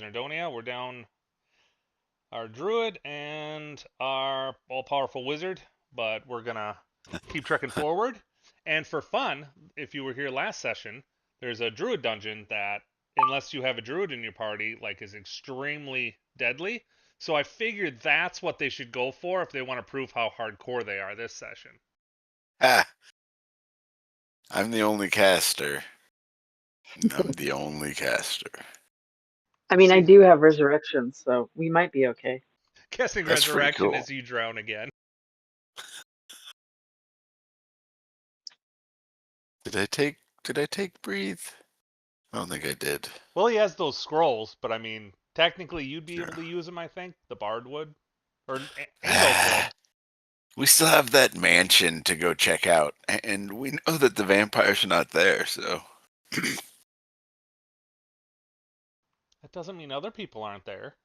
Nerdonia. We're down our druid and our all-powerful wizard, but we're gonna keep trekking forward. And for fun, if you were here last session, there's a druid dungeon that, unless you have a druid in your party, like is extremely deadly. So I figured that's what they should go for if they want to prove how hardcore they are this session. Ah, I'm the only caster. I'm the only caster. I mean, I See- do have resurrection, so we might be okay. Casting That's pretty resurrection cool. as you drown again. Did I take breathe? I don't think I did. Well, he has those scrolls, but I mean, technically you'd be Sure. able to use them, I think. The bard would. Or Endo could. We still have that mansion to go check out, and we know that the vampires are not there, so That doesn't mean other people aren't there.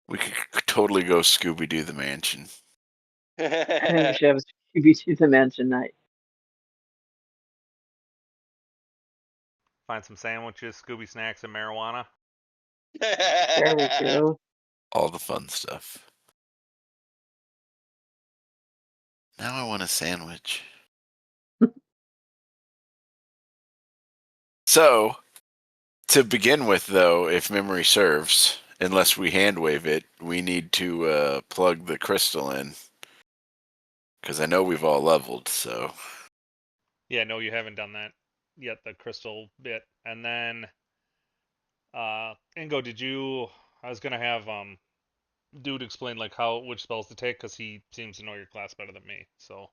we could totally go Scooby-Doo the mansion. I think we should have a Scooby-Doo the Mansion night. Find some sandwiches, Scooby snacks, and marijuana. There we go. All the fun stuff. Now I want a sandwich. So, to begin with, though, if memory serves, unless we hand wave it, we need to plug the crystal in. Because I know we've all leveled, so. Yeah, no, you haven't done that yet, the crystal bit. And then, Ingo, did you? I was gonna have dude explain like which spells to take because he seems to know your class better than me. So.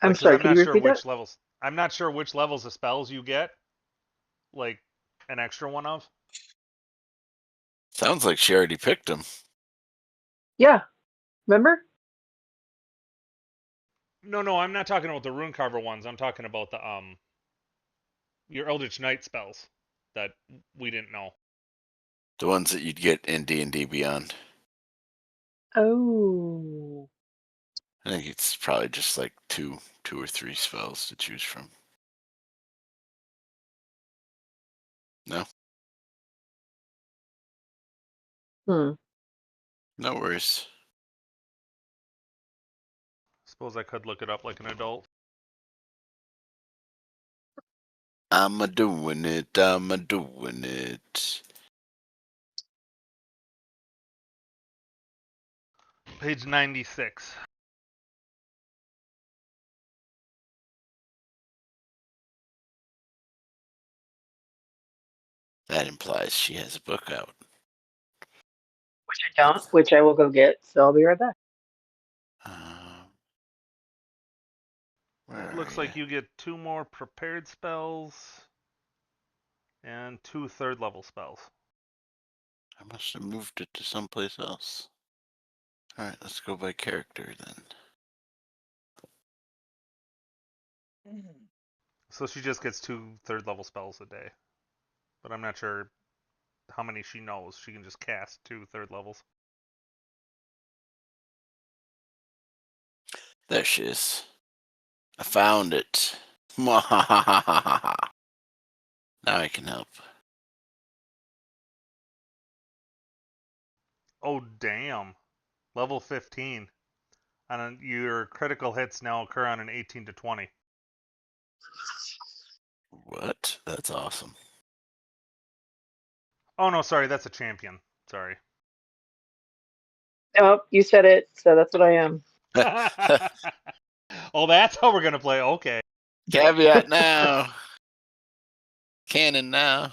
I'm Like, 'cause sorry, I'm could you not sure repeat that? which levels. I'm not sure which levels of spells you get. Like, an extra one of. Sounds like she already picked him. Yeah. Remember? No, I'm not talking about the rune carver ones. I'm talking about the your Eldritch Knight spells that we didn't know. The ones that you'd get in D&D Beyond. Oh. I think it's probably just like two or three spells to choose from. No? Hmm. No worries. Suppose I could look it up like an adult. I'm a doing it. I'm a doing it. Page 96. That implies she has a book out. Which I don't, which I will go get, so I'll be right back. Where Looks are like you get 2 more prepared spells and 2 third level spells. I must have moved it to someplace else. Alright, let's go by character then. So she just gets 2 third level spells a day. But I'm not sure how many she knows. She can just cast 2 third levels. There she is. I found it. Now I can help. Oh, damn. Level 15. And your critical hits now occur on an 18 to 20. What? That's awesome. Oh, no, sorry. That's a champion. Sorry. Oh, you said it, so that's what I am. Oh, that's how we're going to play. Okay. Caveat now. Canon now.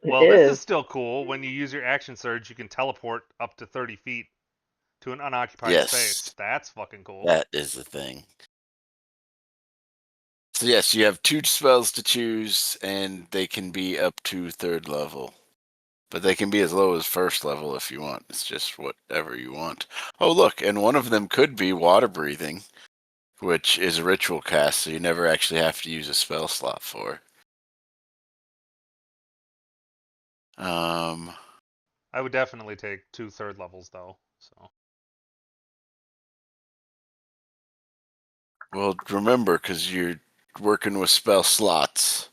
Well, It this is. is still cool. When you use your action surge, you can teleport up to 30 feet to an unoccupied Yes. space. That's fucking cool. That is the thing. So yes, you have 2 spells to choose, and they can be up to 3rd level. But they can be as low as 1st level if you want. It's just whatever you want. Oh, look, and one of them could be water breathing, which is a ritual cast, so you never actually have to use a spell slot for. I would definitely take 2 third levels, though. So. Well, remember, because you're working with spell slots.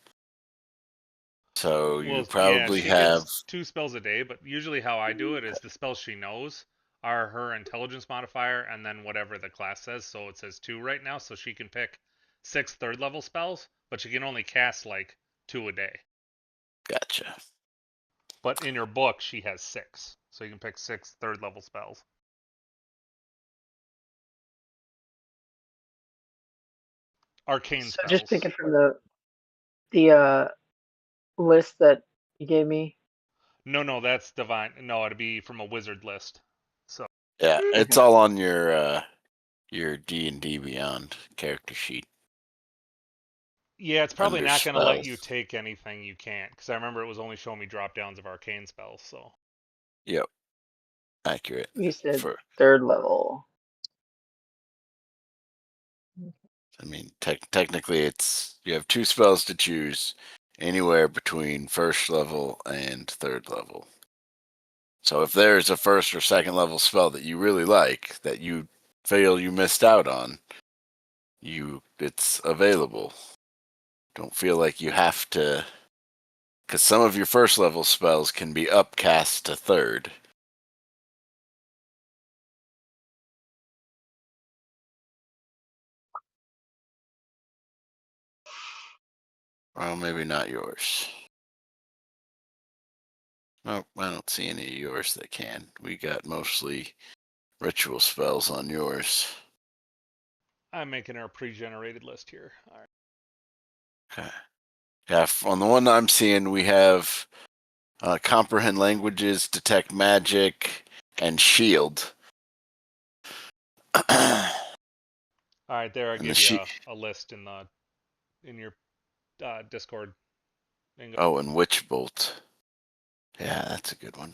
So you Well, yeah, probably she have. gets 2 spells a day, but usually how I do it is the spells she knows are her intelligence modifier and then whatever the class says. So it says 2 right now, so she can pick 6 third level spells, but she can only cast like 2 a day. Gotcha. But in your book, she has 6, so you can pick 6 third level spells. Arcane So just spells. picking from the list that you gave me. No, that's divine. No, it'd be from a wizard list. So Yeah, it's Okay. all on your D&D Beyond character sheet yeah, it's probably under not going to let you spells. take anything you can't, because I remember it was only showing me drop downs of arcane spells. So Yep, accurate. You said For third level. I mean, technically, it's you have 2 spells to choose, anywhere between first level and third level. So if there's a first or second level spell that you really like that you feel you missed out on, it's available. Don't feel like you have to, because some of your first level spells can be upcast to third. Well, maybe not yours. No, I don't see any of yours that can. We got mostly ritual spells on yours. I'm making our pre-generated list here. All right. Okay. Yeah, on the one I'm seeing, we have comprehend languages, detect magic, and shield. And All right, there I the gave you she. a list in your Discord. Bingo. Oh, and witch bolt. Yeah, that's a good one.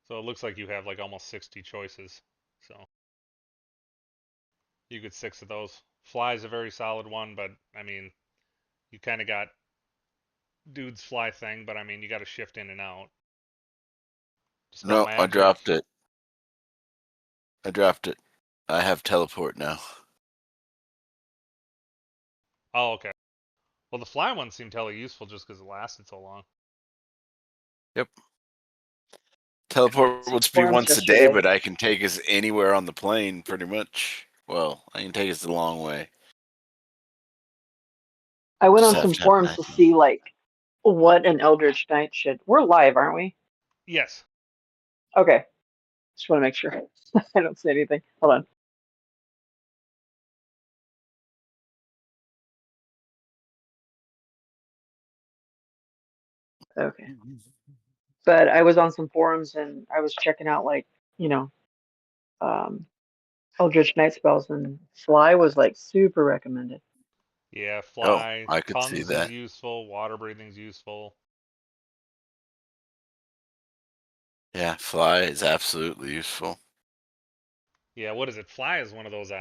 So it looks like you have like almost 60 choices. So you get 6 of those. Fly is a very solid one, but I mean, you kind of got dude's fly thing, but I mean, you got to shift in and out. Dispel No, I magic. dropped it. I dropped it. I have teleport now. Oh, okay. Well, the fly one seemed hella useful just because it lasted so long. Yep. I was Teleport on some would be forums once a day, yesterday. but I can take us anywhere on the plane pretty much. Well, I can take us the long way. I went Just on have some to have an forums to item. see like what an Eldritch Knight should. We're live, aren't we? Yes. Okay. Just want to make sure I don't say anything. Hold on. Okay. But I was on some forums and I was checking out like, you know, um, Eldritch Knight spells, and Fly was like super recommended. Yeah, Oh, fly. I could see Tongues is that. useful. Water breathing's useful. Yeah, fly is absolutely useful. Yeah, what is it? Fly is one of those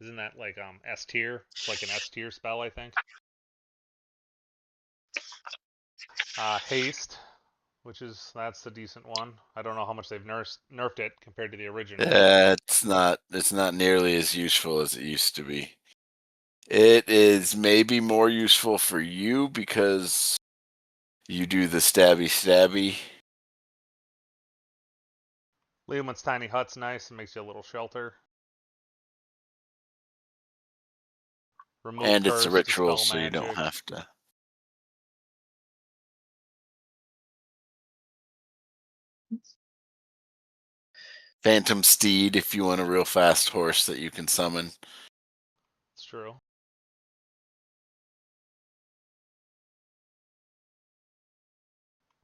isn't that like S tier? It's like an S tier spell, I think. Haste, which is that's a decent one. I don't know how much they've nerfed it compared to the original, but It's not nearly as useful as it used to be. It is maybe more useful for you because you do the stabby. Leomund's tiny hut's nice and makes you a little shelter. Remove And it's a curse, ritual, dispel so you don't magic. have to. Phantom Steed, if you want a real fast horse that you can summon. It's true.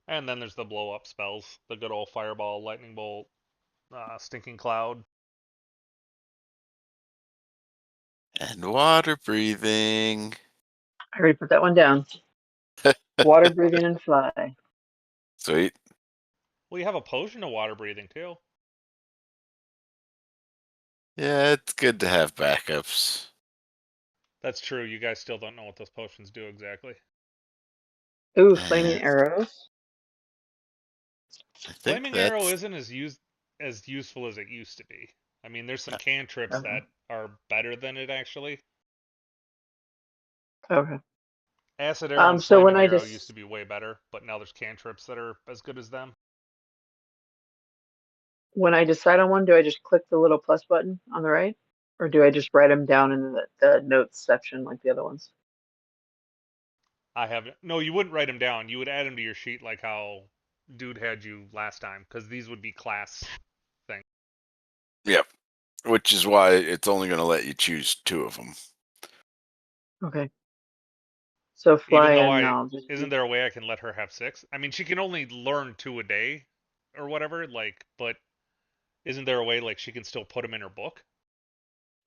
And then there's the blow up spells, the good old fireball, lightning bolt, stinking cloud. And water breathing. I already put that one down. Water breathing and fly. Sweet. Well, you have a potion of water breathing too. Yeah, it's good to have backups. That's true. You guys still don't know what those potions do exactly. Ooh, flaming And arrows. I think Flaming arrow that's. isn't as useful as it used to be. I mean, there's some uh, cantrips Okay. that are better than it actually. Okay. Acid arrow and So when flaming I arrow used just to be way better, but now there's cantrips that are as good as them. when I decide on one, do I just click the little plus button on the right, or do I just write them down in the notes section like the other ones? I have no. You wouldn't write them down. You would add them to your sheet like how Dude had you last time, because these would be class things. Yep. Which is why it's only going to let you choose 2 of them. Okay. So fly Even though and I'll just isn't there a way I can let her have 6? I mean, she can only learn 2 a day, or whatever. Like, but isn't there a way like she can still put them in her book?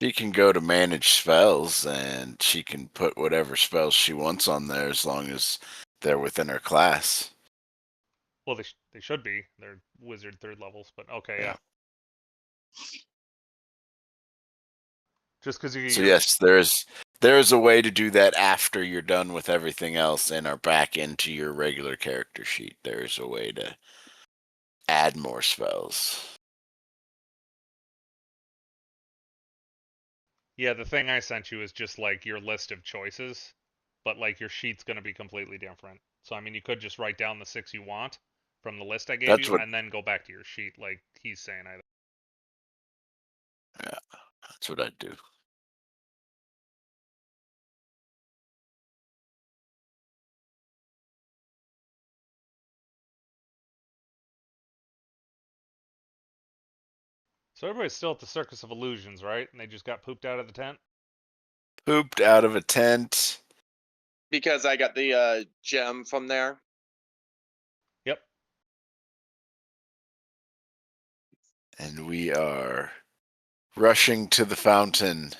She can go to manage spells, and she can put whatever spells she wants on there as long as they're within her class. Well, they should be. They're wizard 3rd levels, but okay, Yeah. yeah. Just because you get So your yes, there is a way to do that after you're done with everything else and are back into your regular character sheet. There is a way to add more spells. yeah, the thing I sent you is just like your list of choices, but like your sheet's going to be completely different. So I mean, you could just write down the 6 you want from the list I gave That's you, what and then go back to your sheet like he's saying. yeah, that's what I'd do. So everybody's still at the Circus of Illusions, right? And they just got pooped out of the tent. Pooped out of a tent. Because I got the gem from there. Yep. And we are rushing to the fountain.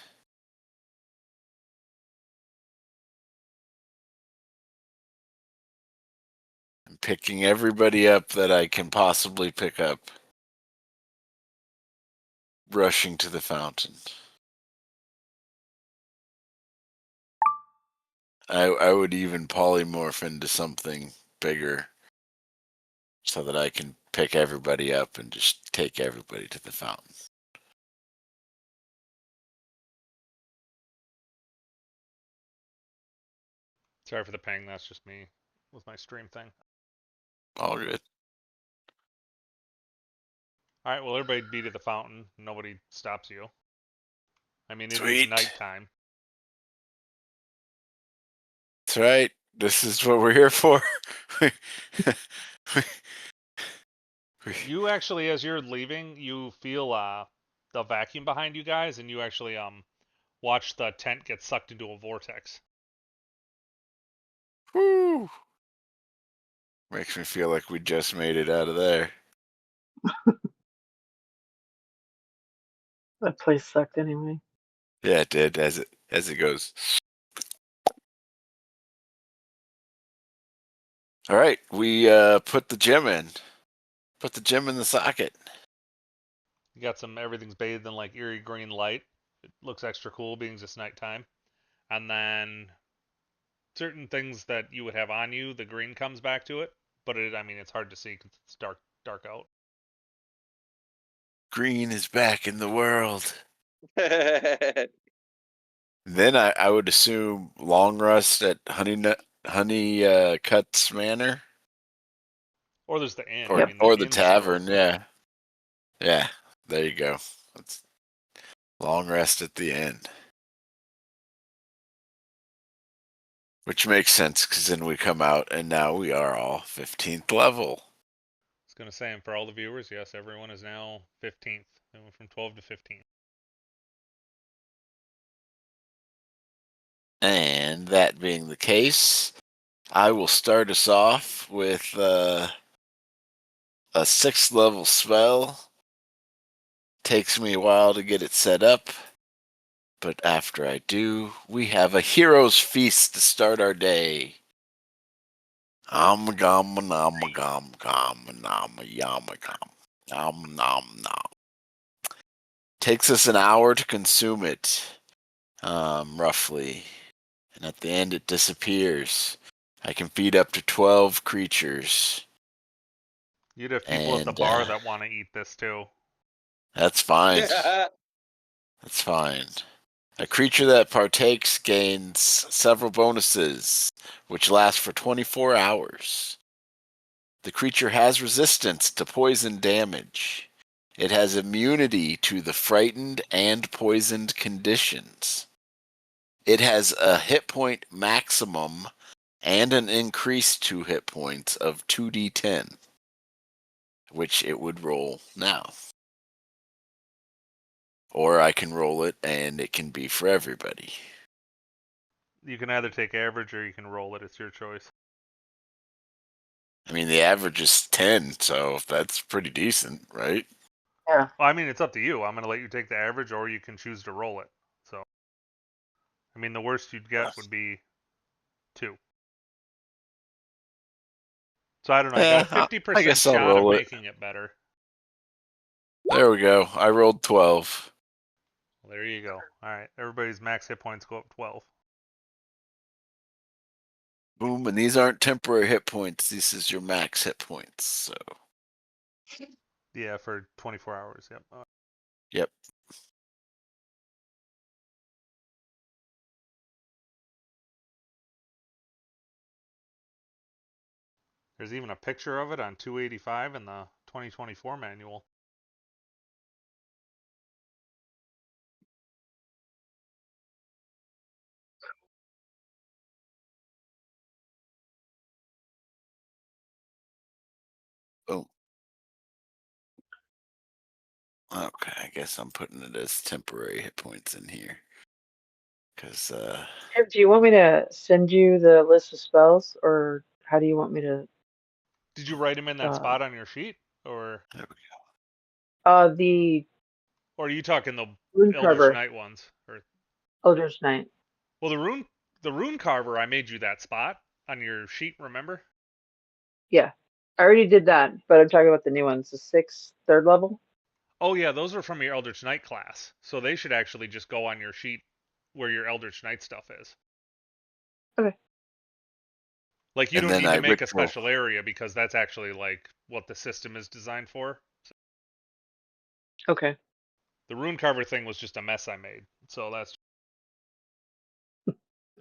I'm picking everybody up that I can possibly pick up. Rushing to the fountain. I would even polymorph into something bigger so that I can pick everybody up and just take everybody to the fountain. Sorry for the ping. That's just me with my stream thing. All good. All right. Well, everybody be to the fountain. Nobody stops you. I mean, it is Sweet. nighttime. That's right. This is what we're here for. You actually, as you're leaving, you feel the vacuum behind you guys, and you actually watch the tent get sucked into a vortex. Woo. Makes me feel like we just made it out of there. that place sucked anyway. Yeah, it did, as it goes. All right, we put the gem in. Put the gem in the socket. You got everything's bathed in like eerie green light. It looks extra cool being just nighttime. And then certain things that you would have on you, the green comes back to it. But I mean, it's hard to see because it's dark out. Green is back in the world. That's Then I would assume long rest at Honey Cuts Manor. Or there's the inn. Or I Yep. mean, or the the inn's still. tavern, yeah. Yeah, there you go. That's long rest at the end. Which makes sense, because then we come out, and now we are all 15th level. I was going to say, and for all the viewers, yes, everyone is now 15th. They went from 12 to 15. And that being the case, I will start us off with a 6th level spell. Takes me a while to get it set up, but after I do, we have a hero's feast to start our day. Gam nom gam gam nom yama gam nom nom nom. Takes us an hour to consume it, roughly, and at the end it disappears. I can feed up to 12 creatures. You'd have people at the And bar that want to eat this too. that's fine. That's fine. A creature that partakes gains several bonuses, which last for 24 hours. The creature has resistance to poison damage. It has immunity to the frightened and poisoned conditions. It has a hit point maximum and an increase to hit points of 2d10, which it would roll now. Or I can roll it and it can be for everybody. You can either take average or you can roll it. It's your choice. I mean, the average is 10, so that's pretty decent, right? Yeah. Well, I mean, it's up to you. I'm going to let you take the average, or you can choose to roll it. So, I mean, the worst you'd get would be 2. So I don't know. You got a Yeah, I 50% guess I'll shot of roll it. making it better. There we go. I rolled 12. Well, there you go. All right. Everybody's max hit points go up 12. Boom, and these aren't temporary hit points. This is your max hit points. So, Yeah, for 24 hours. Yep. yep. There's even a picture of it on 285 in the 2024 manual. Boom. Okay, I guess I'm putting it as temporary hit points in here. Because, Do you want me to send you the list of spells, or how do you want me to? Did you write them in that Uh, spot on your sheet, or there we the are you talking the rune Eldritch carver, Knight ones? Or Eldritch Knight. well, the rune carver, I made you that spot on your sheet. Remember? Yeah, I already did that, but I'm talking about the new ones, the 6th, 3rd level. Oh yeah, those are from your Eldritch Knight class, so they should actually just go on your sheet where your Eldritch Knight stuff is. Okay. Like you And don't then need I to make a ritual. special area because that's actually like what the system is designed for. Okay. The rune carver thing was just a mess I made, so that's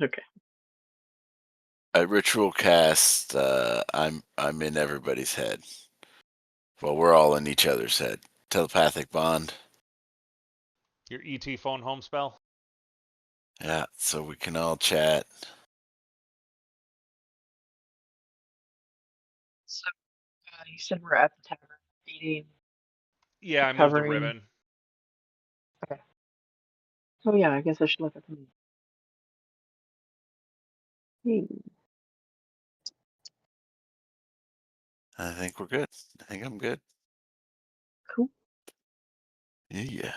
Okay. I ritual cast. I'm in everybody's head. Well, we're all in each other's head. Telepathic bond. your ET phone home spell. Yeah, so we can all chat. So you said we're at the tavern, eating, Yeah, I moved the recovering. ribbon. Okay. Oh yeah, I guess I should look at them. I think we're good. I think I'm good. Cool. Yeah.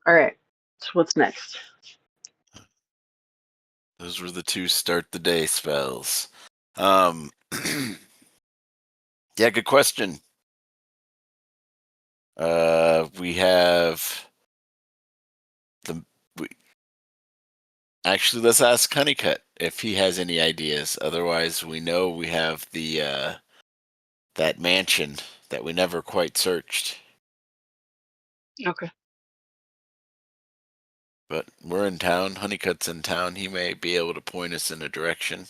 All right. So what's next? Those were the 2 start the day spells. Yeah, good question. We have the. Actually, let's ask Honeycutt if he has any ideas. Otherwise, we know we have the that mansion that we never quite searched. Okay. But we're in town. Honeycutt's in town. He may be able to point us in a direction.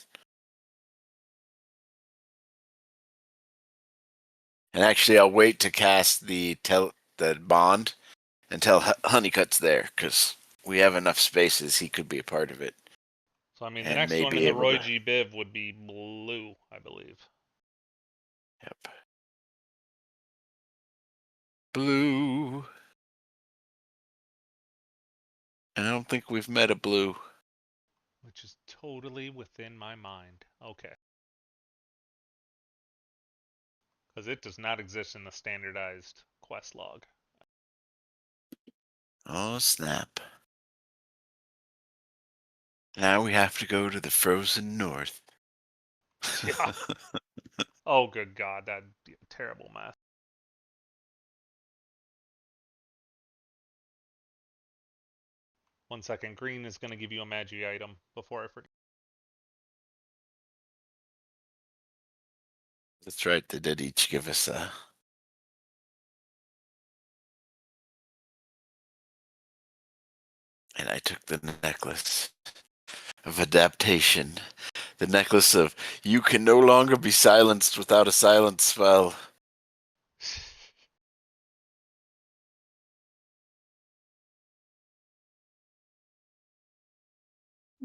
And actually, I'll wait to cast the bond until Honeycutt's there, because we have enough spaces. He could be a part of it. So I mean, the And next may one in be the able Roy to. G. Biv would be blue, I believe. Yep. Blue. I don't think we've met a blue. Which is totally within my mind. Okay. Because it does not exist in the standardized quest log. Oh, snap. Now we have to go to the frozen north. Yeah. Oh, good God. That'd be a terrible mess. One second. Green is going to give you a magi item before I forget. That's right. They did each give us And I took the necklace of adaptation. The necklace of you can no longer be silenced without a silence spell.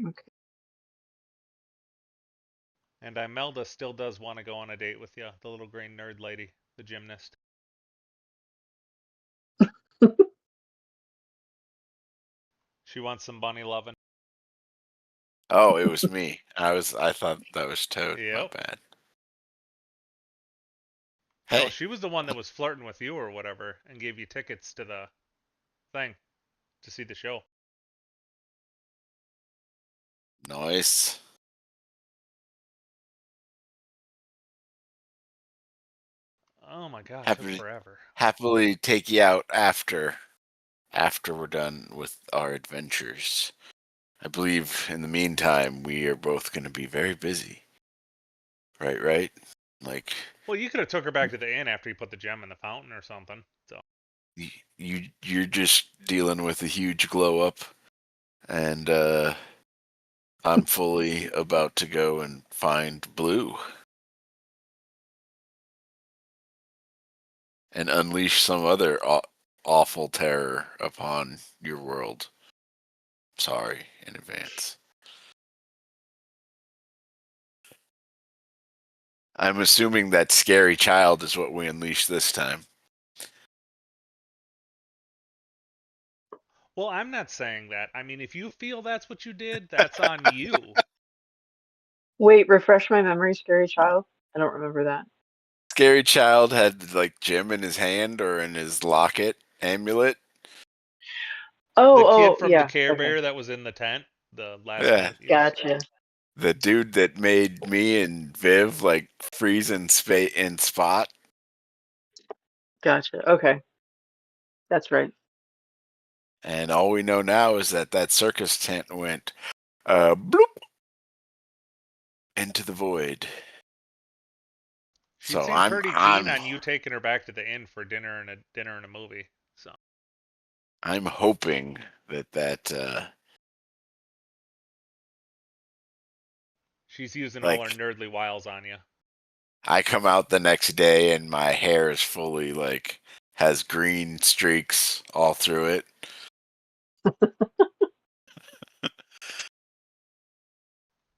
Okay. And Imelda still does want to go on a date with you, the little green nerd lady, the gymnast. She wants some bunny loving. Oh, it was me. I thought that was Toad. My Yep. bad. No, Hey, she was the one that was flirting with you or whatever and gave you tickets to the thing to see the show. nice. Oh my god, it took Happy forever. happily take you out after we're done with our adventures. I believe in the meantime we are both going to be very busy. Right? Like Well, you could have took her back to the inn after you put the gem in the fountain or something. So you're just dealing with a huge glow up, and I'm fully about to go and find Blue and unleash some other awful terror upon your world. Sorry in advance. I'm assuming that scary child is what we unleash this time. well, I'm not saying that. I mean, if you feel that's what you did, that's on you. Wait, refresh my memory, Scary Child. I don't remember that. Scary child had like Jim in his hand or in his locket amulet. The Oh, kid oh, from the yeah. Care Okay. Bear that was in the tent the last Yeah, night. Yeah. Gotcha. the dude that made me and Viv like freeze in spot. Gotcha. Okay. That's right. And all we know now is that circus tent went bloop into the void. She So seemed I'm pretty keen I'm on you taking her back to the inn for dinner and a movie. So I'm hoping that she's using all her like nerdly wiles on you. I come out the next day and my hair is fully like has green streaks all through it.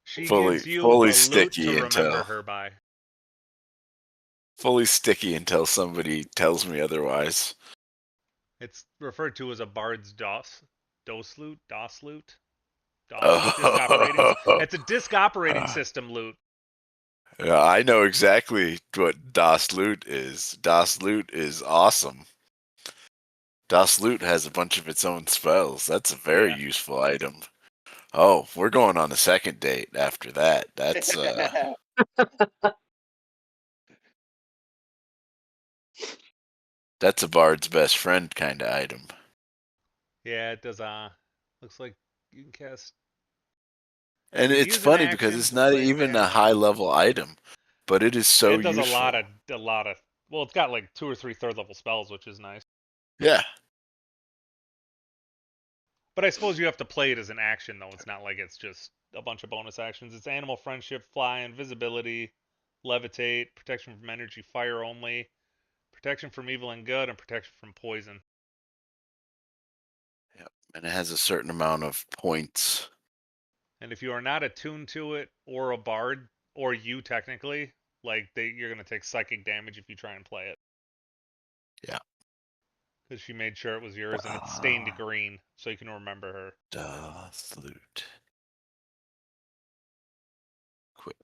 She Fully gives you fully the loot to sticky remember until her by. somebody tells me otherwise. It's referred to as a bard's DOS loot, DOS loot, disk operating. Oh, It's a disk operating system loot. yeah, I know exactly what Das Loot is. Das Loot is awesome. Das Loot has a bunch of its own spells. That's a very Yeah. useful item. Oh, we're going on a second date after that. That's a bard's best friend kind of item. Yeah, it does. Looks like you can cast. And You it's use an funny because action it's to not place even a damage. high level item, but it is so It does a lot useful. of Well, it's got like 2 or 3 third level spells, which is nice. Yeah. But I suppose you have to play it as an action, though. It's not like it's just a bunch of bonus actions. It's animal friendship, fly, invisibility, levitate, protection from energy, fire only, protection from evil and good, and protection from poison. Yep. And it has a certain amount of points. And if you are not attuned to it, or a bard, or you technically, you're gonna take psychic damage if you try and play it. Yeah. Because she made sure it was yours, and it's stained green, so you can remember her. Das Loot. Quip.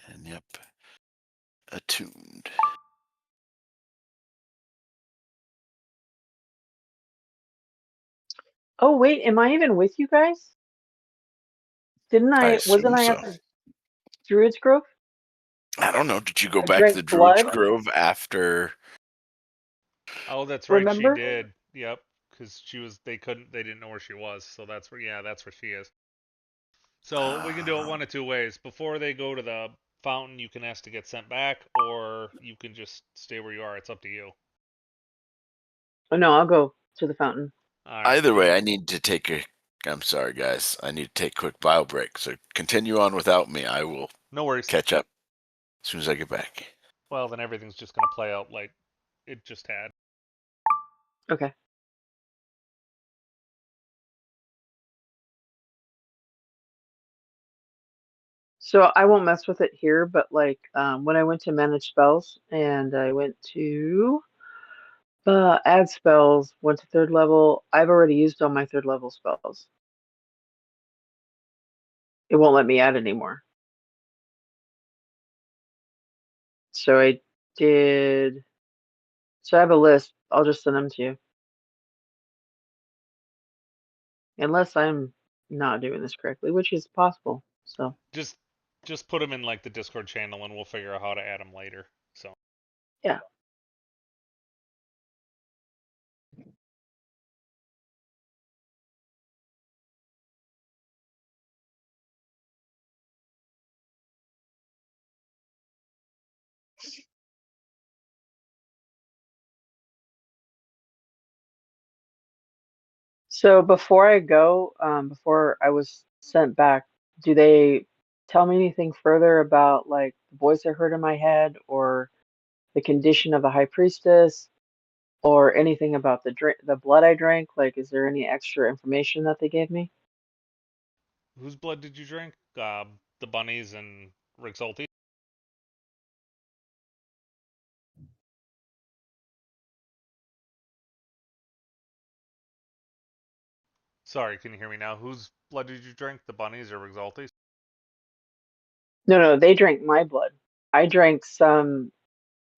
And yep. Attuned. Oh, wait, am I even with you guys? I Wasn't assume I so. at the Druid's Grove? I don't know. Did you go I back to the drank Druid's blood, Grove after? Oh, that's right, she remember? did. Yep, because she was. They didn't know where she was, so that's where. Yeah, that's where she is. So we can do it one of two ways. Before they go to the fountain, you can ask to get sent back, or you can just stay where you are. It's up to you. Oh no, I'll go to the fountain. All right. Either way, I need to take a. I'm sorry, guys. I need to take a quick bio break. So continue on without me. I will No worries. catch up as soon as I get back. Well, then everything's just gonna play out like it just had. Okay. So I won't mess with it here, but like when I went to manage spells and I went to add spells, went to 3rd level, I've already used all my 3rd level spells. It won't let me add anymore. So I did. So I have a list. I'll just send them to you. Unless I'm not doing this correctly, which is possible. So Just put them in like the Discord channel, and we'll figure out how to add them later. So. yeah. So before I go, before I was sent back, do they tell me anything further about like the voice I heard in my head or the condition of the high priestess or anything about the blood I drank? Like, is there any extra information that they gave me? Whose blood did you drink? The bunnies and Rixalti? Sorry, can you hear me now? Whose blood did you drink? The bunnies or Rixalti's? No, they drank my blood. I drank some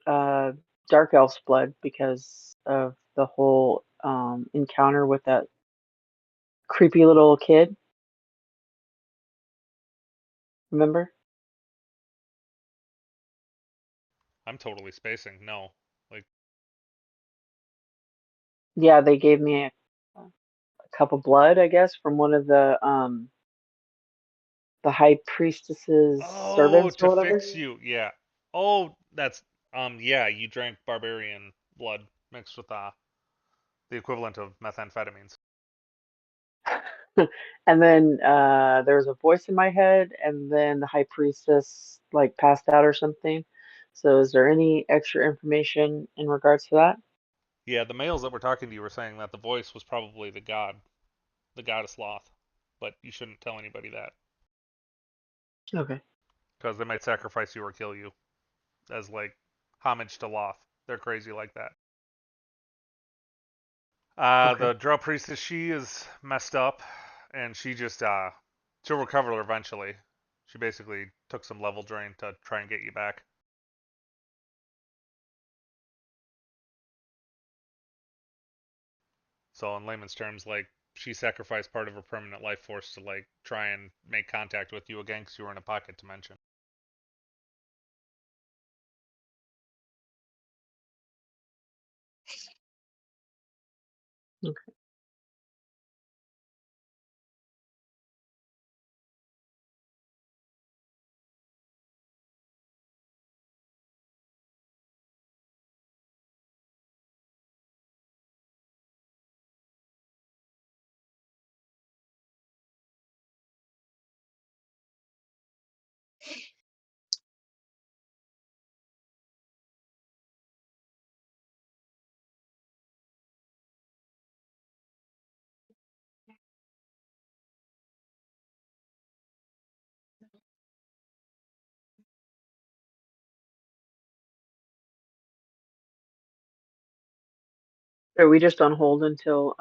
uh, dark elf's blood because of the whole encounter with that creepy little kid. Remember? I'm totally spacing. No. Like, Yeah, they gave me a cup of blood, I guess, from one of the high priestess's oh, servants to or whatever. fix you. Yeah. Oh, that's, yeah, you drank barbarian blood mixed with the equivalent of methamphetamines. And then there was a voice in my head, and then the high priestess like passed out or something. So, is there any extra information in regards to that? Yeah, the males that were talking to you were saying that the voice was probably the goddess Loth, but you shouldn't tell anybody that Okay. because they might sacrifice you or kill you as like homage to Loth. They're crazy like that. Okay. The Drow priestess, she is messed up, and she'll recover eventually. She basically took some level drain to try and get you back. So in layman's terms, like she sacrificed part of her permanent life force to like try and make contact with you again because you were in a pocket dimension. Okay. Are we just on hold until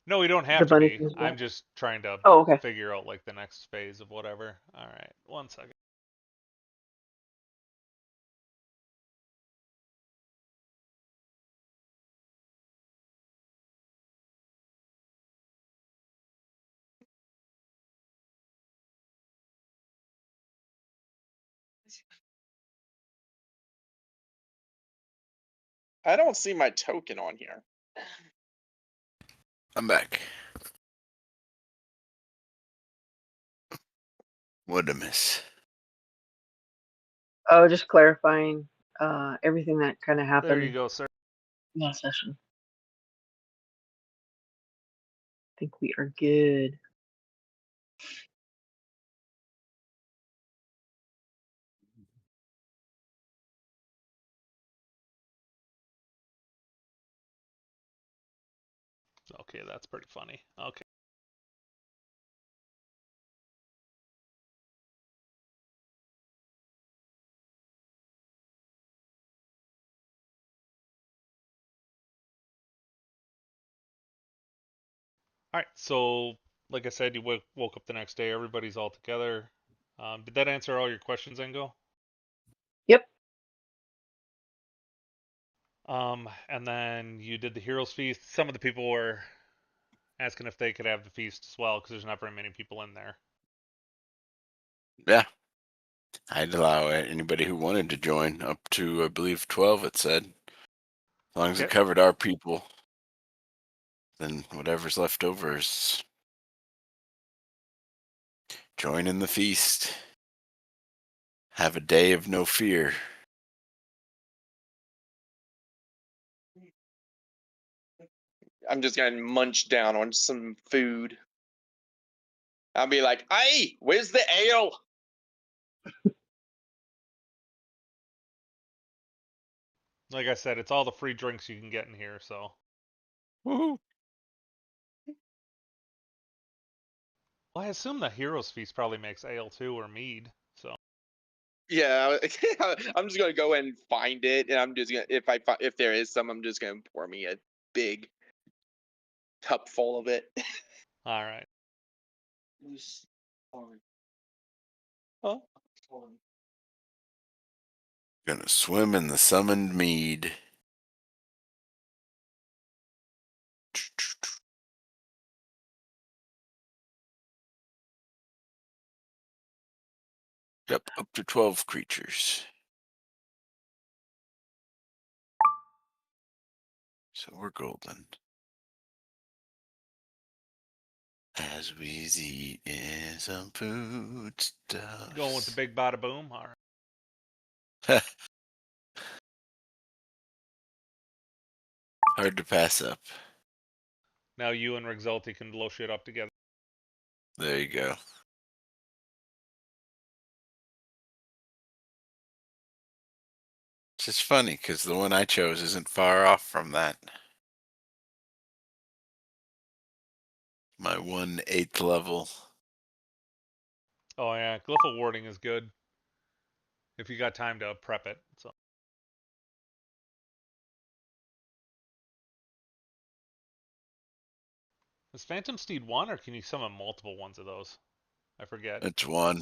No, we don't the have to bunny be. comes I'm back? just trying to Oh, okay. figure out like the next phase of whatever. All right, 1 second. I don't see my token on here. I'm back. What a miss. Oh, just clarifying everything that kind of There you happened go, sir. last session. I think we are good. Okay, that's pretty funny. Okay. All right. So, like I said, you woke up the next day. Everybody's all together. Did that answer all your questions, Engo? Yep. And then you did the Heroes Feast. Some of the people were asking if they could have the feast as well because there's not very many people in there. Yeah. I'd allow anybody who wanted to join up to, I believe, 12, it said. As long as it Okay. covered our people, then whatever's left over is join in the feast. Have a day of no fear. I'm just gonna munch down on some food. I'll be like, "Hey, where's the ale?" Like I said, it's all the free drinks you can get in here. So, Woohoo. well, I assume the Heroes Feast probably makes ale too or mead. So, Yeah, I'm just gonna go and find it, and I'm just gonna if there is some, I'm just gonna pour me a big cup full of it. all right. Huh? Gonna swim in the summoned mead. Yep, up to 12 creatures. So we're golden. As we eat in some food Going with the stuffs. big bada boom. All right. Hard to pass up. Now you and Rexalti can blow shit up together. There you go. It's just funny because the one I chose isn't far off from that. My 1/8 level. Oh yeah, Glyphal Warding is good if you got time to prep it. So, is Phantom Steed one or can you summon multiple ones of those? I forget. It's one.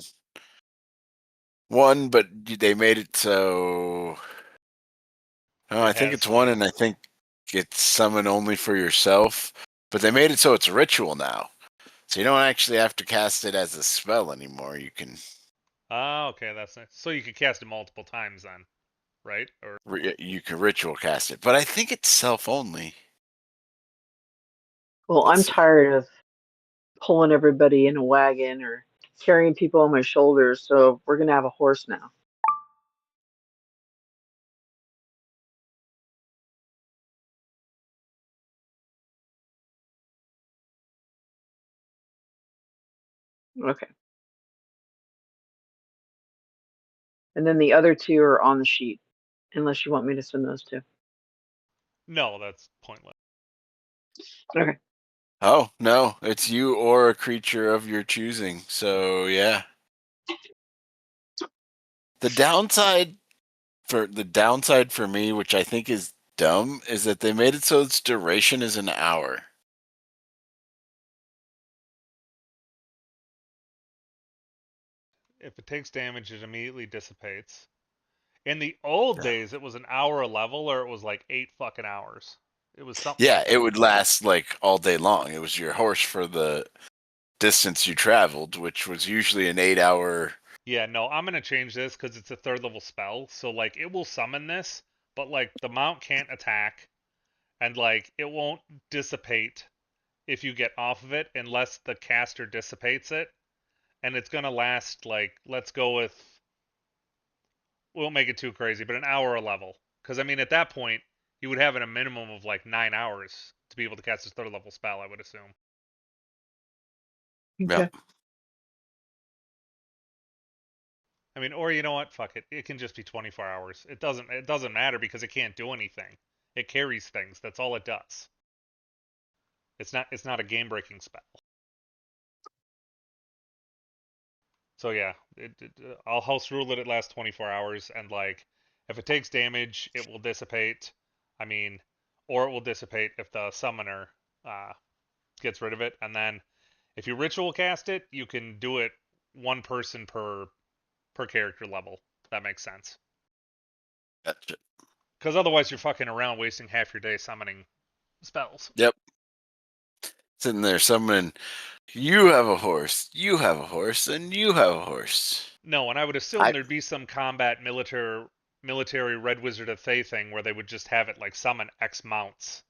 One, but they made it so. Oh, I It think has it's one, three. and I think it's summon only for yourself. But they made it so it's ritual now. So you don't actually have to cast it as a spell anymore. You can Ah, okay, that's nice. So you could cast it multiple times then, right? Or you can ritual cast it. But I think it's self only. Well, Let's I'm see. tired of pulling everybody in a wagon or carrying people on my shoulders, so we're gonna have a horse now. Okay. And then the other two are on the sheet, unless you want me to send those two. no, that's pointless. Okay. Oh no, it's you or a creature of your choosing. So yeah. The downside for me, which I think is dumb, is that they made it so its duration is an hour. If it takes damage, it immediately dissipates. In the old days, it was an hour a level, or it was like 8 fucking hours. It was something Yeah, like it that. would last like all day long. It was your horse for the distance you traveled, which was usually an 8 hour. Yeah, no, I'm gonna change this because it's a third level spell. So like, it will summon this, but like the mount can't attack, and like it won't dissipate if you get off of it unless the caster dissipates it, and it's gonna last like let's go with won't make it too crazy, but an hour a level. Because I mean, at that point, you would have a minimum of like 9 hours to be able to cast this third level spell. I would assume. Okay. Yep. I mean, or you know what? Fuck it. It can just be 24 hours. It doesn't matter because it can't do anything. It carries things. That's all it does. It's not a game breaking spell. So yeah, I'll house rule that it lasts 24 hours, and like if it takes damage, it will dissipate. I mean, or it will dissipate if the summoner uh, gets rid of it, and then if you ritual cast it, you can do it one person per character level. That makes sense. Gotcha. Because otherwise, you're fucking around wasting half your day summoning spells. Yep. Sitting there summoning. You have a horse. You have a horse, and you have a horse. No, and I would assume there'd be some combat military Red Wizard of Thay thing where they would just have it like summon X mounts,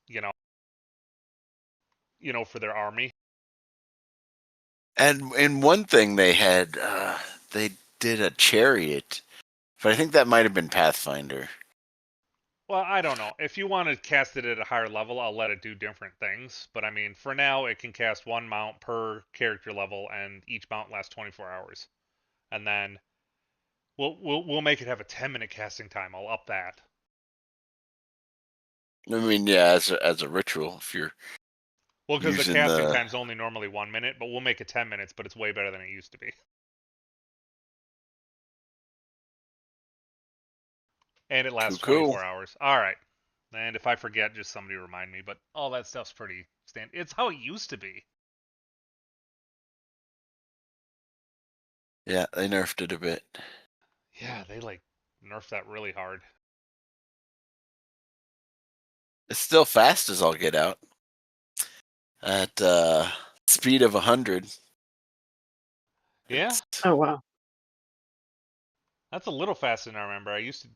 for their army. And in one thing they had, they did a chariot, but I think that might have been Pathfinder. Well, I don't know. If you want to cast it at a higher level, I'll let it do different things. But I mean, for now, it can cast one mount per character level, and each mount lasts 24 hours. And then we'll make it have a 10-minute casting time. I'll up that. I mean, yeah, as a ritual, if you're Well, because the using casting the time's only normally 1 minute, but we'll make it 10 minutes. But it's way better than it used to be. And it lasts cool. 24 hours. All right. And if I forget, just somebody remind me. But all that stuff's pretty standard. It's how it used to be. Yeah, they nerfed it a bit. Yeah, they like nerfed that really hard. It's still fast as all get out. At speed of 100. Yeah, Oh wow. that's a little faster than I remember. I used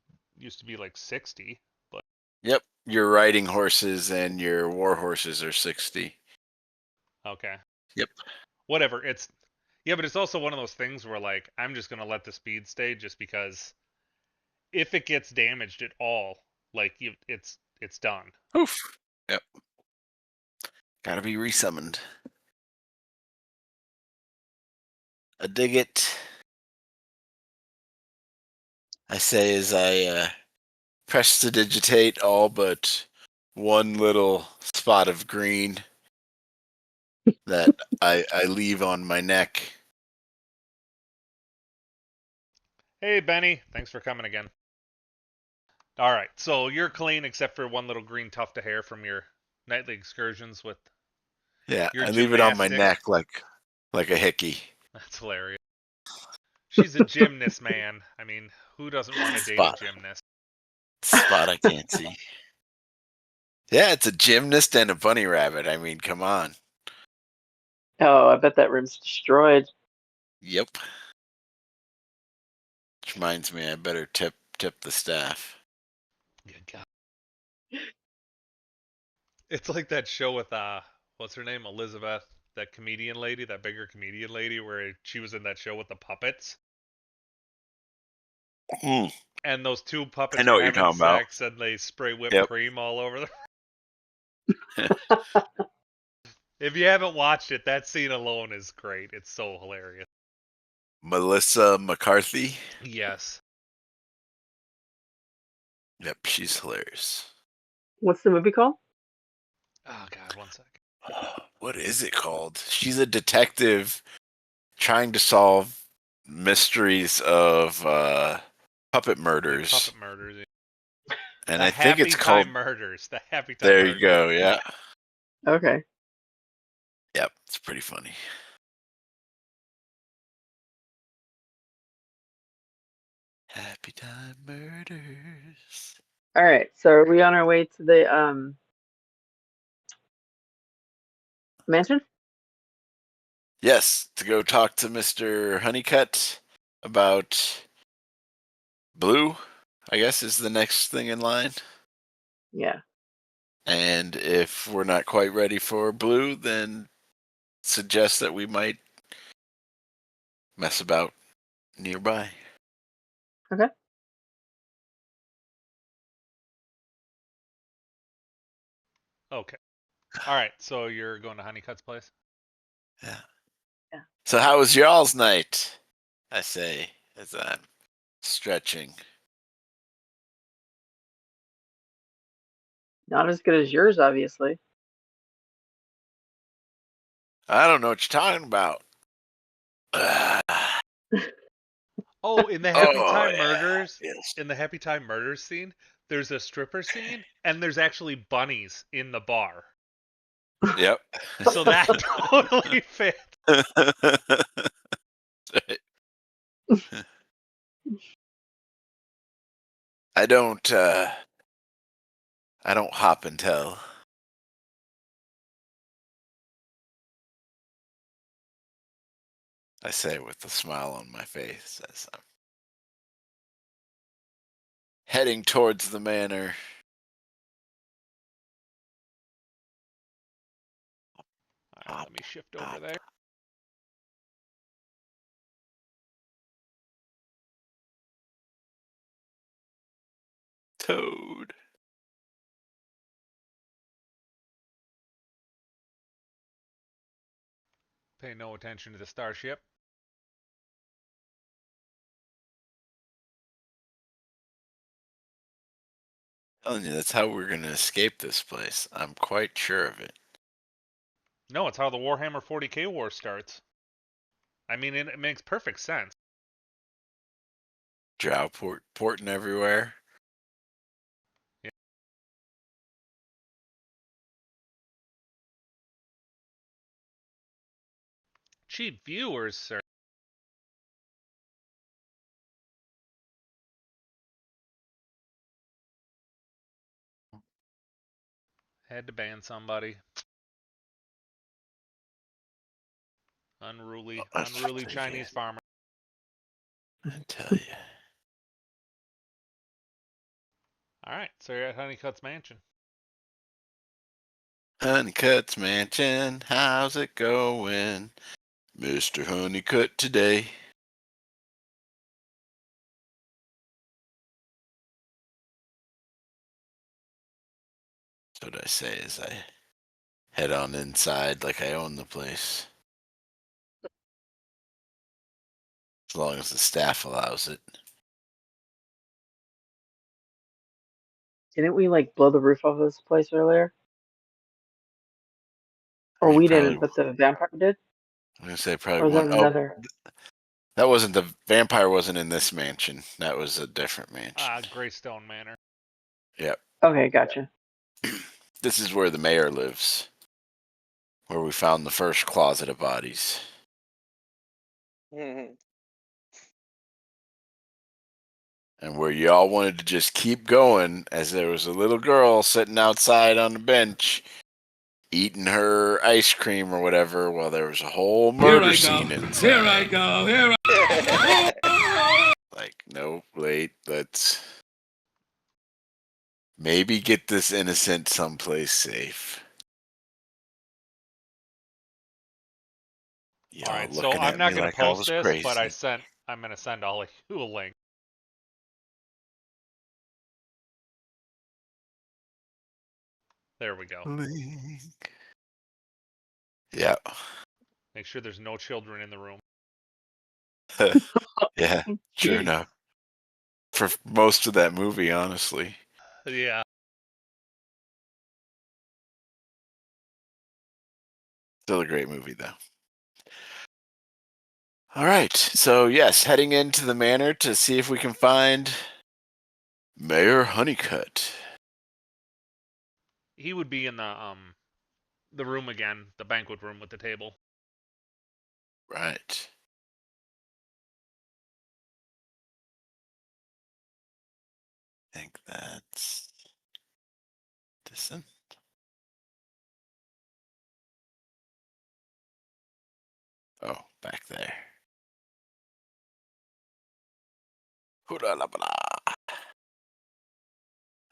to be like 60, but Yep, your riding horses and your war horses are 60. okay. Yep. Whatever. But it's also one of those things where like I'm just gonna let the speed stay just because if it gets damaged at all, like it's done. Oof. Yep. Gotta be resummoned. I dig it. I say as I press to digitate all but one little spot of green that I leave on my neck. Hey Benny, thanks for coming again. All right, so you're clean except for one little green tuft of hair from your nightly excursions with Yeah, your I leave it on my gymnastics. neck like a hickey. That's hilarious. She's a gymnast, man. I mean, who doesn't want to date a gymnast? Spot I can't see. Yeah, it's a gymnast and a bunny rabbit. I mean, come on. Oh, I bet that room's destroyed. Yep. Which reminds me, I better tip the staff. Good God. It's like that show with what's her name, Elizabeth, that comedian lady, that bigger comedian lady, where she was in that show with the puppets, Mm, and those two I puppets know are what you're having talking about. sex, and they spray whipped Yep. cream all over them. If you haven't watched it, that scene alone is great. It's so hilarious. Melissa McCarthy. Yes. Yep, she's hilarious. What's the movie called? Oh God, 1 second. What is it called? She's a detective trying to solve mysteries of puppet murders. Puppet murders. And The I think it's Happy called. Time Murders. The Happy Time There Murders. you go. Yeah. Okay. Yep, it's pretty funny. Happy Time Murders. All right. So are we on our way to the mansion? Yes, to go talk to Mr. Honeycutt about Blue, I guess is the next thing in line. Yeah. And if we're not quite ready for Blue, then suggest that we might mess about nearby. Okay. Okay. All right. So you're going to Honeycutt's place? Yeah. Yeah. So how was y'all's night? I say as I'm stretching. Not as good as yours, obviously. I don't know what you're talking about. Oh, in the Happy Oh Time yeah. Murders, Yes. in the Happy Time Murders scene, there's a stripper scene, and there's actually bunnies in the bar. Yep. So that totally fits. I don't hop and tell. I say with a smile on my face as I'm heading towards the manor. All right, let me shift over Hop. there. Toad. Pay no attention to the starship. Telling you, that's how we're gonna escape this place. I'm quite sure of it. No, it's how the Warhammer 40k war starts. I mean, it makes perfect sense. Drow porting everywhere. Yeah. Cheap viewers, sir. Had to ban somebody. Unruly, I unruly tell you. Chinese farmer. I tell you. All right, so you're at Honeycutt's mansion. Honeycutt's mansion, how's it going? Mr. Honeycutt today. That's what I say as I head on inside like I own the place. As long as the staff allows it. Didn't we like blow the roof off this place earlier? Or We we probably, didn't, but the vampire did? I'm gonna say probably Or was that one. Oh, another? that wasn't the vampire. Wasn't in this mansion. That was a different mansion. Greystone Manor. Yep. Okay, gotcha. This is where the mayor lives. Where we found the first closet of bodies. Mhm. And where y'all wanted to just keep going as there was a little girl sitting outside on the bench eating her ice cream or whatever while there was a whole murder scene inside. Here I go. Here I Like, no, wait, let's maybe get this innocent someplace safe. All Y'all right, so looking I'm at not me going to like I post was this, but crazy. I'm going to send all of you a link. There we go. Link. Yeah. Make sure there's no children in the room. Yeah, sure enough. For most of that movie, honestly. Yeah. Still a great movie, though. All right, so yes, heading into the manor to see if we can find Mayor Honeycutt. He would be in the room again, the banquet room with the table. Right. I think that's this one. Oh, back there. Hoorah-la-blah.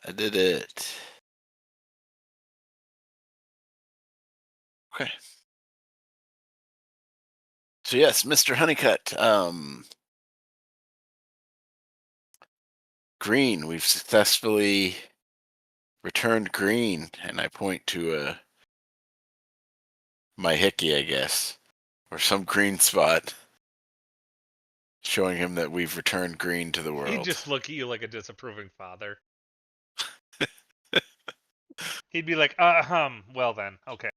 I did it. Okay. So yes, Mr. Honeycutt. Green, we've successfully returned green, and I point to my hickey, I guess, or some green spot, showing him that we've returned green to the He'd world. just look at you like a disapproving father. He'd be like, well then, okay.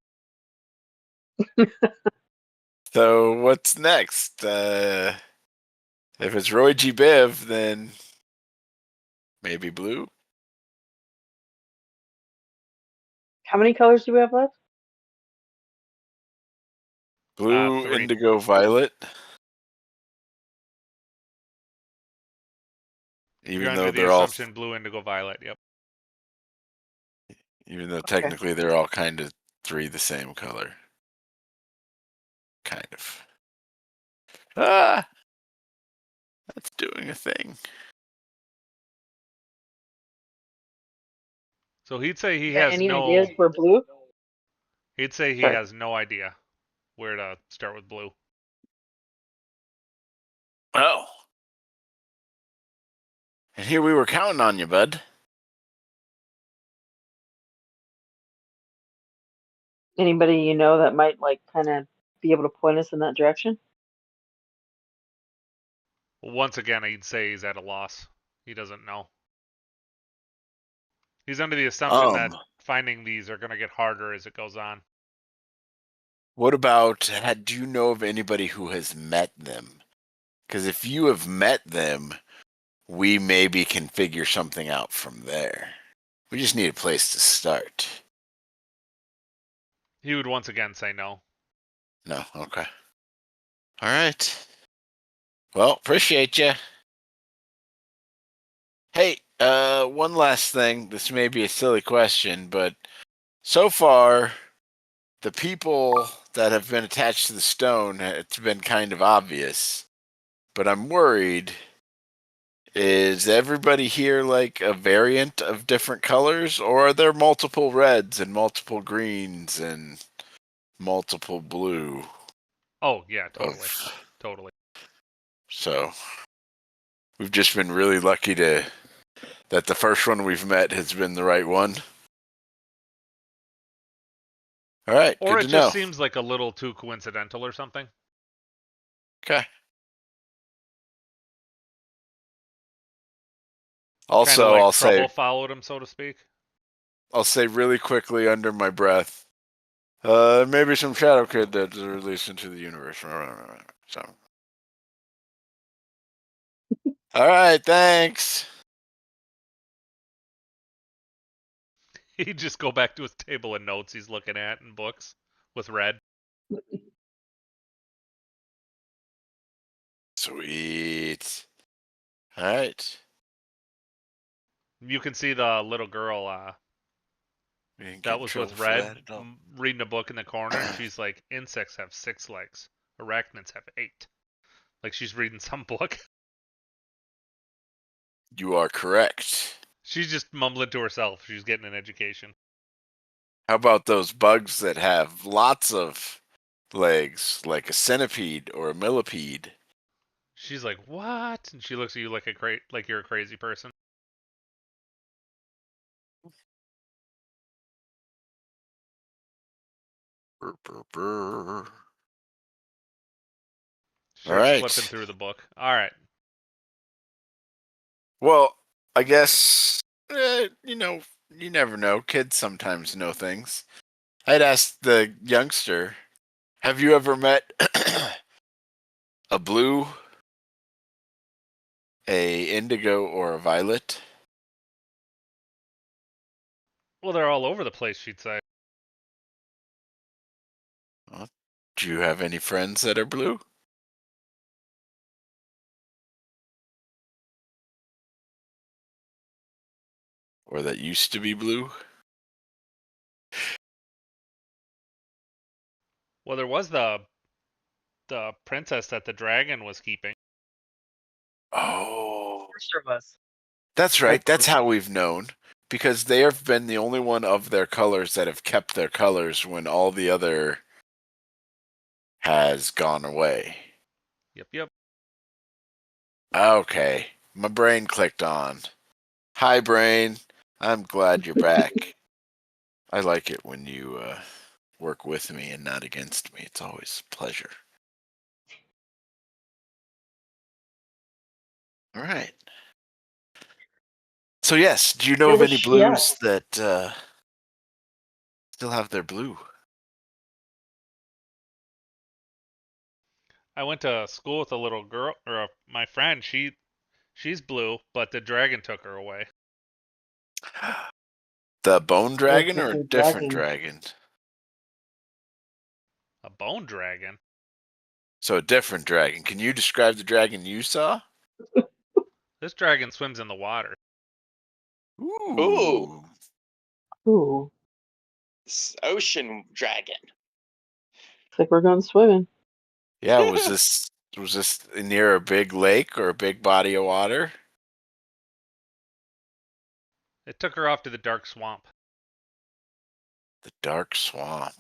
So what's next? If it's Roy G. Biv, then maybe blue? How many colors do we have left? Blue, 3. indigo, violet. You're Even under though the they're all, assumption blue, indigo, violet. Yep. even though Okay. technically they're all kind of 3 the same color. Kind of. Ah, that's doing a thing. So he'd say he Yeah, has any no. ideas for blue? He'd say he Sorry. has no idea where to start with blue. Oh. And here we were counting on you, bud. Anybody you know that might like kind of be able to point us in that direction? Once again, he'd say he's at a loss. He doesn't know. He's under the assumption that finding these are going to get harder as it goes on. What about, do you know of anybody who has met them? Because if you have met them, we maybe can figure something out from there. We just need a place to start. He would once again say no. No? Okay. All right. Well, appreciate you. Hey, one last thing. This may be a silly question, but so far, the people that have been attached to the stone, it's been kind of obvious. But I'm worried. Is everybody here like a variant of different colors, or are there multiple reds and multiple greens and multiple blue? Oh, yeah, totally. Of, Totally. so we've just been really lucky that the first one we've met has been the right one. All right, Or good it to just know. seems like a little too coincidental or something. Okay. Kind Also, of like I'll trouble say followed him, so to speak. really quickly under my breath. Maybe some Shadow Kid that's released into the universe. So, all right, thanks. He'd just go back to his table of notes he's looking at and books with red. Sweet. All right. You can see the little girl We didn't get that in was trouble with for red that at all. reading a book in the corner, and she's like, insects have 6 legs, arachnids have 8. Like she's reading some book. You are correct. She's just mumbling to herself. She's getting an education. How about those bugs that have lots of legs, like a centipede or a millipede? She's like, what? And she looks at you like like you're a crazy person. Brr, brr, brr. Starts right. flipping through the book. All right. Well, I guess, you never know. Kids sometimes know things. I'd ask the youngster, have you ever met a blue, a indigo, or a violet? Well, they're all over the place, she'd say. Well, do you have any friends that are blue? Or that used to be blue? Well, there was the princess that the dragon was keeping. Oh, Of course there was. that's right. That's how we've known. Because they have been the only one of their colors that have kept their colors when all the other has gone away. Yep. Okay, my brain clicked on. Hi, brain. I'm glad you're back. I like it when you work with me and not against me. It's always a pleasure. All right. So yes, do you know of any blues that still have their blue? I went to school with a little girl, or my friend. She's blue, but the dragon took her away. The bone dragon or a different different dragon. dragon? A bone dragon. So a different dragon. Can you describe the dragon you saw? This dragon swims in the water. Ooh. Ooh, Ocean dragon. looks like we're going swimming. Yeah, was this near a big lake or a big body of water? It took her off to the dark swamp. The dark swamp.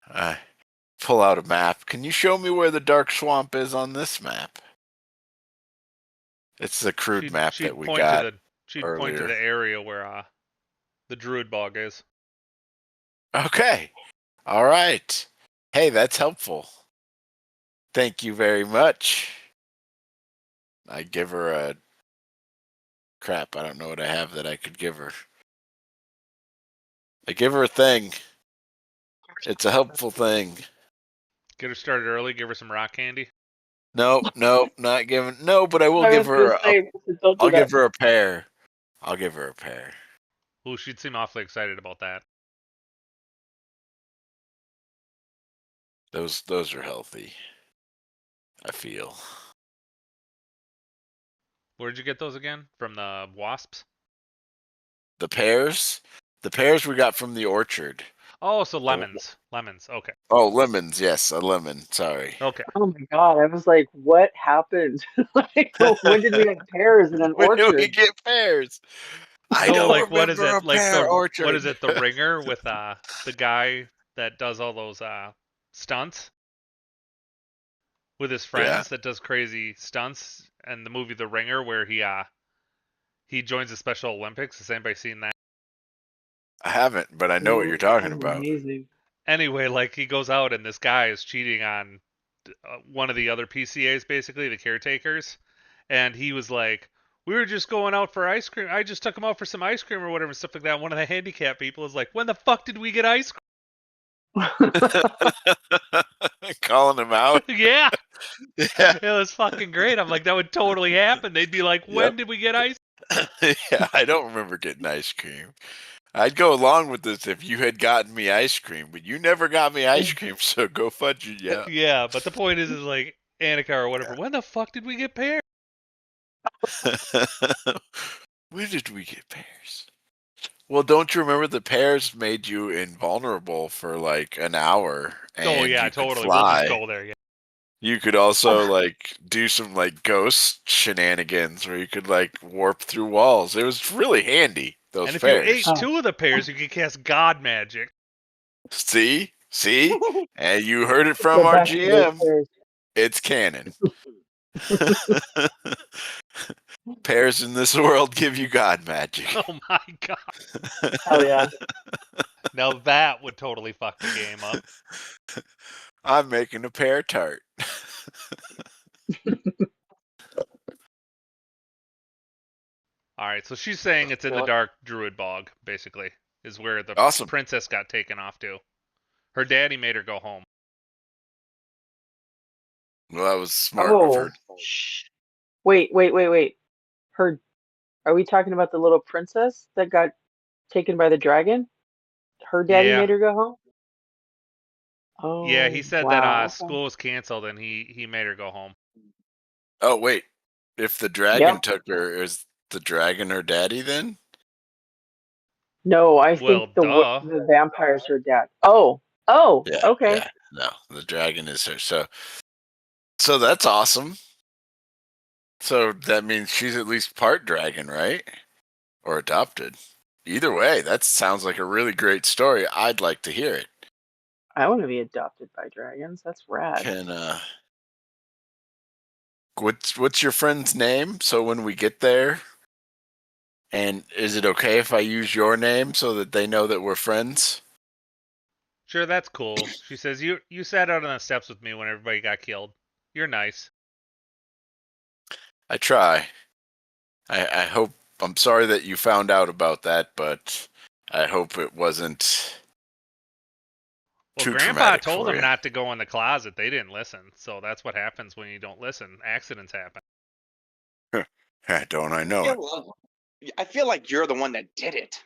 I pull out a map. Can you show me where the dark swamp is on this map? It's the crude map She'd that we point got to the she'd point to earlier. the area where the druid bog is. Okay. All right. Hey, that's helpful. Thank you very much. I give her a crap. I don't know what I have that I could give her. I give her a thing. It's a helpful thing. Get her started early. Give her some rock candy. Nope, not giving. No, but I will I give was gonna her. say, don't do I'll that. give her a pear. I'll give her a pear. Ooh, she'd seem awfully excited about that. Those are healthy. I feel. Where'd you get those again? From the wasps? The pears. The pears we got from the orchard. Oh, so lemons. Lemons. Okay. Oh, lemons. Yes, a lemon. Sorry. Okay. Oh my god, I was like, what happened? Like, when did we have pears in an When did we orchard? get pears? I So don't like what is remember it? a Like pear what orchard. is it? The Ringer with the guy that does all those stunts with his Yeah, friends that does crazy stunts, and the movie The Ringer where he joins the Special Olympics. Has anybody seen that? I haven't, but I know what you're Ooh, talking sounds about. amazing. Anyway, like he goes out and this guy is cheating on one of the other PCAs, basically the caretakers, and he was like, "We were just going out for ice cream. I just took him out for some ice cream or whatever, stuff like that." One of the handicapped people is like, "When the fuck did we get ice Calling him out. cream?" Yeah, Yeah. it was fucking great. I'm like, that would totally happen. They'd be like, "When Yep. did we get ice?" Yeah, I don't remember getting ice cream. I'd go along with this if you had gotten me ice cream, but you never got me ice cream, so go fudge it. Yeah. Yeah, but the point is like Annika or whatever. When the fuck did we get pears? When did we get pears? Well, don't you remember the pears made you invulnerable for like an hour Oh and yeah, you could totally. We'll just fly? go there. Yeah. You could also like do some like ghost shenanigans where you could like warp through walls. It was really handy, those And if you pears. ate two of the pears, you could cast God magic. See? See? And you heard it from Go our back to those GM. pears. It's canon. Pears in this world give you God magic. Oh my god. Hell yeah. Now that would totally fuck the game up. I'm making a pear tart. All right, so she's saying it's in the Well, dark druid bog, basically, is where the Awesome. princess got taken off to. Her daddy made her go home. Well, that was smart of Oh, her. wait. Her, are we talking about the little princess that got taken by the dragon? Her daddy Yeah. made her go home? Yeah, he Oh, said that wow. Okay. school was canceled and he made her go home. Oh, wait. If the dragon Yep. took her, is the dragon her daddy then? No, I Well, think duh. the vampire's her dad. Oh, okay. Yeah. No, the dragon is her. So that's awesome. So that means she's at least part dragon, right? Or adopted. Either way, that sounds like a really great story. I'd like to hear it. I want to be adopted by dragons. That's rad. Can what's your friend's name? So when we get there And is it okay if I use your name so that they know that we're friends? Sure, that's cool. She says, you sat out on the steps with me when everybody got killed. You're nice. I try. I hope. I'm sorry that you found out about that, but I hope it wasn't Well, too Grandpa traumatic told for them you. not to go in the closet. They didn't listen. So that's what happens when you don't listen. Accidents happen. Don't I know it? I feel like you're the one that did it.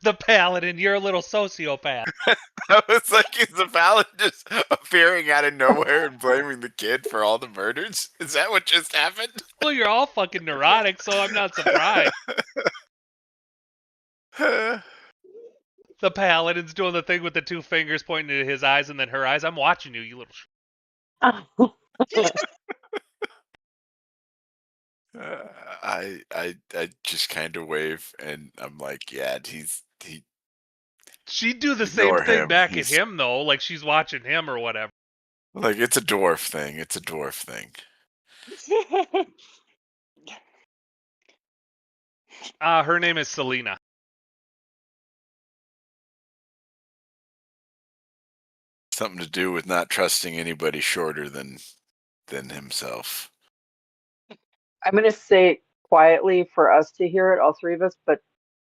The Paladin, you're a little sociopath. I was like, is the paladin just appearing out of nowhere and blaming the kid for all the murders? Is that what just happened? Well, you're all fucking neurotic, so I'm not surprised. The Paladin's doing the thing with the two fingers pointing to his eyes and then her eyes. I'm watching you, you little. I just kind of wave and I'm like, yeah, She'd do the same ignore thing him. back at He's him though, like she's watching him or whatever. like, it's a dwarf thing. It's a dwarf thing. Her name is Selena. Something to do with not trusting anybody shorter than himself. I'm going to say it quietly for us to hear it, all three of us, but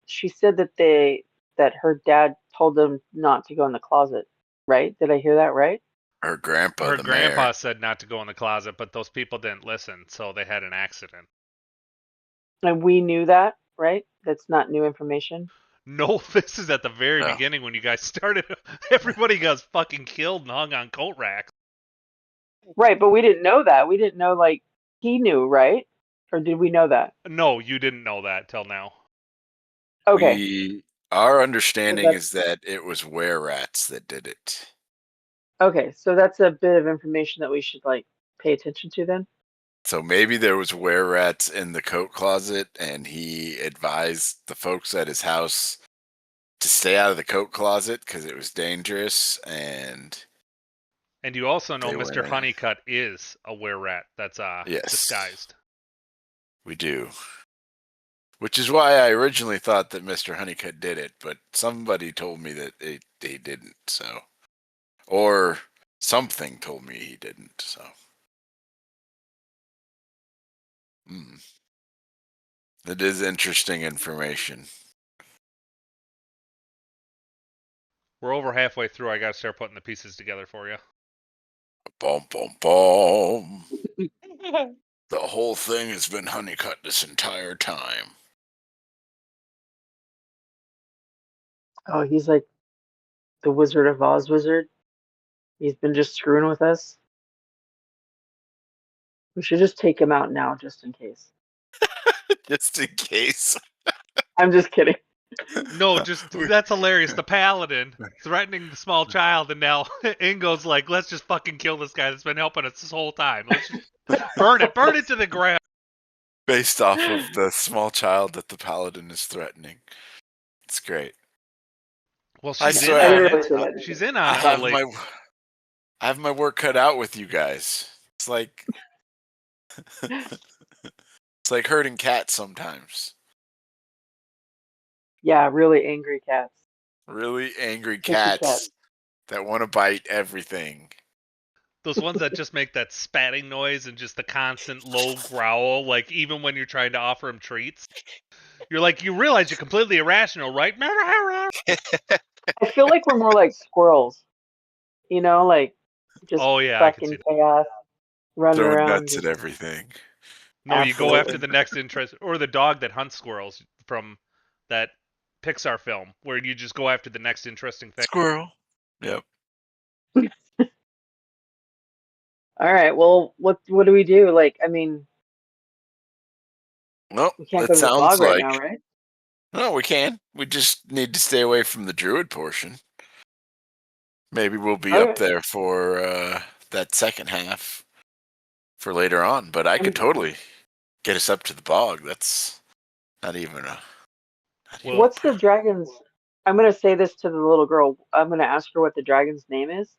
she said that her dad told them not to go in the closet, right? Did I hear that right? Her grandpa, Her the grandpa mayor. said not to go in the closet, but those people didn't listen, so they had an accident. And we knew that, right? That's not new information. No, this is at the very No. beginning when you guys started. Everybody got fucking killed and hung on coat racks. Right, but we didn't know that. We didn't know, like, he knew, right? Or did we know that? No, you didn't know that till now. Okay. Our So understanding that's is that it was were-rats that did it. okay. So that's a bit of information that we should like pay attention to then. So maybe there was were-rats in the coat closet, and he advised the folks at his house to stay out of the coat closet because it was dangerous. And you also know they went Mr. in. Honeycutt is a were-rat that's Yes, disguised. we do. Which is why I originally thought that Mr. Honeycutt did it, but somebody told me that they didn't. So, or something told me he didn't. So. It is interesting information. We're over halfway through. I gotta start putting the pieces together for you. Boom, boom, boom. The whole thing has been Honeycutt this entire time. Oh, he's like the Wizard of Oz wizard. He's been just screwing with us. We should just take him out now, just in case. Just in case. I'm just kidding. No, that's hilarious. The Paladin threatening the small child, and now Ingo's like, let's just fucking kill this guy that's been helping us this whole time. Let's just burn it to the ground. Based off of the small child that the paladin is threatening. It's great. Well, I she's in swear, on I didn't really it. say that. She's in I on it. Well, have like, I have my work cut out with you guys. It's like it's like herding cats sometimes. Yeah, really angry cats. Really angry Pushy cats cats. that want to bite everything. those ones that just make that spatting noise and just the constant low growl, like even when you're trying to offer them treats. You're like, you realize you're completely irrational, right? I feel like we're more like squirrels. You know, like just Oh yeah, I stuck can see in that. chaos, running Throwing around. nuts at Just everything. No, you go after absolutely. the next interest, or the dog that hunts squirrels from that Pixar film, where you just go after the next interesting thing. Squirrel. Yep. All right. Well, what do we do? Like, I mean, Well, we can't it go to the sounds bog right like now, right? no, we can. We just need to stay away from the druid portion. Maybe we'll be up Okay. there for that second half for later on. But I could totally get us up to the bog. That's not even a. Well, What's the dragon's? I'm gonna say this to the little girl. I'm gonna ask her what the dragon's name is.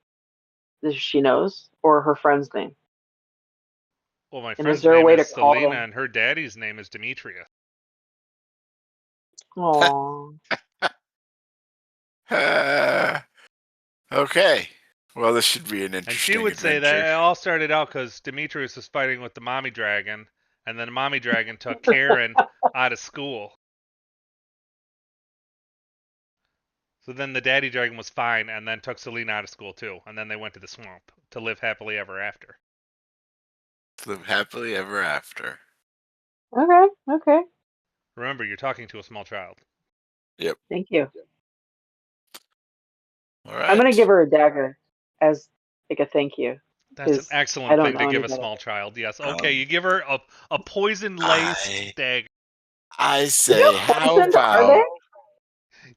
If she knows, or her friend's name. Well, my And is friend's there a name way is to call Selena, them? and her daddy's name is Demetrius. Aww. Okay. Well, this should be an And she interesting would say that adventure. it all started out because Demetrius was fighting with the mommy dragon, and then the mommy dragon took Karen out of school. So then the daddy dragon was fine, and then took Selena out of school too, and then they went to the swamp to live happily ever after. Live happily ever after. Okay, okay. Remember, you're talking to a small child. Yep. Thank you. All I'm gonna right. give her a dagger as like a thank you. That's an 'Cause I excellent don't thing to know give any a better. small child. Yes. Okay, Um, you give her a poison laced I dagger. I Is say, it how poisoned? Are they? about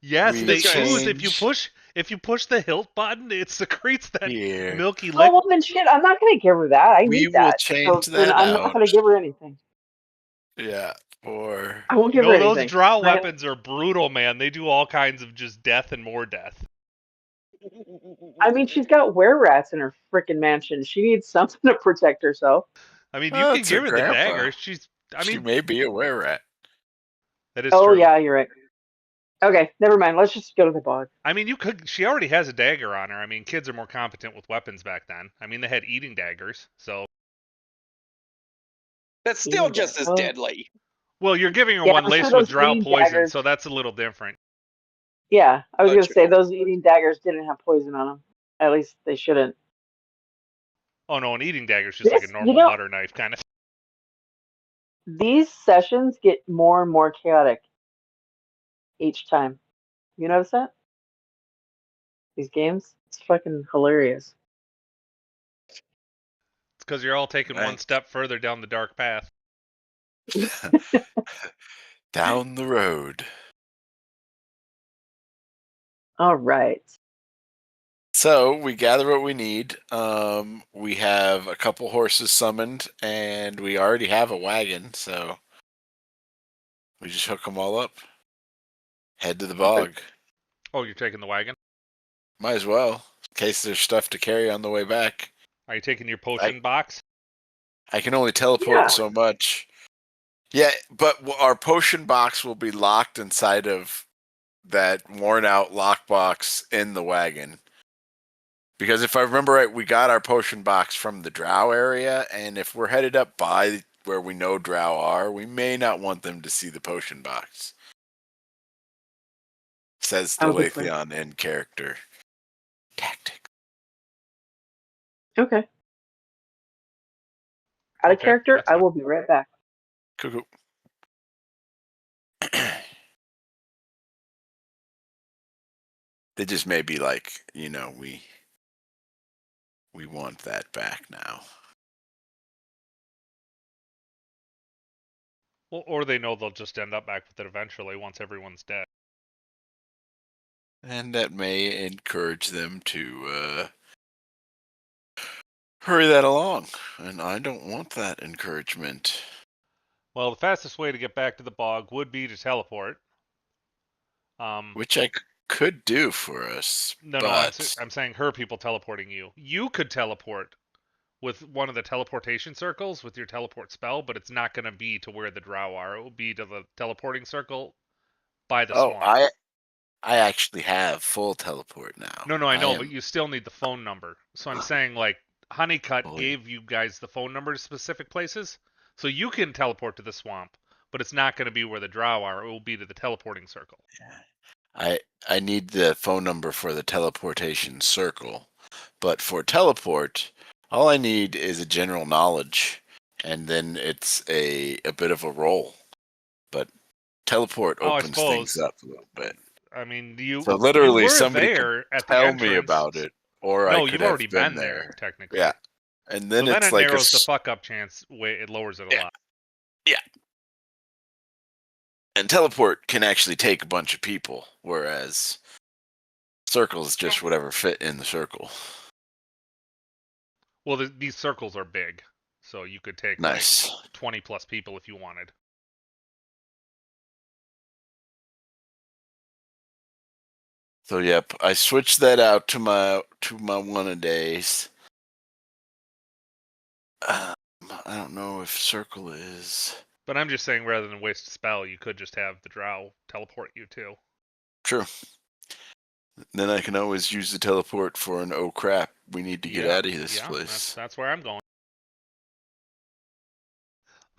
Yes, we Just they gonna ooze if you change push the hilt button, it secretes that here? milky Oh liquid. well, then shit. I'm not gonna give her that. I We need will that. change So then that I'm not out. gonna give her anything. Yeah. Or I won't give her No, those anything. drow Right? weapons are brutal, man. They do all kinds of just death and more death. I mean, she's got were rats in her freaking mansion. She needs something to protect herself. I mean, you oh, can it's her give her the grandpa. dagger. I She mean, may be a were rat. that is Oh true. yeah, you're right. Okay, never mind. Let's just go to the bog. I mean, she already has a dagger on her. I mean, kids are more competent with weapons back then. I mean, they had eating daggers, so. That's still Eating just dagger. as Oh. deadly. Well, you're giving her Yeah, one I'm sure laced with those drow eating poison, daggers. so that's a little different. Yeah, I was Oh, gonna say true. those eating daggers didn't have poison on them. At least they shouldn't. Oh no, an eating dagger is just like a This, normal butter knife kind of. these sessions get more and more chaotic each time. You notice that? These games? It's fucking hilarious. It's because you're all taking one Right. step further down the dark path. Down the road. All right. So we gather what we need. We have a couple horses summoned, and we already have a wagon, so we just hook them all up. Head to the bog. Oh, you're taking the wagon? Might as well, in case there's stuff to carry on the way back. Are you taking your potion box? I can only teleport Yeah. so much. Yeah, but our potion box will be locked inside of that worn out lockbox in the wagon. Because if I remember right, we got our potion box from the drow area, and if we're headed up by where we know drow are, we may not want them to see the potion box. Says the I'll be clear. Lathion in character. Tactic. Okay. Out of Okay, character, that's I fine. will be right back. Cool. They just may be like, we want that back now. Well, or they know they'll just end up back with it eventually once everyone's dead. And that may encourage them to hurry that along. And I don't want that encouragement. Well, the fastest way to get back to the bog would be to teleport. Which I could do for us. No, but I'm saying her people teleporting you. You could teleport with one of the teleportation circles with your teleport spell, but it's not going to be to where the drow are. It will be to the teleporting circle by the swamp. I actually have full teleport now. No, I know, but you still need the phone number. So I'm saying, like, Honeycut gave you guys the phone number to specific places, so you can teleport to the swamp, but it's not going to be where the drow are. It will be to the teleporting circle. I need the phone number for the teleportation circle, but for teleport, all I need is a general knowledge, and then it's a bit of a roll. But teleport opens things up a little bit. I mean, so literally you were somebody there could at the tell entrance. me about it, or No, I could you've have already been there technically. Yeah, and then so it's then it like narrows the fuck up chance. It lowers it a lot. Yeah. And teleport can actually take a bunch of people, whereas circles just whatever fit in the circle. Well, these circles are big, so you could take Nice. like 20 plus people if you wanted. So yep, I switched that out to my one a days. I don't know if circle is. But I'm just saying, rather than waste a spell, you could just have the drow teleport you too. True. Then I can always use the teleport for an oh crap, we need to get out of this place. That's where I'm going.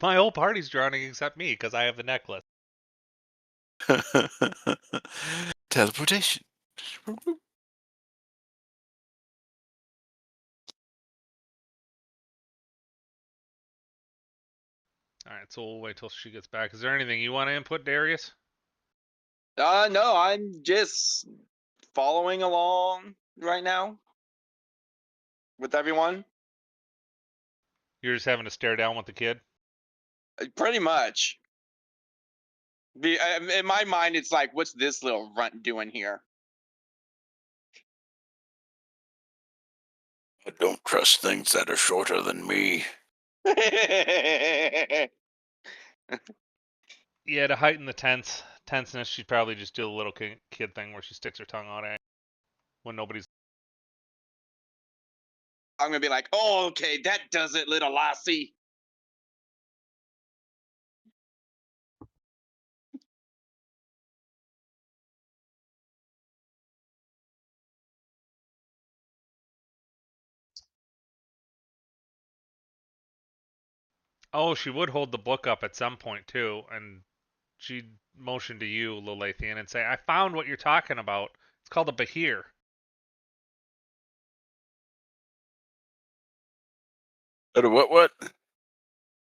My whole party's drowning except me because I have the necklace. Teleportation. All right, so we'll wait till she gets back. Is there anything you want to input, Darius? No, I'm just following along right now with everyone. You're just having to stare down with the kid? Pretty much. In my mind, it's like, what's this little runt doing here? I don't trust things that are shorter than me. Yeah, to heighten the tenseness, she'd probably just do the little kid thing where she sticks her tongue out at when nobody's. I'm gonna be like, oh, okay, that does it, little lassie. Oh, she would hold the book up at some point too, and she'd motion to you, Lilathian, and say, "I found what you're talking about. It's called a bahir." What?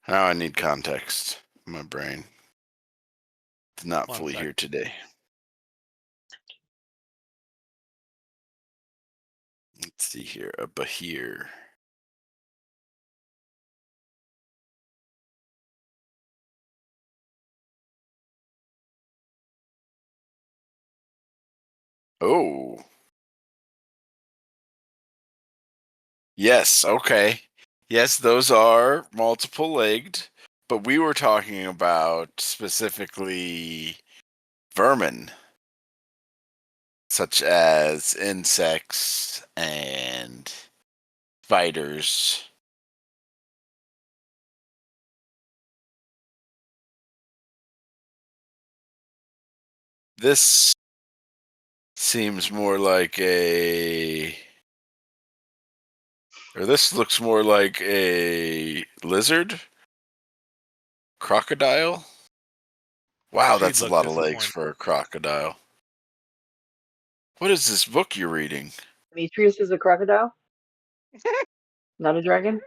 Now I need context. My brain. It's not One fully sec. here today. Let's see here. A bahir. Oh. Yes, okay. Yes, those are multiple-legged, but we were talking about specifically vermin, such as insects and spiders. This seems more like this looks more like a lizard? Crocodile? Wow, She'd that's a look lot of legs disappointed. for a crocodile. What is this book you're reading? Demetrius is a crocodile, not a dragon.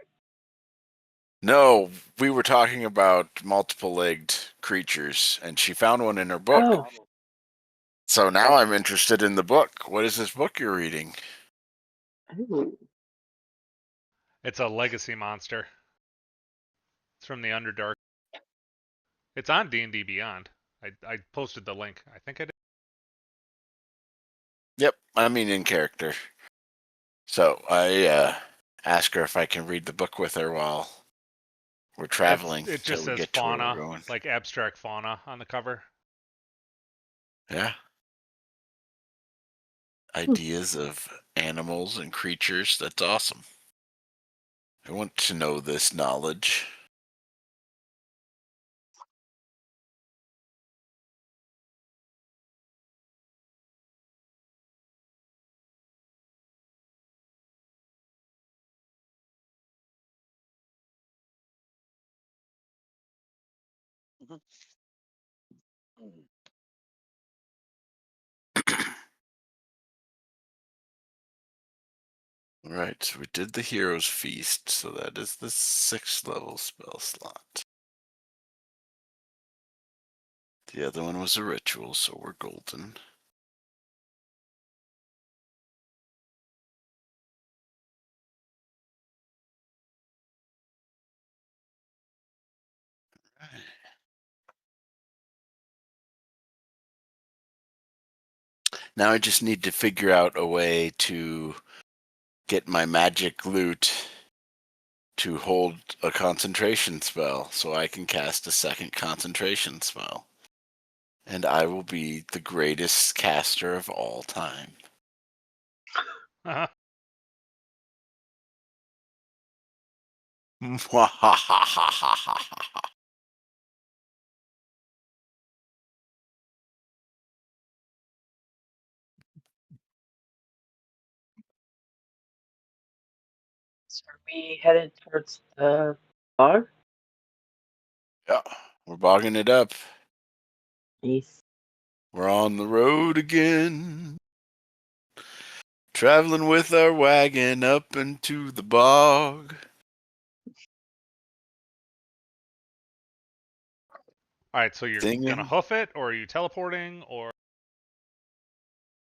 No, we were talking about multiple-legged creatures, and she found one in her book. Oh, So now I'm interested in the book. What is this book you're reading? ooh. It's a legacy monster. It's from the Underdark. It's on D&D Beyond. I posted the link. I think I did. Yep, I mean in character. So I ask her if I can read the book with her while we're traveling It till just we says get to where we're fauna, going. like abstract fauna, on the cover. Yeah. Ideas of animals and creatures. That's awesome. I want to know this knowledge. Right, so we did the Hero's Feast, so that is the 6th level spell slot. The other one was a ritual, so we're golden. Now I just need to figure out a way to get my magic loot to hold a concentration spell so I can cast a second concentration spell. And I will be the greatest caster of all time. So are we headed towards the bog? Yeah, we're bogging it up. Nice. We're on the road again. Traveling with our wagon up into the bog. All right, so you're gonna Singing. hoof it, or are you teleporting, or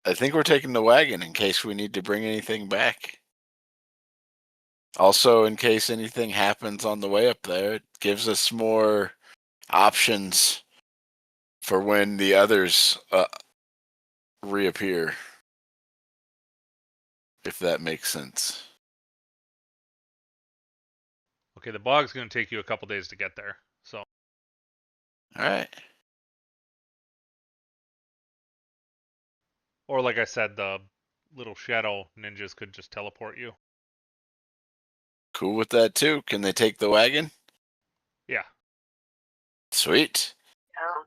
I think we're taking the wagon in case we need to bring anything back. Also, in case anything happens on the way up there, it gives us more options for when the others reappear. If that makes sense. okay, the bog's gonna take you a couple days to get there. So, All right. or like I said, the little shadow ninjas could just teleport you. Cool with that too. Can they take the wagon? Yeah. Sweet. Yeah.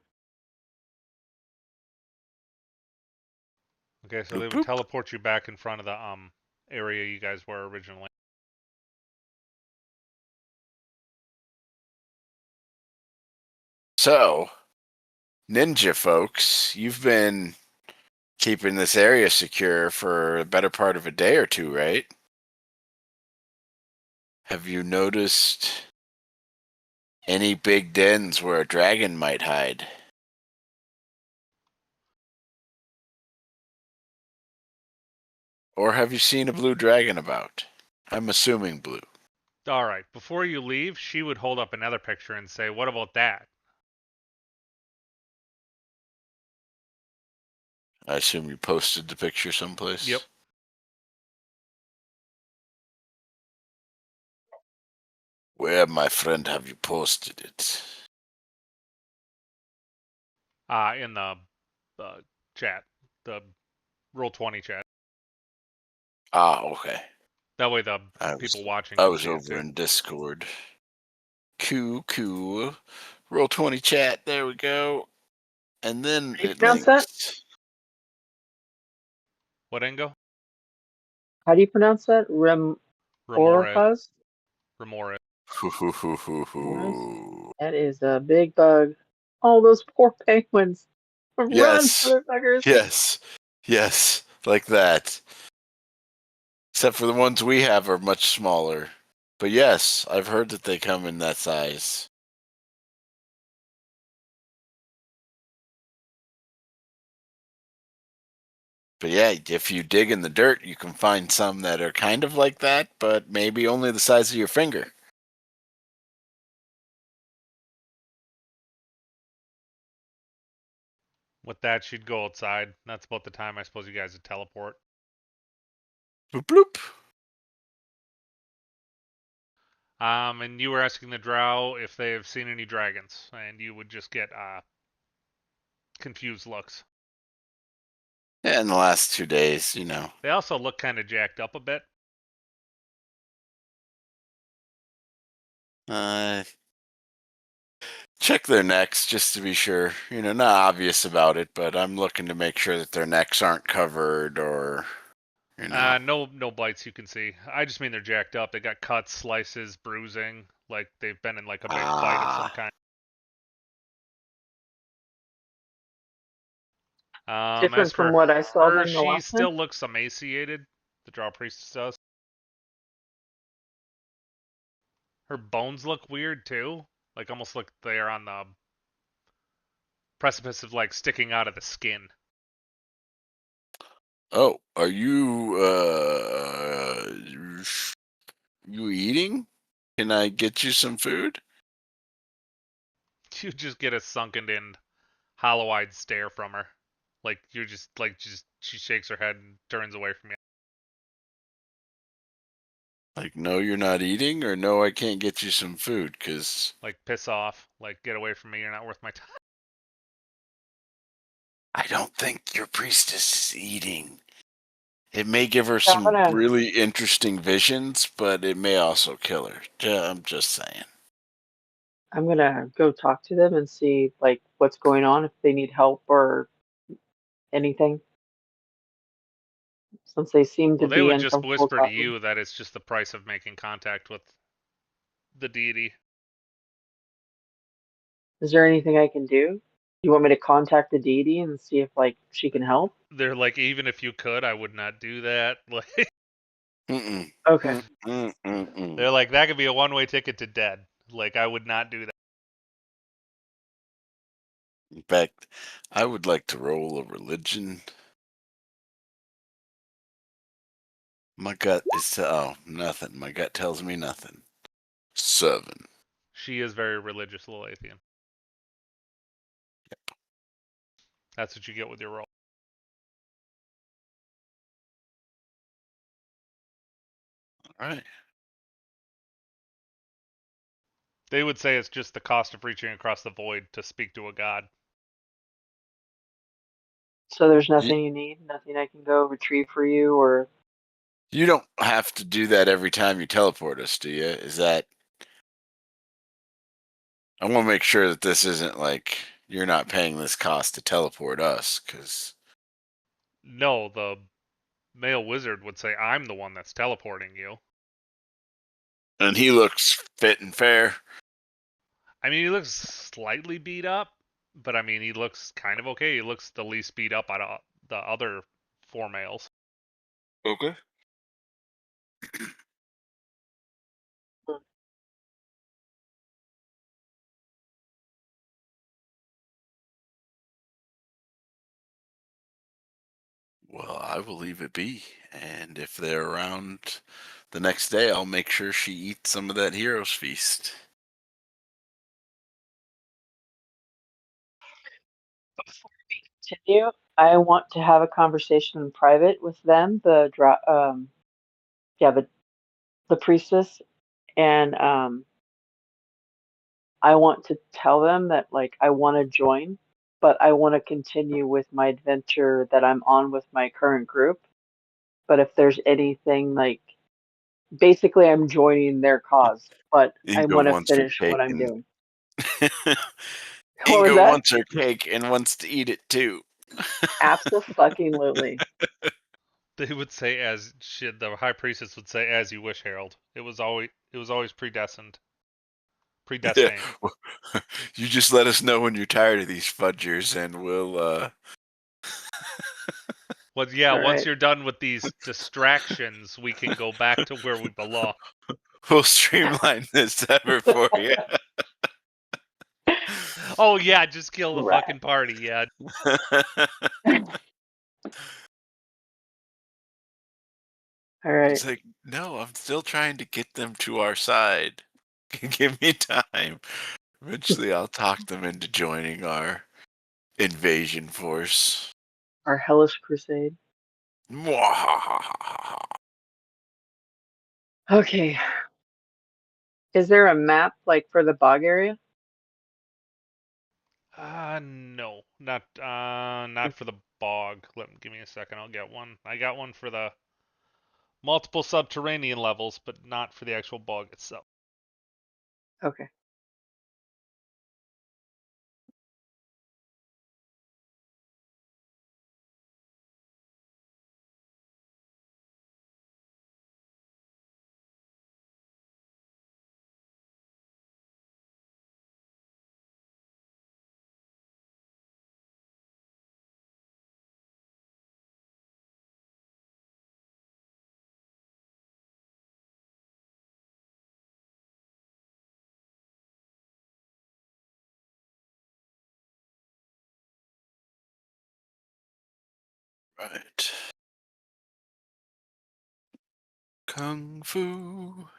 Okay, so Bloop, they would bloop. teleport you back in front of the area you guys were originally. So, ninja folks, you've been keeping this area secure for a better part of a day or two, right? Have you noticed any big dens where a dragon might hide? Or have you seen a blue dragon about? I'm assuming blue. All right, before you leave, she would hold up another picture and say, "What about that?" I assume you posted the picture someplace? Yep. Where, my friend, have you posted it? In the chat, the Roll20 chat. Ah, okay. That way, the I people was watching I can was see it over too. in Discord. Cool. Roll20 chat, there we go. And then How do you it pronounce that? links. What, Engo? How do you pronounce that? Remora. Orcas? Remora. Moras? That is a big bug. Oh, those poor penguins. Run, Yes. motherfuckers. Yes. Like that. Except for the ones we have are much smaller. But yes, I've heard that they come in that size. But yeah, if you dig in the dirt, you can find some that are kind of like that, but maybe only the size of your finger. With that, she'd go outside. That's about the time I suppose you guys would teleport. Bloop bloop. And you were asking the drow if they have seen any dragons, and you would just get confused looks. Yeah, in the last 2 days, you know. They also look kind of jacked up a bit. Check their necks just to be sure. You know, not obvious about it, but I'm looking to make sure that their necks aren't covered or, you know. No bites you can see. I just mean they're jacked up. They got cuts, slices, bruising, like they've been in like a big fight of some kind. As Different from for what I saw her, them the she last time. still looks emaciated. The drow priestess does. Her bones look weird too, like almost like they are on the precipice of like sticking out of the skin. Oh, are you eating? Can I get you some food? You just get a sunken in, hollow-eyed stare from her. Like you're just she shakes her head and turns away from you. Like, no, you're not eating, or no, I can't get you some food, because Like piss off. Like get away from me. You're not worth my time. I don't think your priestess is eating. It may give her So I'm some gonna really interesting visions, but it may also kill her. I'm just saying. go talk to them and see like what's going on, if they need help or anything, since they seem to Well, they be would just uncomfortable whisper to talking. you that it's just the price of making contact with the deity. Is there anything I can do? You want me to contact the deity and see if like she can help? They're like, even if you could, I would not do that. Like, Mm-mm. Okay. Mm-mm. they're like, that could be a one-way ticket to dead. Like, I would not do that. In fact, I would like to roll a religion. My gut is nothing. My gut tells me nothing. 7. She is very religious, Lilithian. That's what you get with your roll. All right. They would say it's just the cost of reaching across the void to speak to a god. So there's You, nothing you need, nothing I can go retrieve for you, or you don't have to do that every time you teleport us, do you? Is that? I want to make sure that this isn't like you're not paying this cost to teleport us, because. No, the male wizard would say, I'm the one that's teleporting you. And he looks fit and fair. I mean, he looks slightly beat up, but I mean, he looks kind of okay. He looks the least beat up out of the other 4 males. Okay. Well, I will leave it be. And if they're around the next day, I'll make sure she eats some of that hero's feast. before we continue, I want to have a conversation in private with them, yeah, the priestess, and I want to tell them that like I want to join, but I want to continue with my adventure that I'm on with my current group. But if there's anything like, basically, I'm joining their cause, but I Ingo want to wants her finish what cake I'm and doing. What was Ingo that? wants her cake and wants to eat it too. Absolutely. They would say, as shit, the high priestess would say, as you wish, Harold. It was always predestined. Yeah. Predestined. You just let us know when you're tired of these fudgers and Well, yeah, All once right. you're done with these distractions, we can go back to where we belong. we'll streamline this ever for you. Oh, yeah, just kill the Right. fucking party, yeah. All right. It's like, no, I'm still trying to get them to our side. Give me time. Eventually, I'll talk them into joining our invasion force. Our hellish crusade. Mwahahaha. Okay. Is there a map like for the bog area? No, not for the bog. Give me a second. I'll get one. I got one for the multiple subterranean levels, but not for the actual bog itself. Okay. Right. Kung Fu.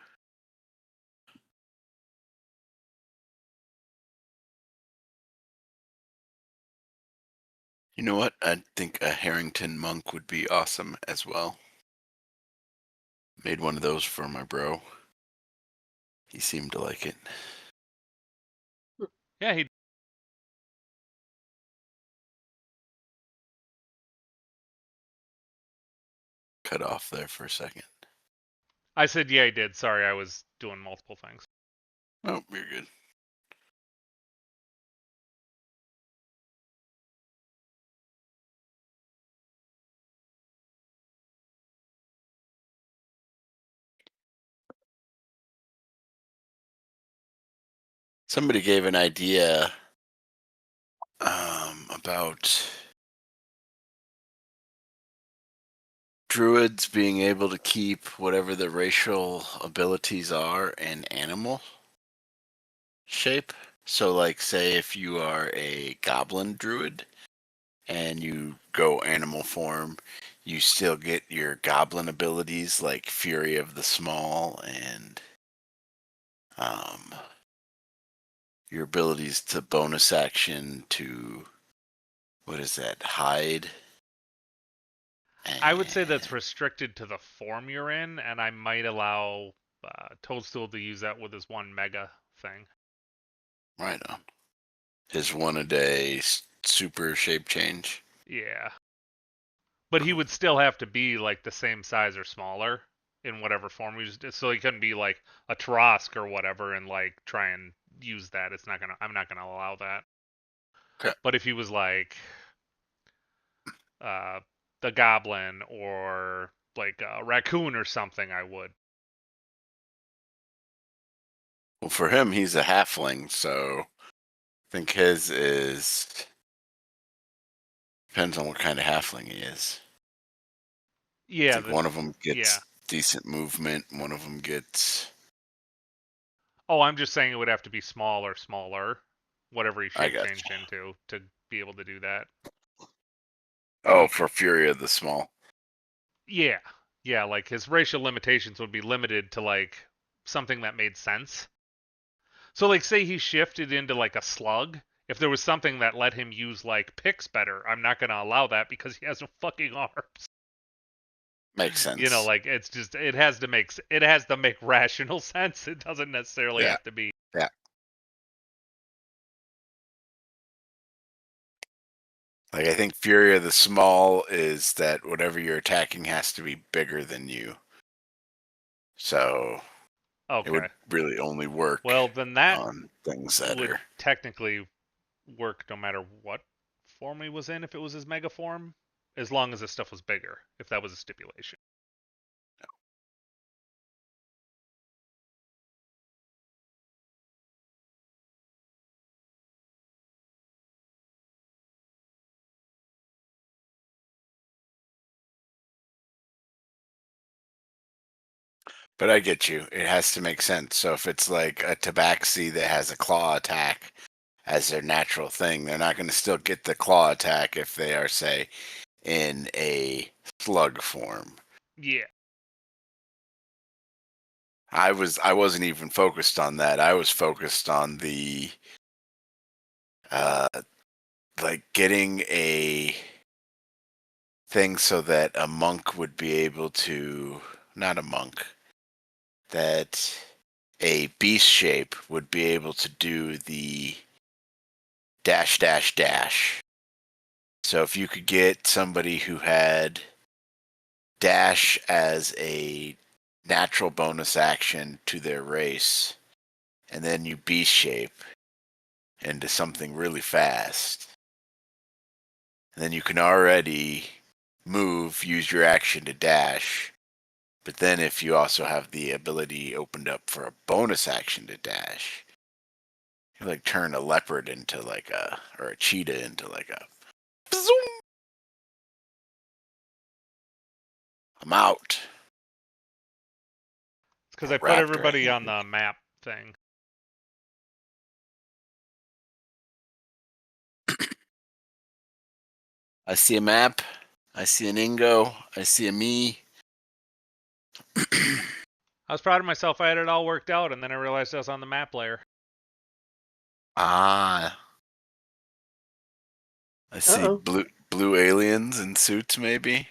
You know what? I think a Harrington monk would be awesome as well. Made one of those for my bro. He seemed to like it. Yeah, he. cut off there for a second. I said, yeah, I did. Sorry, I was doing multiple things. Oh, you're good. Somebody gave an idea about druids being able to keep whatever the racial abilities are in animal shape. So, like, say if you are a goblin druid and you go animal form, you still get your goblin abilities like Fury of the Small and your abilities to bonus action to, what is that, hide? I would say that's restricted to the form you're in, and I might allow Toadstool to use that with his one mega thing. Right on. His one a day super shape change. Yeah. But he would still have to be like the same size or smaller in whatever form he was. So he couldn't be like a Tarask or whatever and like try and use that. I'm not gonna allow that. Okay. But if he was like uh, the Goblin or like a Raccoon or something, I would. Well, for him, he's a halfling, so I think his is depends on what kind of halfling he is. I Yeah. think one of them Yeah. gets decent movement. One of them gets. Oh, I'm just saying it would have to be small or smaller, whatever he I shape got changed into, to be able to do that. Oh, for Fury of the Small. Yeah. Yeah, like his racial limitations would be limited to like something that made sense. So like say he shifted into like a slug, if there was something that let him use like picks better, I'm not going to allow that because he has no fucking arms. Makes You know, sense. like it's just it has to make rational sense. It doesn't necessarily Yeah. have to be. Yeah. Like, I think Fury of the Small is that whatever you're attacking has to be bigger than you. So it Okay. would really only work Well, then that on things that would are. technically work no matter what form he was in if it was his mega form, as long as his stuff was bigger, if that was a stipulation. But I get you. It has to make sense. So if it's like a Tabaxi that has a claw attack as their natural thing, they're not going to still get the claw attack if they are, say, in a slug form. Yeah. I wasn't even focused on that. I was focused on the uh like getting a thing so that a monk would be able to, not a monk, that a beast shape would be able to do the dash dash dash. So if you could get somebody who had dash as a natural bonus action to their race, and then you beast shape into something really fast, and then you can already move, use your action to dash. But then if you also have the ability opened up for a bonus action to dash, you like turn a leopard into like or a cheetah into like a zoom. I'm out. It's because A I put raptor, I everybody think. on the map thing. I see a map. I see an Ingo. I see a me. I was proud of myself. I had it all worked out, and then I realized I was on the map layer. Ah, I see Uh-oh. blue aliens in suits. Maybe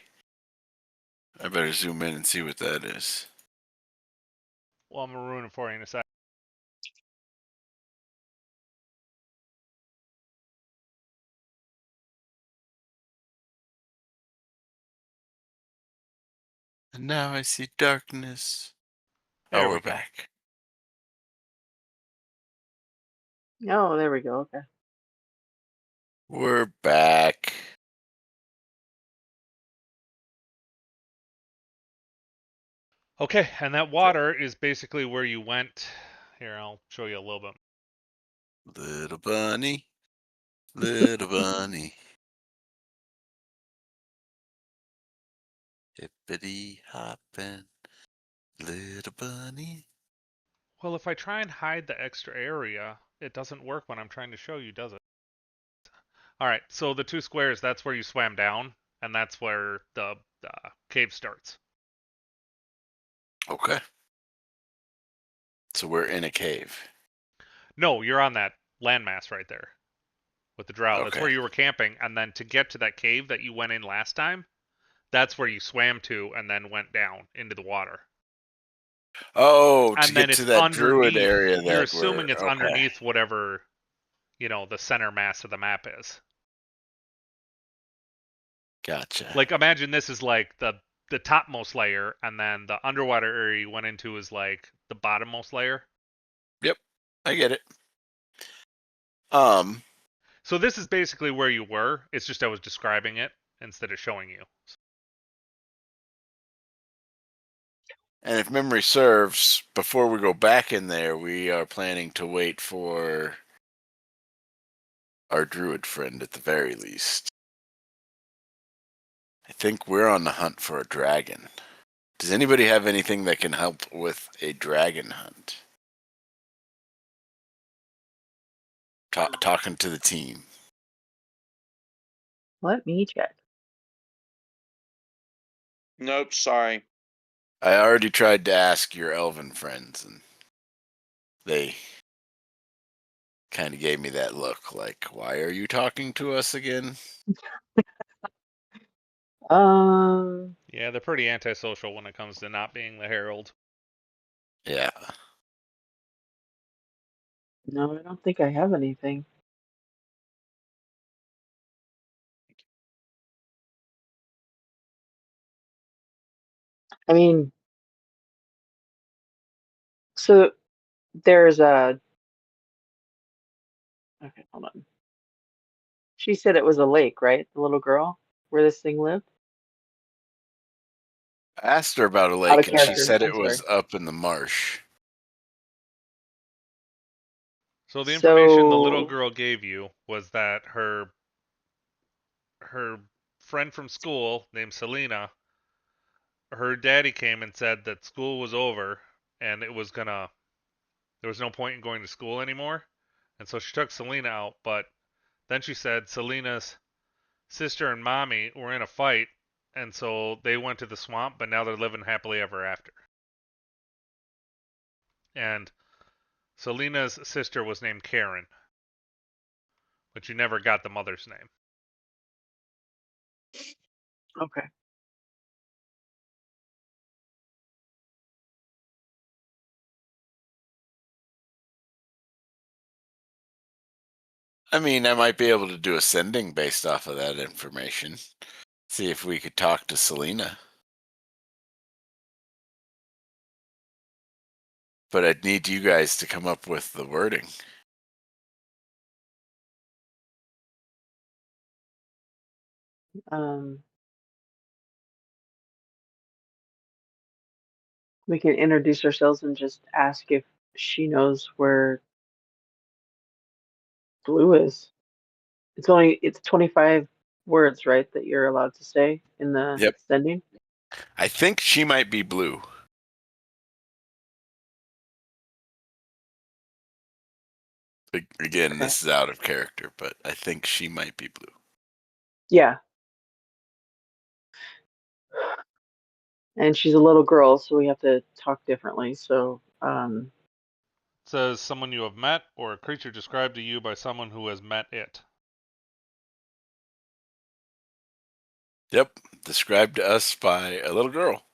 I better zoom in and see what that is. Well, I'm gonna ruin it for you in a second. And now I see darkness. There Oh, we we're go. back. Oh, there we go. Okay. We're back. Okay, and that water is basically where you went. Here, I'll show you a little bit. Little bunny. Little bunny. Hippity hoppin'. Little bunny. Well, if I try and hide the extra area, it doesn't work when I'm trying to show you, does it? All right, so the two squares, that's where you swam down, and that's where the cave starts. Okay. So we're in a cave. No, you're on that landmass right there with the drought. That's Okay. where you were camping, and then to get to that cave that you went in last time, that's where you swam to and then went down into the water. Oh, to And then get to it's that druid underneath. area You're that assuming we're it's okay. underneath whatever, the center mass of the map is. Gotcha. Like imagine this is like the topmost layer, and then the underwater area you went into is like the bottommost layer. Yep, I get it. So this is basically where you were. It's just I was describing it instead of showing you. And if memory serves, before we go back in there, we are planning to wait for our druid friend at the very least. I think we're on the hunt for a dragon. Does anybody have anything that can help with a dragon hunt? Talking to the team. Let me check. Nope, sorry. I already tried to ask your elven friends, and they kind of gave me that look like, why are you talking to us again? Yeah, they're pretty antisocial when it comes to not being the herald. Yeah. No, I don't think I have anything. I mean, so there's a. Okay, hold on. She said it was a lake, right? The little girl where this thing lived? I asked her about a Out lake, of and she character. said I'm it was sorry. up in the marsh. So the information the little So, girl gave you was that her friend from school named Selena, her daddy came and said that school was over and there was no point in going to school anymore. And so she took Selena out, but then she said Selena's sister and mommy were in a fight, and so they went to the swamp, but now they're living happily ever after. And Selena's sister was named Karen, but you never got the mother's name. okay. I mean, I might be able to do a sending based off of that information. See if we could talk to Selena. But I'd need you guys to come up with the wording. Um, we can introduce ourselves and just ask if she knows where Blue is. It's 25 words, right, that you're allowed to say in the Yep. sending? I think she might be blue. Again, Okay. this is out of character, but I think she might be blue. Yeah. And she's a little girl, so we have to talk differently. So, It says someone you have met or a creature described to you by someone who has met it. Yep, described to us by a little girl.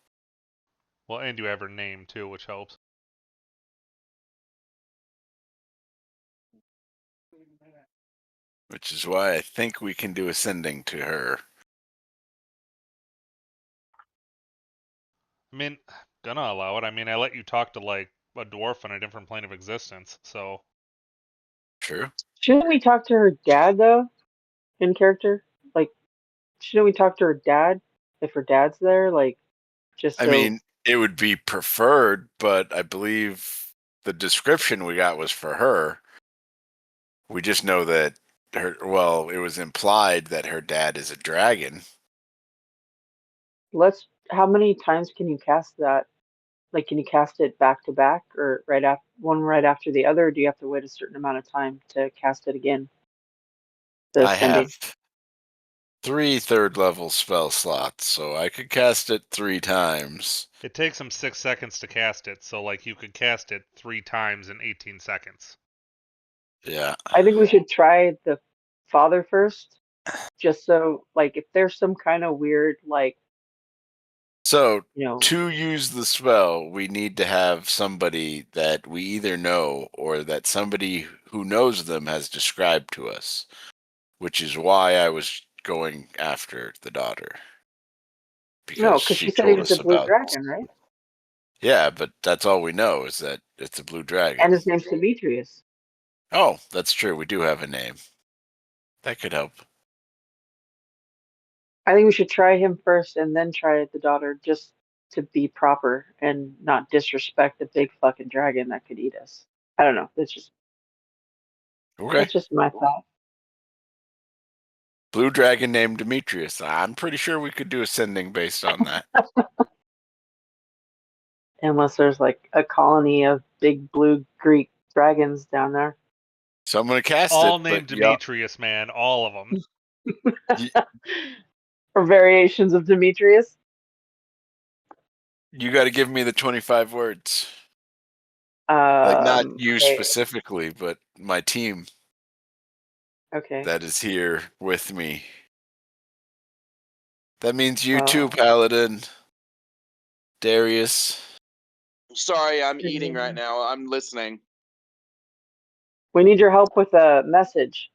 Well, and you have her name too, which helps. Which is why I think we can do a sending to her. I mean, gonna allow it. I mean, I let you talk to like a dwarf on a different plane of existence, so True. Shouldn't we talk to her dad though, in character? Like, shouldn't we talk to her dad if her dad's there? Like, just I so. mean, it would be preferred, but I believe the description we got was for her. We just know that well, it was implied that her dad is a dragon. How many times can you cast that? Like, can you cast it back to back or one right after the other? Or do you have to wait a certain amount of time to cast it again? The I have ascending. 3 third level spell slots, so I could cast it 3 times. it takes him 6 seconds to cast it. So like you could cast it 3 times in 18 seconds. Yeah. I think we should try the father first, just so, like, if there's some kind of weird, like, So you know, to use the spell, we need to have somebody that we either know or that somebody who knows them has described to us, which is why I was going after the daughter. no, Because because she she said he told was a us blue about. dragon, right? Yeah, but that's all we know is that it's a blue dragon. And his name's Demetrius. Oh, that's true. We do have a name. That could help. I think we should try him first and then try the daughter, just to be proper and not disrespect the big fucking dragon that could eat us. I don't know. Okay. That's just my thought. Blue dragon named Demetrius. I'm pretty sure we could do ascending based on that. Unless there's like a colony of big blue Greek dragons down there. So I'm going to cast All it, but named Demetrius, man, all of them. y- Or variations of Demetrius. you got to give me the 25 words. Like, not you Okay. specifically, but my team Okay. that is here with me. That means you too, Uh, Paladin. Darius. Sorry, I'm eating right now. I'm listening. We need your help with a message.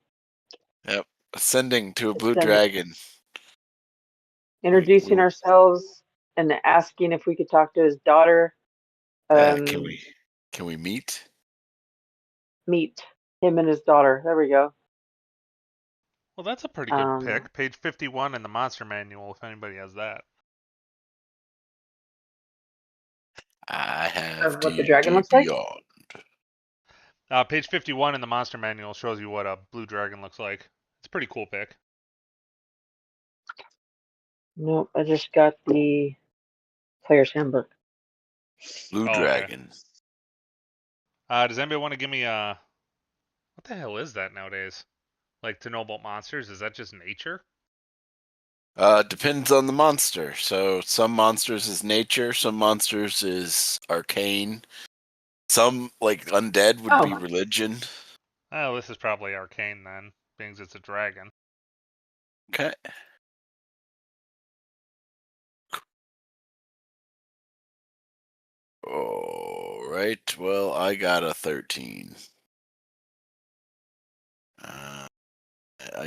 Yep. Ascending to a blue Send it. dragon. Introducing ourselves and asking if we could talk to his daughter. Can we meet? Meet him and his daughter. There we go. Well, that's a pretty good pick. Page 51 in the monster manual, if anybody has that. I have Of what the D&D dragon looks like? Beyond. Page 51 in the monster manual shows you what a blue dragon looks like. It's a pretty cool pick. Nope, I just got the player's handbook. Blue Oh, okay. dragon. Does anybody want to give me what the hell is that nowadays? Like to know about monsters? Is that just nature? Depends on the monster. So some monsters is nature, some monsters is arcane. Some, like undead, would be religion. Oh, this is probably arcane then, being it's a dragon. Okay. All right. Well, I got a 13.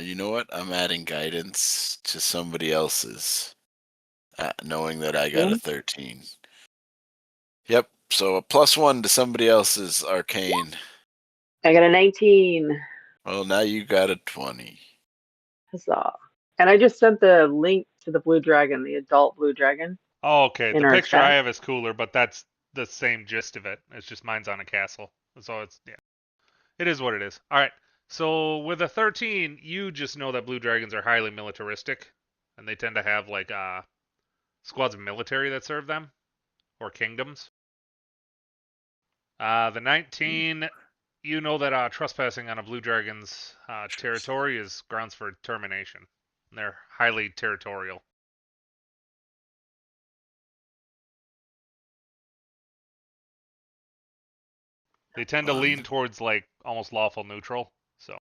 You know what? I'm adding guidance to somebody else's, knowing that I got a 13. Yep. So a +1 to somebody else's arcane. I got a 19. Well, now you got a 20. Huzzah. And I just sent the link to the blue dragon, the adult blue dragon. Oh, okay. In The our picture I chat. have is cooler, but that's the same gist of it. It's just mine's on a castle. So it's, yeah. It is what it is. All right. So with a 13, you just know that blue dragons are highly militaristic, and they tend to have like squads of military that serve them, or kingdoms. The 19, you know that trespassing on a blue dragon's territory is grounds for termination. They're highly territorial. They tend to lean towards like almost lawful neutral, so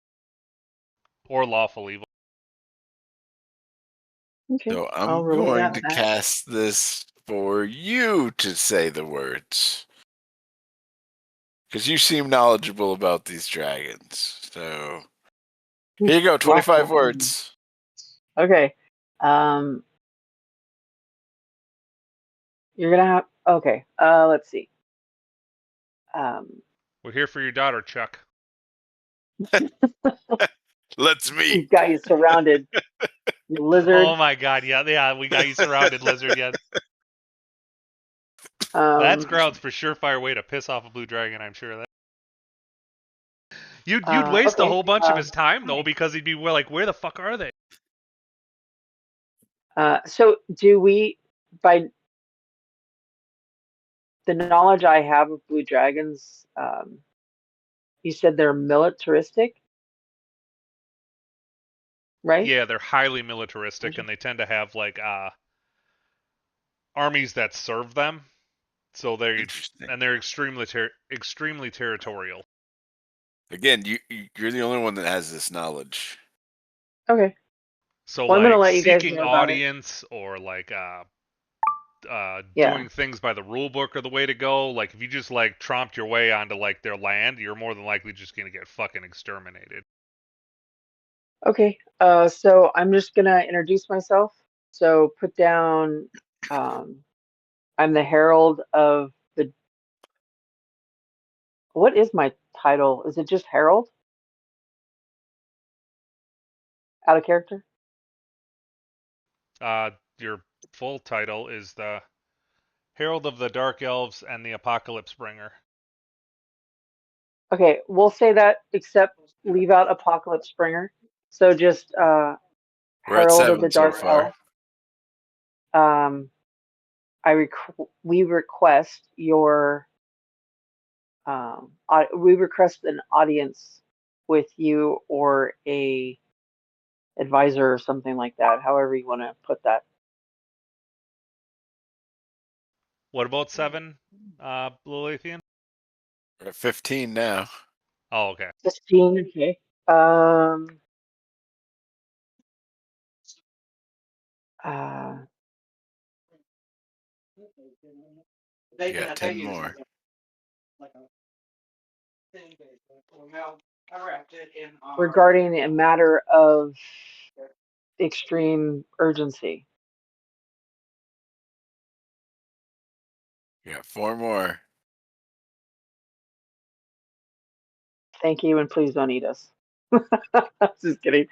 or lawful evil. Okay. So I'll I'm relay going that to back. cast this for you to say the words. Because you seem knowledgeable about these dragons. So here you go, 25 words. Okay. You're gonna have. Okay. Let's see. We're here for your daughter, Chuck. Let's meet. We've got you surrounded. You lizard. Oh my god, yeah, we got you surrounded, lizard. Yeah, that's Um, grounds for surefire way to piss off a blue dragon. I'm sure of that. You'd waste a okay. whole bunch of his time though, because he'd be like, "Where the fuck are they?" So do we, by the knowledge I have of blue dragons, you said they're militaristic, right? Yeah, they're highly militaristic, and they tend to have like armies that serve them. So Interesting. they're extremely territorial. Again, you're the only one that has this knowledge. Okay. So Well, I'm gonna like let you guys seeking know about it. audience or like Yeah. doing things by the rule book are the way to go. Like if you just like tromped your way onto like their land, you're more than likely just gonna get fucking exterminated. Okay. So I'm just gonna introduce myself. So put down, um, I'm the herald of the. What is my title? Is it just herald? Out of character? Your full title is the Herald of the Dark Elves and the Apocalypse Bringer. Okay, we'll say that except leave out Apocalypse Springer. So just We're at Herald of 7 the so Dark far. Elf. We request your we request an audience with you or a advisor or something like that. However you want to put that. What about 7, Lilithian? We're at 15 now. Oh, okay. 15. Okay. Uh, You got 10 more. regarding a matter of extreme urgency. You got 4 more. Thank you, and please don't eat us. Just kidding.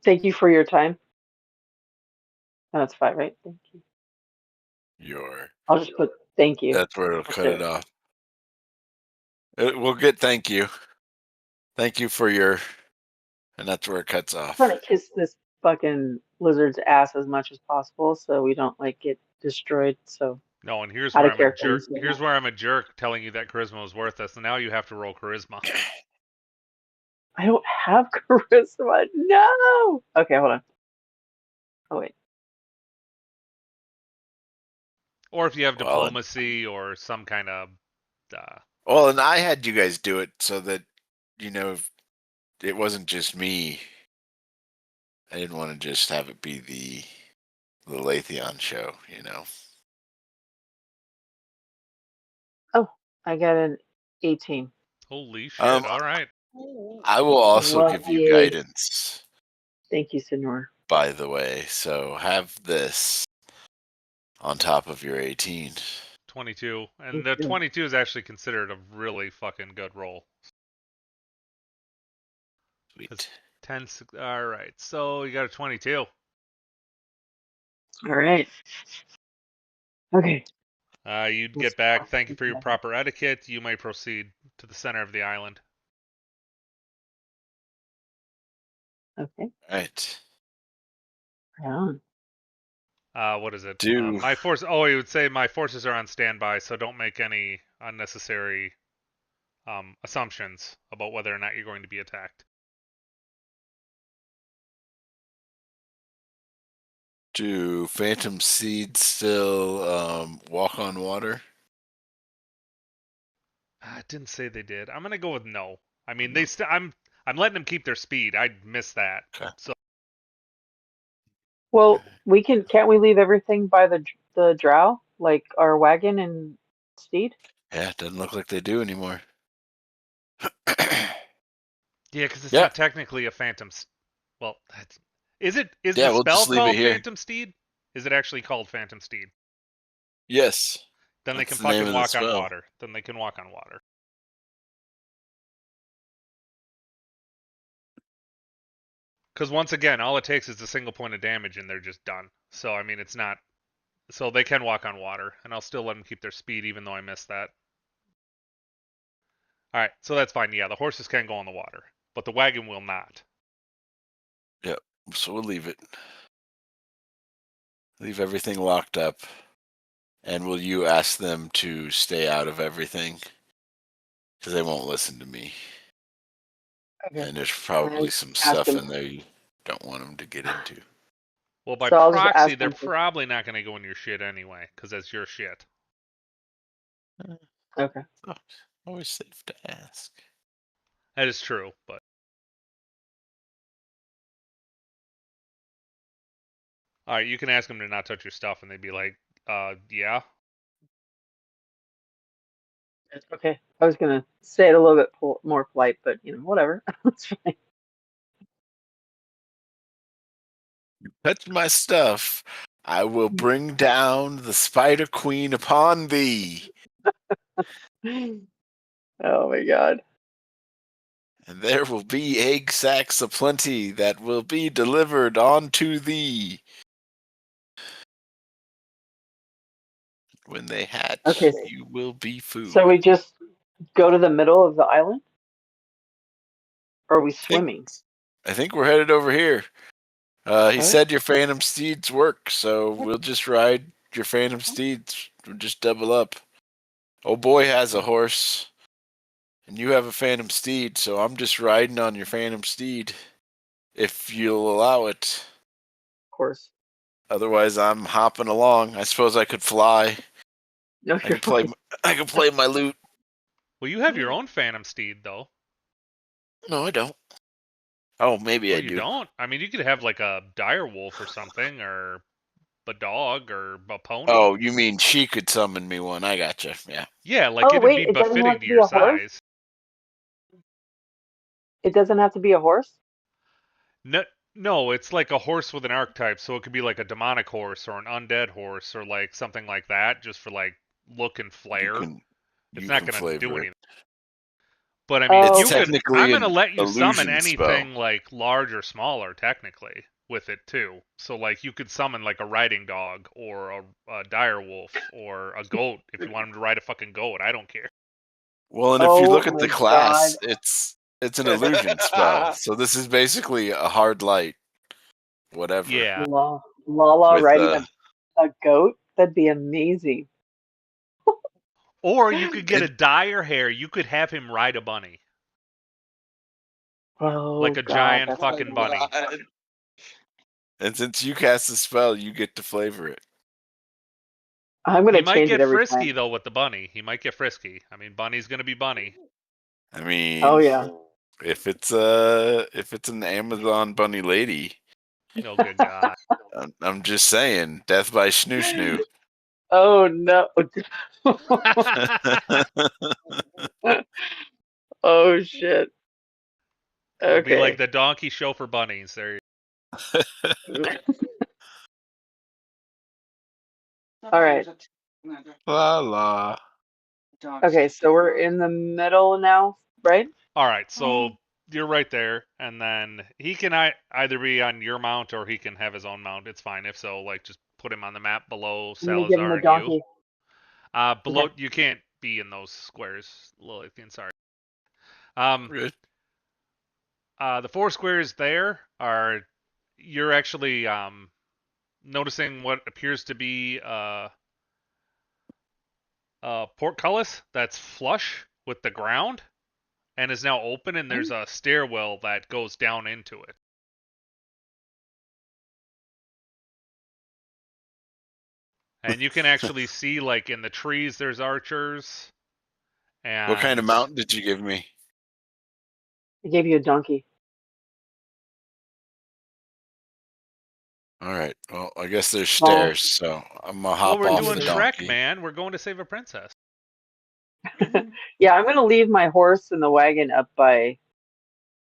Thank you for your time. No, that's fine, right? Thank you. I'll just put thank you. That's where it'll That's cut it it. off. We'll get thank you. Thank you for your, and that's where it cuts I'm trying off. to kiss this fucking lizard's ass as much as possible so we don't like get destroyed. So No, and here's out where of I'm a character. jerk. Here's where I'm a jerk telling you that charisma was worth this. And now you have to roll charisma. I don't have charisma. No. Okay, hold on. Oh wait. Or if you have Well, diplomacy or some kind of and I had you guys do it so that, it wasn't just me. I didn't want to just have it be the Lathion show, Oh, I got an 18. holy shit. All right. I will also Love give the you aid. guidance, Thank you, Senor. by the way. So have this on top of your 18. 22. And Thank the you. 22 is actually considered a really fucking good roll. Sweet. 10. All right. So you got a 22. All right. Okay. You'd get back. Thank you for your proper etiquette. You may proceed to the center of the island. Okay. Right. Yeah. What is it? Do My force. Oh, you would say my forces are on standby, so don't make any unnecessary assumptions about whether or not you're going to be attacked. Phantom Seeds still walk on water? I didn't say they did. I'm gonna go with no. I mean, No. I'm letting them keep their speed. I missed that. Okay. So Well, can't we leave everything by the drow, like our wagon and steed? Yeah, it doesn't look like they do anymore. yeah, because it's Yeah. not technically a phantom. Well, is it? Is Yeah, the we'll spell just leave it called here. Phantom Steed? Is it actually called Phantom Steed? Yes. Then they That's can the name fucking of the walk on spell. water. Then they can walk on water. Because once again, all it takes is a single point of damage and they're just done. So, I mean, it's not... So they can walk on water, and I'll still let them keep their speed even though I missed that. Alright, so that's fine. Yeah, the horses can go on the water, but the wagon will not. Yep. So we'll leave it. Leave everything locked up. And will you ask them to stay out of everything? Because they won't listen to me. Okay. And there's probably some ask stuff them. in there you don't want them to get into. Well, by So I'll just proxy, ask they're them to- probably not going to go in your shit anyway, because that's your shit. Okay. Oh, always safe to ask. That is true, but... Alright, you can ask them to not touch your stuff, and they'd be like, yeah? Okay. I was gonna say it a little bit more polite, but whatever. It's fine. Touch my stuff, I will bring down the Spider Queen upon thee. Oh my god. And there will be egg sacks aplenty that will be delivered unto thee. When they hatch, Okay. you will be food. So we just go to the middle of the island? Or are we swimming? I think we're headed over here. He Okay. said your Phantom Steeds work, so we'll just ride your Phantom Steeds. We'll just double up. Old boy has a horse, and you have a Phantom Steed, so I'm just riding on your Phantom Steed, if you'll allow it. Of course. Otherwise, I'm hopping along. I suppose I could fly. No, I you're could play. fine. I could play my lute. Well, you have your own Phantom Steed, though. No, I don't. Oh, maybe Oh, I you do. don't? I mean, you could have like a dire wolf or something, or a dog, or a pony. Oh, you mean she could summon me one? I gotcha. Yeah. Yeah, like Oh, it'd wait, be it doesn't befitting have to to be your a horse? size. It doesn't have to be a horse? No, it's like a horse with an archetype, so it could be like a demonic horse or an undead horse or like something like that, just for like look and flair. It's not gonna do flavor it. anything. But I mean, Oh, you It's okay. could. technically I'm gonna an let you summon illusion spell. anything like large or smaller, technically, with it too. So like you could summon like a riding dog or a dire wolf or a goat if you want him to ride a fucking goat. I don't care. Well, and if you Oh look at my the class, god. it's an illusion spell. So this is basically a hard light, whatever. Yeah. Lala With riding a goat? That'd be amazing. Or you could get It- a dire hair. You could have him ride a bunny, Oh like a god, giant that's fucking bunny. God. and since you cast the spell, you get to flavor it. I'm He gonna might change it get every frisky time. though with the bunny. He might get frisky. I mean, bunny's gonna be bunny. I mean, Oh yeah. if it's an Amazon bunny lady, Oh good god. I'm just saying, death by snoo snoo. Oh no. Oh shit. It'll be like Okay. the donkey show for bunnies. There. All right. La la. Okay, so we're in the middle now, right? All right, so you're right there, and then he can either be on your mount or he can have his own mount. It's fine. If so, like just put him on the map below I'm gonna give him Salazar the and donkey. you. Below Okay. you can't be in those squares, Lilithian. Sorry. Good. The 4 squares there are you're actually noticing what appears to be portcullis that's flush with the ground and is now open, and there's a stairwell that goes down into it. And you can actually see, like, in the trees, there's archers. And What kind of mount did you give me? I gave you a donkey. All right. Well, I guess there's Well- stairs, so I'm gonna hop we're off doing the Shrek, donkey. man. We're going to save a princess. Yeah, I'm gonna leave my horse in the wagon up by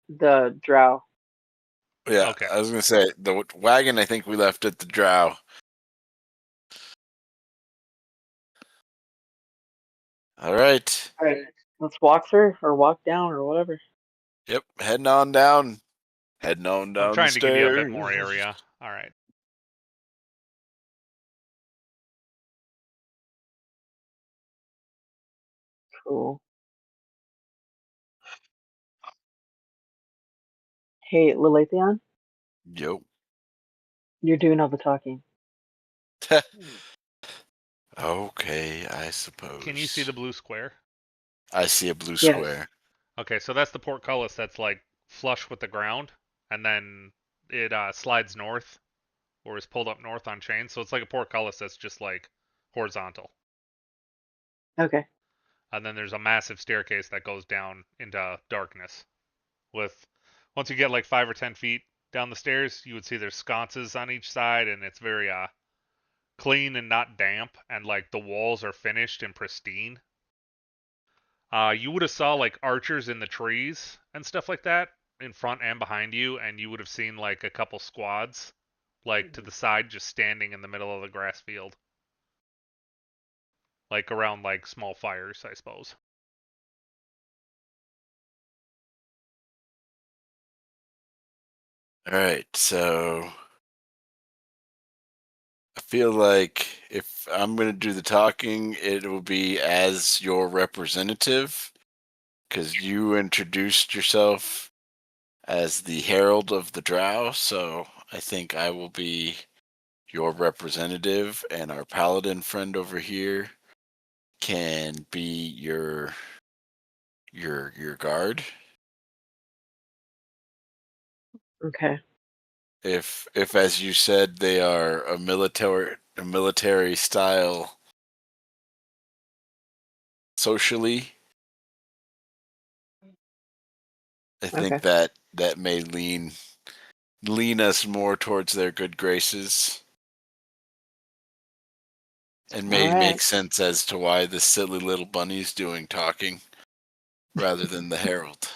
the drow. Yeah, Okay. I was gonna say the wagon. I think we left at the drow. All right. All right, let's walk through or walk down or whatever. Yep. Heading on down. Heading on down I'm the trying to give you a bit stairs. more area. All right. Cool. Hey, Lilithian, Yo. you're doing all the talking. Okay, I suppose. Can you see the blue square? I see a blue Yes. square. Okay, so that's the portcullis that's like flush with the ground, and then it slides north, or is pulled up north on chains. So it's like a portcullis that's just like horizontal. Okay. And then there's a massive staircase that goes down into darkness. With once you get like 5 or 10 feet down the stairs, you would see there's sconces on each side, and it's very clean and not damp, and like the walls are finished and pristine. You would have saw like archers in the trees and stuff like that in front and behind you, and you would have seen like a couple squads like to the side just standing in the middle of the grass field. Like around like small fires, I suppose. All right, so I feel like if I'm going to do the talking, it will be as your representative because you introduced yourself as the herald of the drow. So I think I will be your representative, and our paladin friend over here can be your guard. Okay. If as you said they are a military style socially, I think Okay. that may lean us more towards their good graces and All may right. make sense as to why this silly little bunny's doing talking rather than the herald.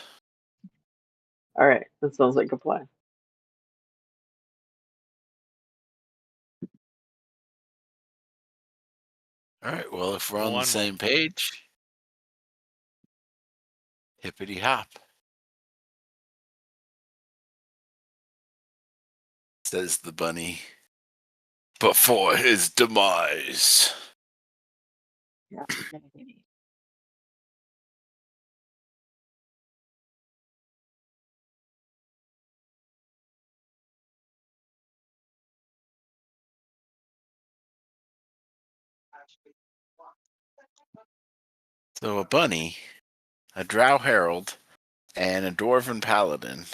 All right. That sounds like a plan. All right, well, if we're on the One same moment. page, hippity hop, says the bunny before his demise. Yeah. So a bunny, a drow herald, and a dwarven paladin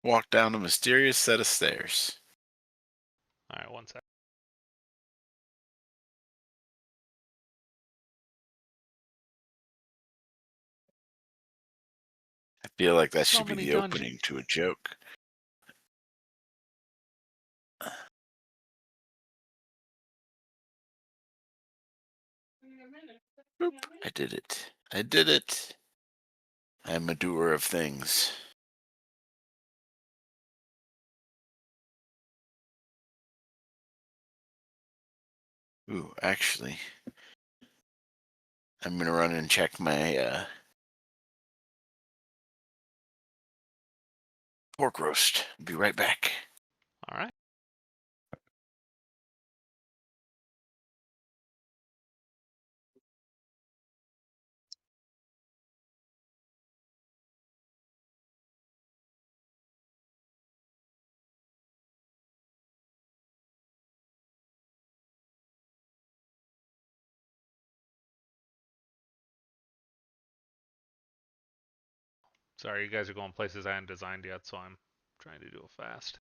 walk down a mysterious set of stairs. All right, one sec. I feel like that So should be many the opening dungeons. to a joke. Boop. I did it. I did it. I am a doer of things. Ooh, actually, I'm gonna run and check my pork roast. Be right back. All right. Sorry, you guys are going places I haven't designed yet, so I'm trying to do it fast.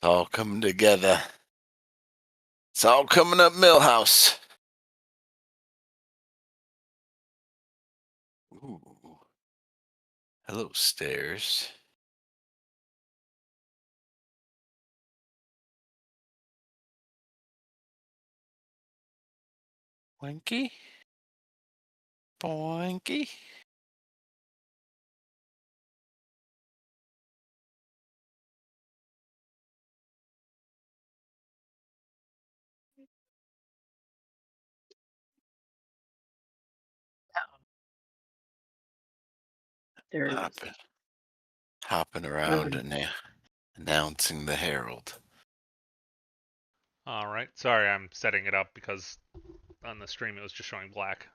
It's all coming together. It's all coming up Millhouse. Ooh. Hello, stairs. Winky? Boinky? There it is. Hopping around and announcing the herald. All right. Sorry, I'm setting it up because on the stream it was just showing black.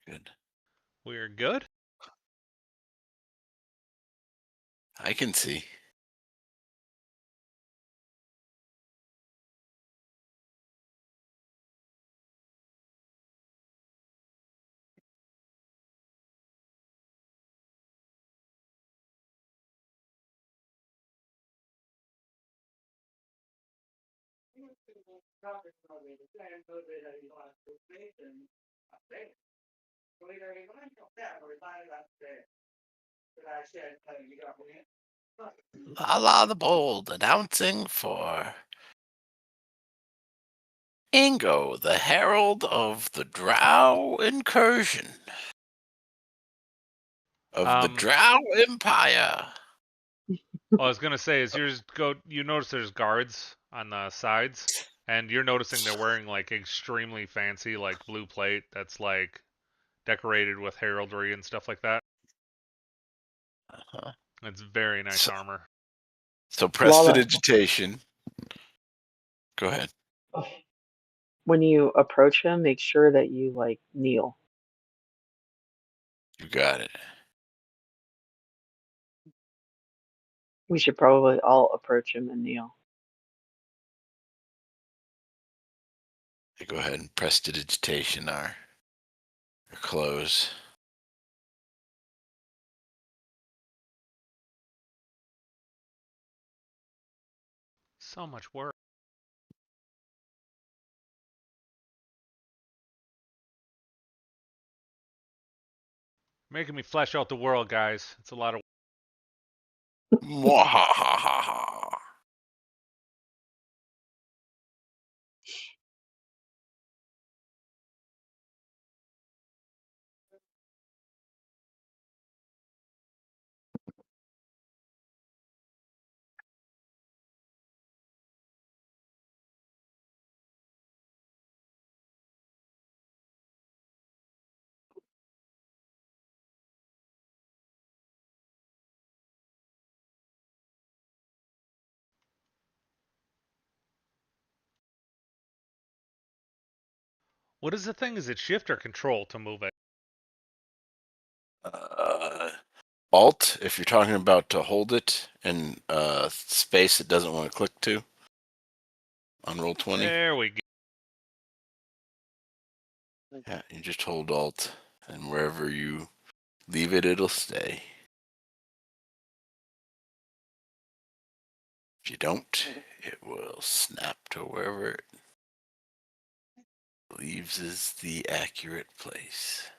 Good. We're good. I can see. La the Bold announcing for Ingo, the herald of the Drow incursion. Of the Drow Empire. Well, I was gonna say is you notice there's guards on the sides, and you're noticing they're wearing like extremely fancy like blue plate that's like decorated with heraldry and stuff like that. Uh-huh. It's very nice armor. So Lala, prestidigitation. Go ahead. when you approach him, make sure that you like kneel. You got it. We should probably all approach him and kneel. Go ahead and prestidigitation our clothes. So much work. Making me flesh out the world, guys. It's a lot of. Mwahahaha. What is the thing? Is it shift or control to move it? Alt, if you're talking about to hold it, and space it doesn't want to click to on roll 20. There we go. Yeah, you just hold Alt, and wherever you leave it, it'll stay. If you don't, it will snap to wherever it leaves is the accurate place.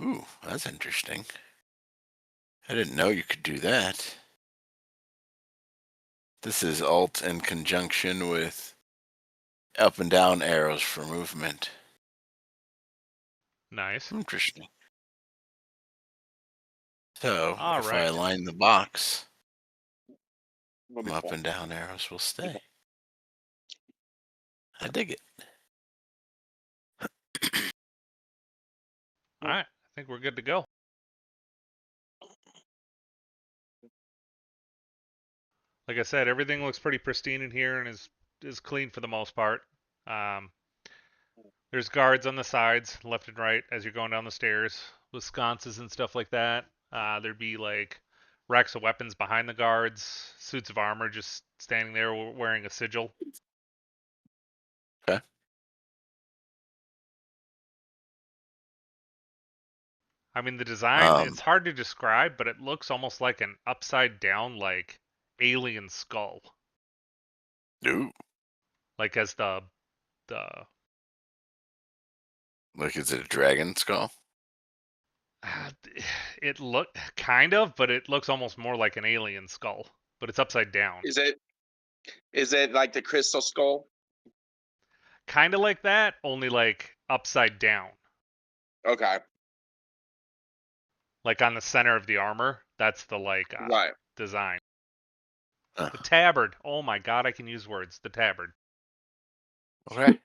Ooh, that's interesting. I didn't know you could do that. This is Alt in conjunction with up and down arrows for movement. Nice. Interesting. So, All if I right. align the box, Will be Up cool. and down arrows will stay. I dig it. All right, I think we're good to go. Like I said, everything looks pretty pristine in here and is clean for the most part. Um, there's guards on the sides, left and right, as you're going down the stairs, with sconces and stuff like that. There'd be like racks of weapons behind the guards, suits of armor just standing there wearing a sigil. Okay. I mean, the design, Um, it's hard to describe, but it looks almost like an upside down, like, alien skull. Ooh. Like, as the Like, is it a dragon skull? it look kind of, but it looks almost more like an alien skull, but it's upside down. Is it like the crystal skull? Kind of like that, only like upside down. Okay. Like on the center of the armor, that's the Right. design. Uh, The tabard. Oh my god, I can use words. The tabard. okay.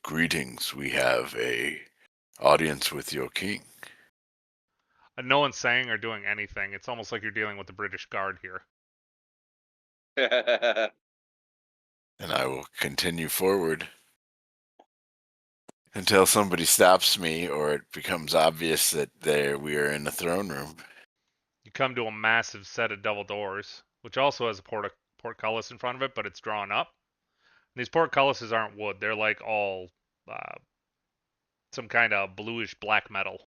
Greetings. We have a audience with your king. No one's saying or doing anything. It's almost like you're dealing with the British Guard here. And I will continue forward until somebody stops me or it becomes obvious that we are in the throne room. You come to a massive set of double doors, which also has a portcullis in front of it, but it's drawn up. And these portcullises aren't wood; they're like all some kind of bluish black metal.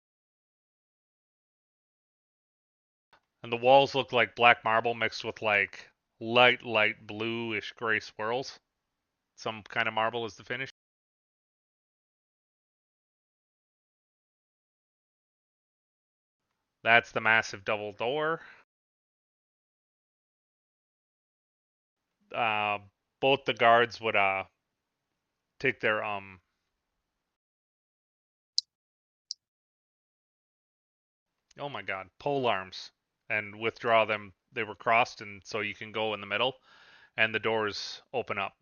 And the walls look like black marble mixed with like light bluish gray swirls. Some kind of marble is the finish. That's the massive double door. Uh, both the guards would take their oh my god, pole arms and withdraw them. They were crossed, and so you can go in the middle, and the doors open up.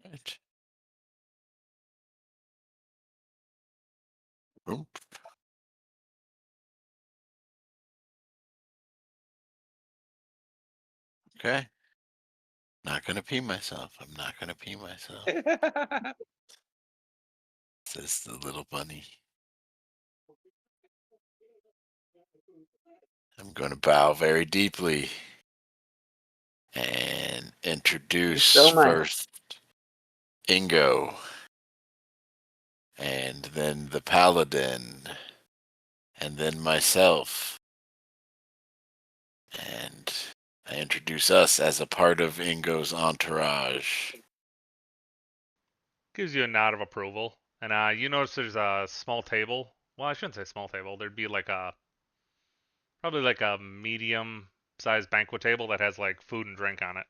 Right. Oop. Okay. Not gonna pee myself. I'm not gonna pee myself. Says the little bunny. I'm gonna bow very deeply and introduce So nice. first Ingo, and then the paladin, and then myself. And I introduce us as a part of Ingo's entourage. Gives you a nod of approval, and you notice there's a small table. Well, I shouldn't say small table. There'd be like probably like a medium-sized banquet table that has like food and drink on it.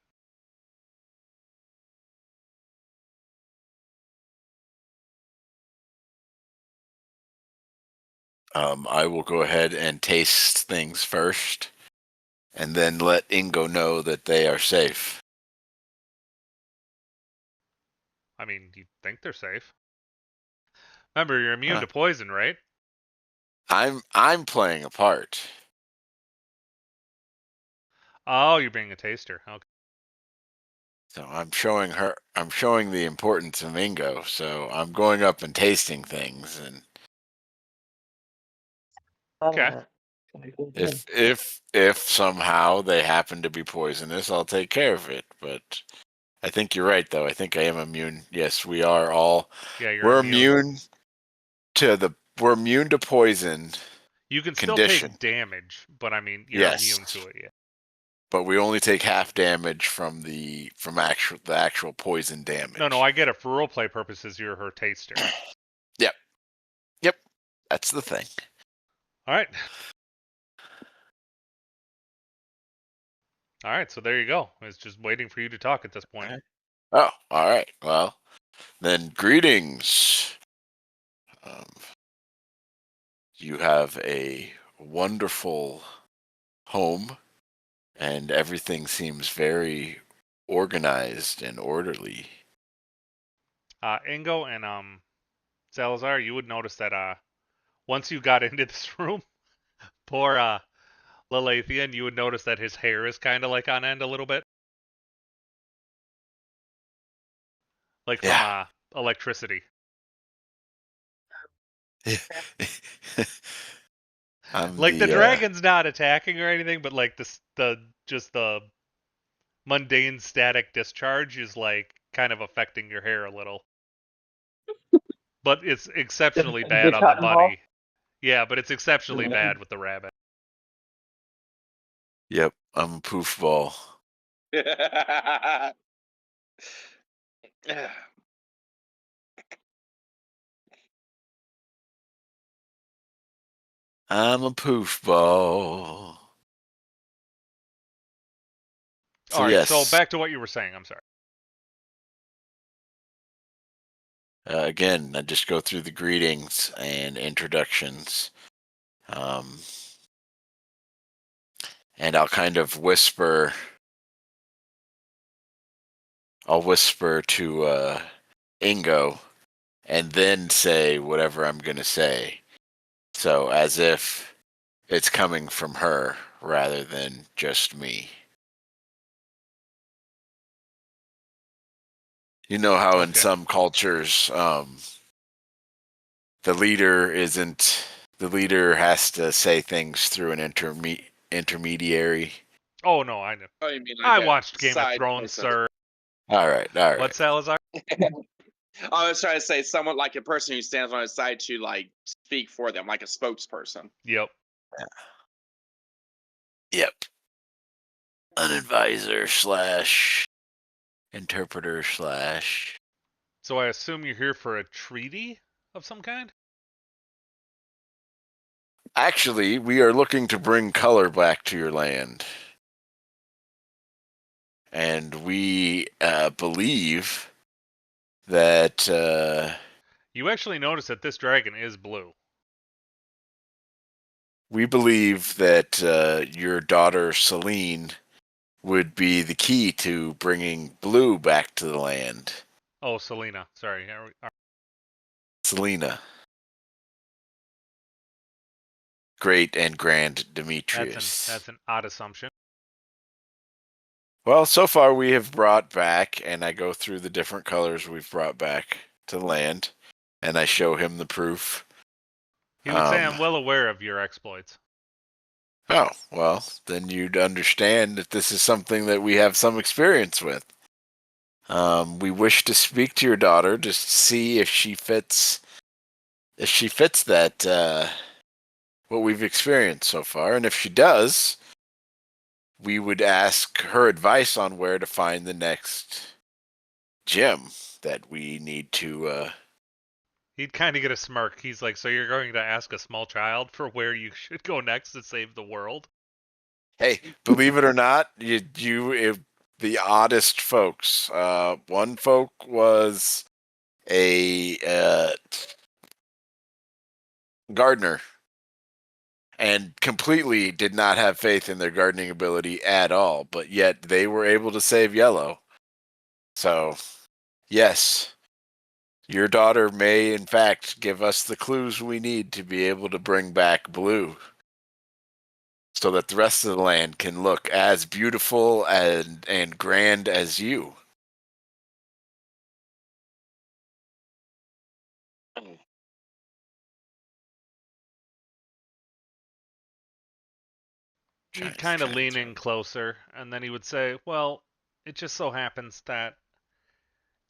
I will go ahead and taste things first, and then let Ingo know that they are safe. I mean, you think they're safe? Remember, you're immune Huh. to poison, right? I'm playing a part. Oh, you're being a taster. Okay. So I'm showing the importance of Ingo. So I'm going up and tasting things, and Thought of Okay. that. Gotta go ahead. if somehow they happen to be poisonous, I'll take care of it. But I think you're right, though. I think I am immune. Yes, we are all. Yeah, you're We're immune. we're immune to poison. You can still Condition. take damage, but I mean, you're Yes. immune to it. Yeah. But we only take half damage from the actual poison damage. No, I get it. For roleplay purposes, you're her taster. Yep, that's the thing. All right. All right, so there you go. It's just waiting for you to talk at this point. Okay. Oh, all right. Well, then greetings. you have a wonderful home, and everything seems very organized and orderly. Ingo and Salazar, you would notice that once you got into this room, poor Lilithian, you would notice that his hair is kind of like on end a little bit, like from Yeah. electricity. I'm Like the the dragon's not attacking or anything, but like the mundane static discharge is like kind of affecting your hair a little. But it's exceptionally bad The on the cotton ball. bunny. Yeah, but it's exceptionally bad with the rabbit. Yep, I'm a poof ball. I'm a poof ball. So All right, so yes, back to what you were saying. I'm sorry. again, I just go through the greetings and introductions, um, and I'll kind of whisper. I'll whisper to Ingo, and then say whatever I'm gonna say. So as if it's coming from her rather than just me. You know how in Okay. some cultures, the leader isn't the leader has to say things through an intermediary. Oh no, I know. Oh, you mean like I a watched Game of side Thrones, person? sir. All right. What, Salazar? I was trying to say someone like a person who stands on his side to like speak for them, like a spokesperson. Yep. Yep, an advisor slash interpreter slash. So I assume you're here for a treaty of some kind? Actually, we are looking to bring color back to your land. And we believe that You actually notice that this dragon is blue. your daughter Celine would be the key to bringing blue back to the land. Oh, Selena. Sorry. Selena, great and grand Demetrius. That's an odd assumption. Well, so far we have brought back, and I go through the different colors we've brought back to the land, and I show him the proof. He would say, I'm well aware of your exploits. Oh, well, then you'd understand that this is something that we have some experience with. We wish to speak to your daughter to see if she fits that what we've experienced so far, and if she does, we would ask her advice on where to find the next gem that we need to. He'd kind of get a smirk. He's like, so you're going to ask a small child for where you should go next to save the world? Hey, believe it or not, the oddest folks. One folk was a gardener and completely did not have faith in their gardening ability at all, but yet they were able to save yellow. So, yes, your daughter may in fact give us the clues we need to be able to bring back blue so that the rest of the land can look as beautiful and grand as you. He'd kind of lean in closer, and then he would say, well, it just so happens that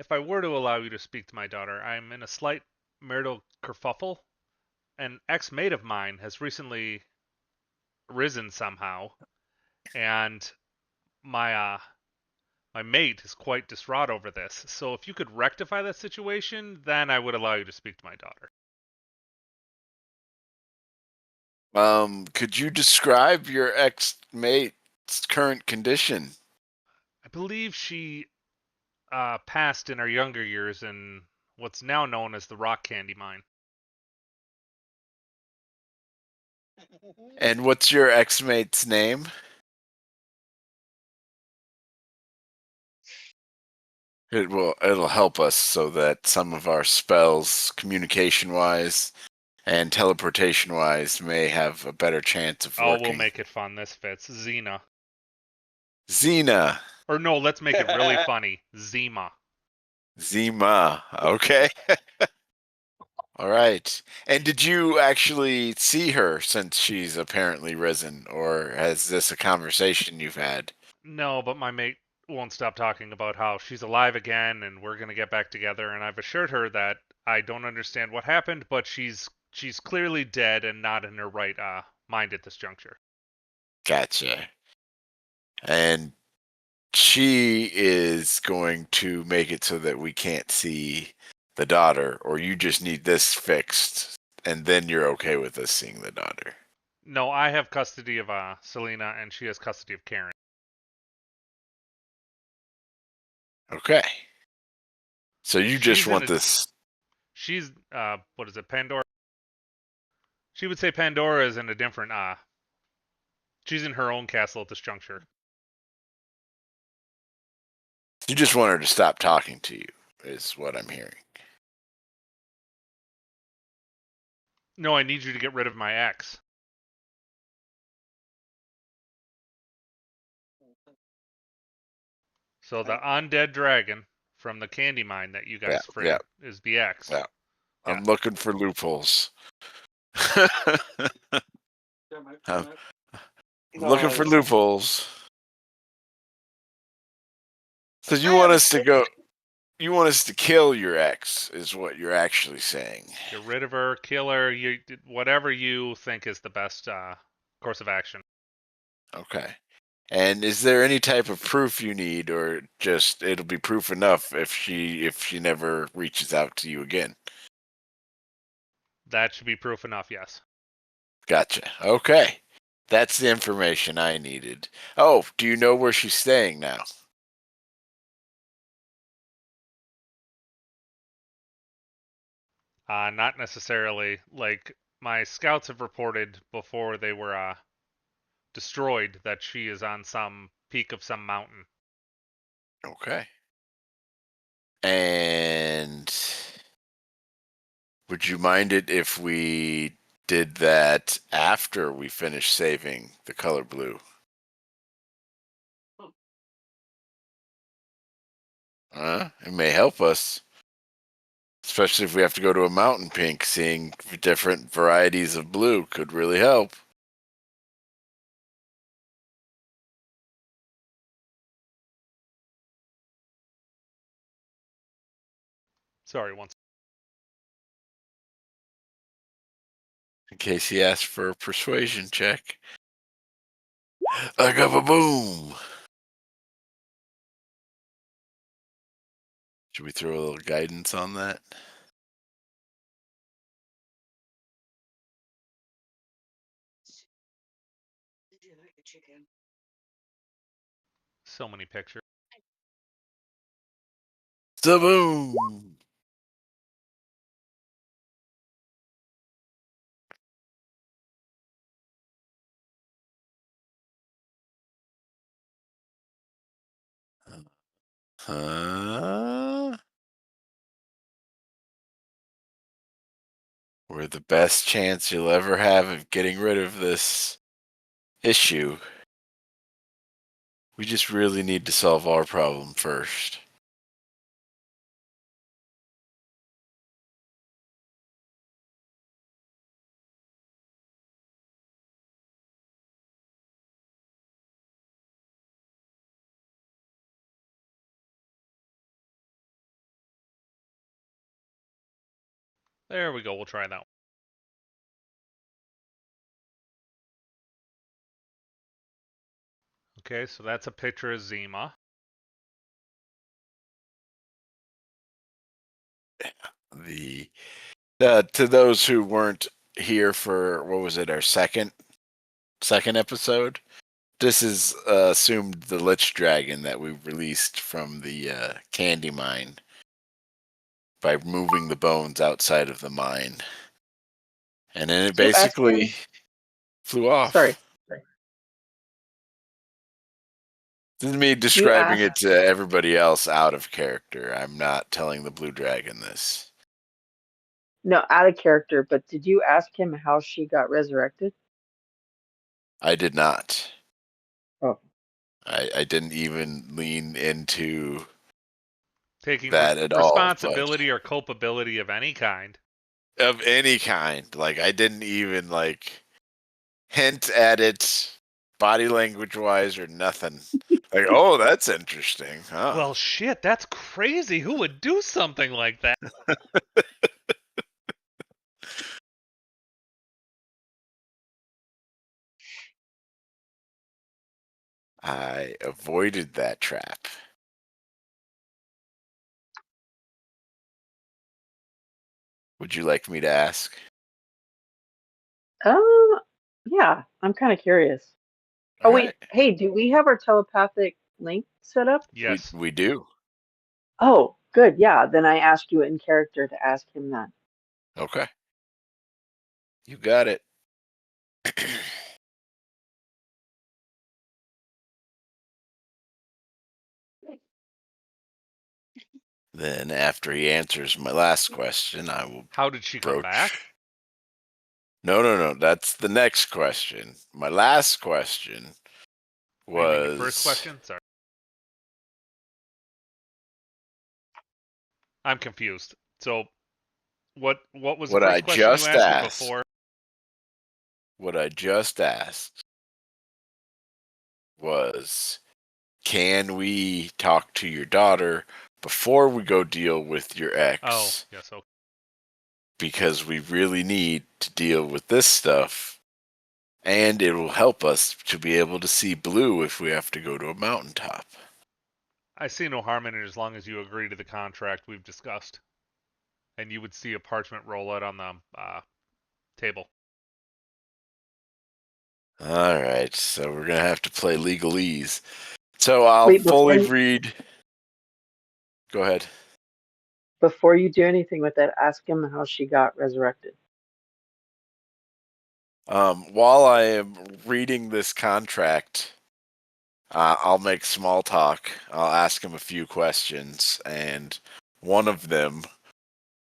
if I were to allow you to speak to my daughter, I'm in a slight marital kerfuffle. An ex-mate of mine has recently risen somehow, and my mate is quite distraught over this. So if you could rectify that situation, then I would allow you to speak to my daughter. Could you describe your ex-mate's current condition? I believe she passed in her younger years in what's now known as the Rock Candy Mine. And what's your ex-mate's name? It'll help us so that some of our spells, communication-wise and teleportation-wise, may have a better chance of Oh, we'll working. make it fun. This fits. Xena. Xena. Or no, let's make it really funny. Zima. Zima. Okay. All right. And did you actually see her since she's apparently risen, or is this a conversation you've had? No, but my mate won't stop talking about how she's alive again and we're gonna get back together, and I've assured her that I don't understand what happened, but she's clearly dead and not in her right mind at this juncture. Gotcha. And she is going to make it so that we can't see the daughter, or you just need this fixed, and then you're okay with us seeing the daughter. No, I have custody of Selena and she has custody of Karen. Okay. So you just She's in want a this. she's what is it, Pandora? She would say Pandora is in a different she's in her own castle at this juncture. You just want her to stop talking to you, is what I'm hearing. No, I need you to get rid of my ex. So the undead dragon from the candy mine that you guys freed yeah. is the X. Yeah. I'm Yeah. looking for loopholes. I'm looking for loopholes. So you want us to go? You want us to kill your ex? Is what you're actually saying? Get rid of her, kill her, whatever you think is the best course of action. Okay. And is there any type of proof you need, or just it'll be proof enough if she never reaches out to you again? That should be proof enough, yes. Gotcha. Okay. That's the information I needed. Oh, do you know where she's staying now? Not necessarily. Like, my scouts have reported before they were destroyed that she is on some peak of some mountain. Okay. And would you mind it if we did that after we finish saving the color blue? It may help us. Especially if we have to go to a mountain pink, seeing different varieties of blue could really help. Sorry, once. In case he asks for a persuasion check. I got a boom. Should we throw a little guidance on that? So many pictures. Boom. We're the best chance you'll ever have of getting rid of this issue. We just really need to solve our problem first. There we go. We'll try that one. Okay, so that's a picture of Zima. To those who weren't here for, what was it, our second episode, this is assumed the Lich Dragon that we released from the candy mine by moving the bones outside of the mine. And then it So basically, asking, Flew off. Sorry. This is me describing it to everybody else out of character. I'm not telling the blue dragon this. No, out of character, but did you ask him how she got resurrected? I did not. Oh. I didn't even lean into Taking that at all. responsibility or culpability of any kind. Of any kind. Like, I didn't even, like, hint at it body language wise or nothing. Like, oh, that's interesting. Huh? Well, shit, that's crazy. Who would do something like that? I avoided that trap. Would you like me to ask? Yeah, I'm kind of curious. All Wait, right. hey, do we have our telepathic link set up? Yes. We do. Oh, good. Yeah, then I ask you in character to ask him that. Okay. You got it. Then, after he answers my last question, I will How did she come approach. back? No. That's the next question. My last question was. Oh, you mean your first question? Sorry. I'm confused. So, what was the What first I question you just asked asked. before? What I just asked was, can we talk to your daughter before we go deal with your ex? Oh, yes. Okay. Because we really need to deal with this stuff, and it will help us to be able to see blue if we have to go to a mountaintop. I see no harm in it as long as you agree to the contract we've discussed. And you would see a parchment roll out on the table. All right, so we're gonna have to play legalese. So I'll Wait, fully read. Go ahead. Before you do anything with that, ask him how she got resurrected. While I am reading this contract, I'll make small talk. I'll ask him a few questions, and one of them,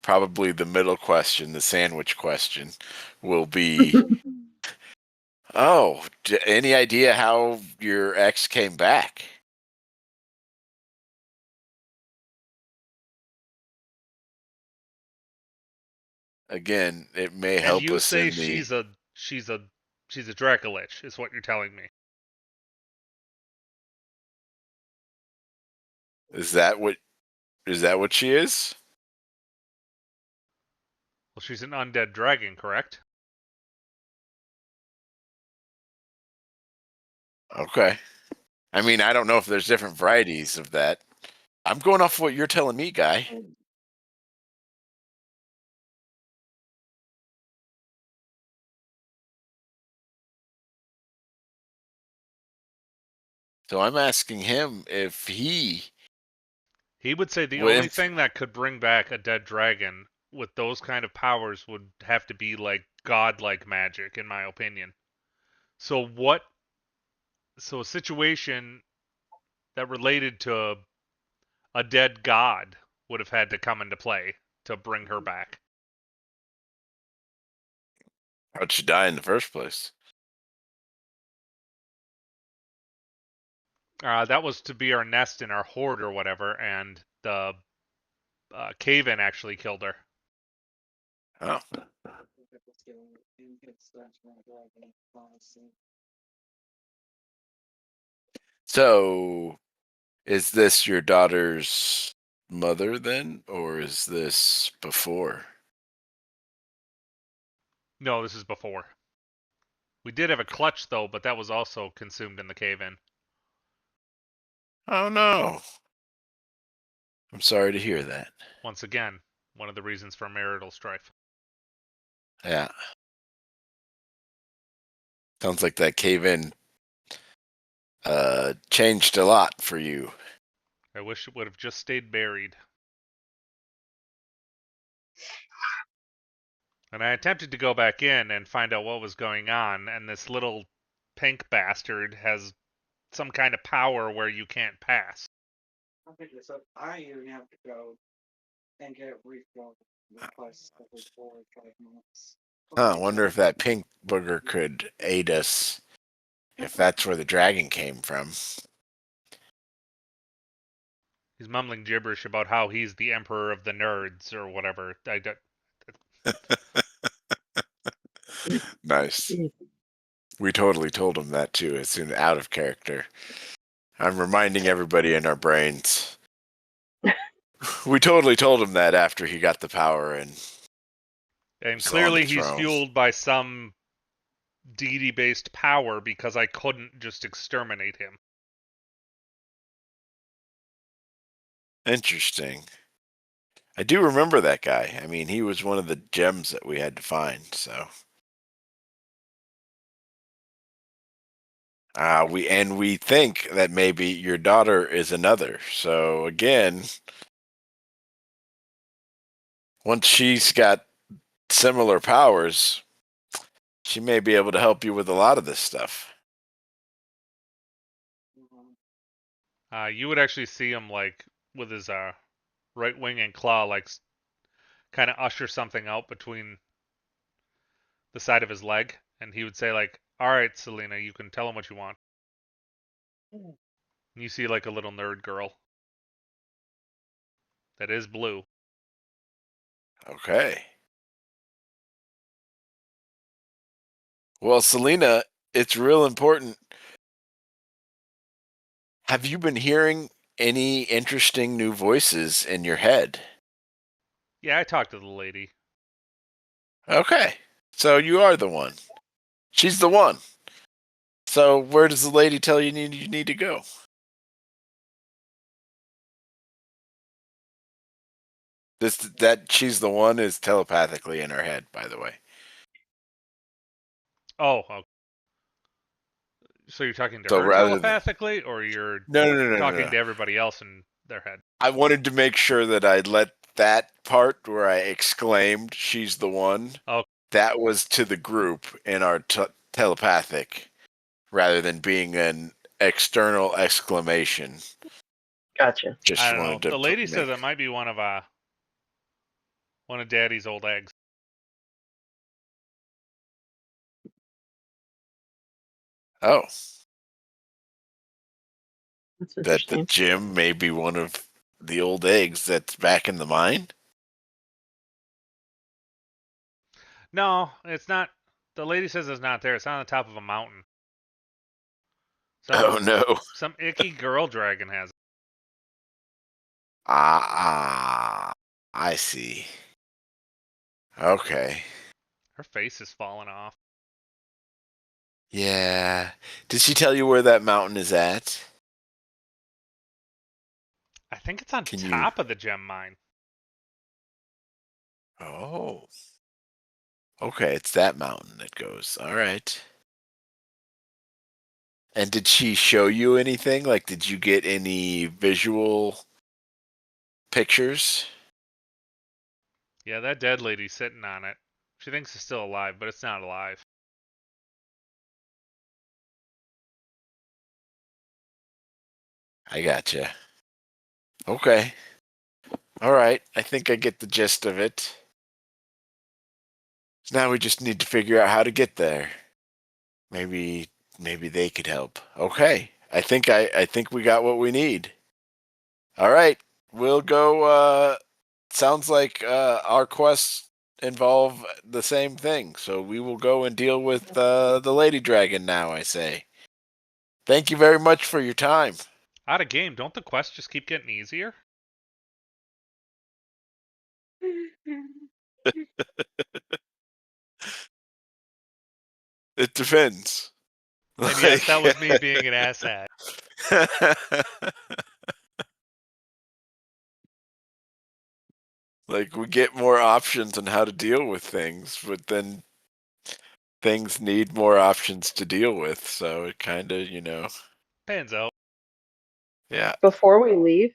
probably the middle question, the sandwich question, will be, oh, any idea how your ex came back? Again, it may help And you us say in the... she's a Dracolich, is what you're telling me. Is that what she is? Well, she's an undead dragon, correct? Okay. I mean, I don't know if there's different varieties of that. I'm going off what you're telling me, guy. So I'm asking him if he would say the only thing that could bring back a dead dragon with those kind of powers would have to be like godlike magic, in my opinion. So a situation that related to a dead god would have had to come into play to bring her back. How'd she die in the first place? That was to be our nest in our hoard or whatever, and the cave-in actually killed her. Oh. So, is this your daughter's mother then, or is this before? No, this is before. We did have a clutch, though, but that was also consumed in the cave-in. Oh, no. I'm sorry to hear that. Once again, one of the reasons for marital strife. Yeah. Sounds like that cave-in changed a lot for you. I wish it would have just stayed buried. And I attempted to go back in and find out what was going on, and this little pink bastard has some kind of power where you can't pass. So I even have to go and get refilled this place every 4 or 5 months. Huh, I wonder if that pink booger could aid us, if that's where the dragon came from. He's mumbling gibberish about how he's the emperor of the nerds or whatever. Nice. We totally told him that too. It's out of character. I'm reminding everybody in our brains. We totally told him that after he got the power and And was on clearly the he's throne. fueled by some deity-based power because I couldn't just exterminate him. Interesting. I do remember that guy. I mean, he was one of the gems that we had to find, so. We think that maybe your daughter is another. So again, once she's got similar powers, she may be able to help you with a lot of this stuff. You would actually see him like with his right wing and claw, like kind of usher something out between the side of his leg, and he would say like, "All right, Selena, you can tell him what you want." And you see like a little nerd girl that is blue. Okay. Well, Selena, it's real important. Have you been hearing any interesting new voices in your head? Yeah, I talked to the lady. Okay. So you are the one. She's the one. So where does the lady tell you need to go? That she's the one is telepathically in her head, by the way. Oh, okay. So you're talking to So her rather than telepathically, or you're no. talking to everybody else in their head? I wanted to make sure that I let that part where I exclaimed she's the one. Oh, That was to the group in our telepathic, rather than being an external exclamation. Gotcha. Just I don't know. wanted to The lady make... says it might be one of Daddy's old eggs. Oh, That's that the interesting. gym may be one of the old eggs that's back in the mine? No, it's not. The lady says it's not there. It's on the top of a mountain. Oh no. Some icky girl dragon has it. I see. Okay. Her face is falling off. Yeah. Did she tell you where that mountain is at? I think it's on Can you... top of the gem mine. Oh. Okay, it's that mountain that goes. All right. And did she show you anything? Like, did you get any visual pictures? Yeah, that dead lady's sitting on it. She thinks it's still alive, but it's not alive. I gotcha. Okay. All right. I think I get the gist of it. Now we just need to figure out how to get there. Maybe they could help. Okay. I think we got what we need. All right. We'll go sounds like our quests involve the same thing. So we will go and deal with the lady dragon now, I say. Thank you very much for your time. Out of game, don't the quests just keep getting easier? It depends. And yes, that was me being an asshat. Like, we get more options on how to deal with things, but then things need more options to deal with. So it kind of, Pans out. yeah. Before we leave,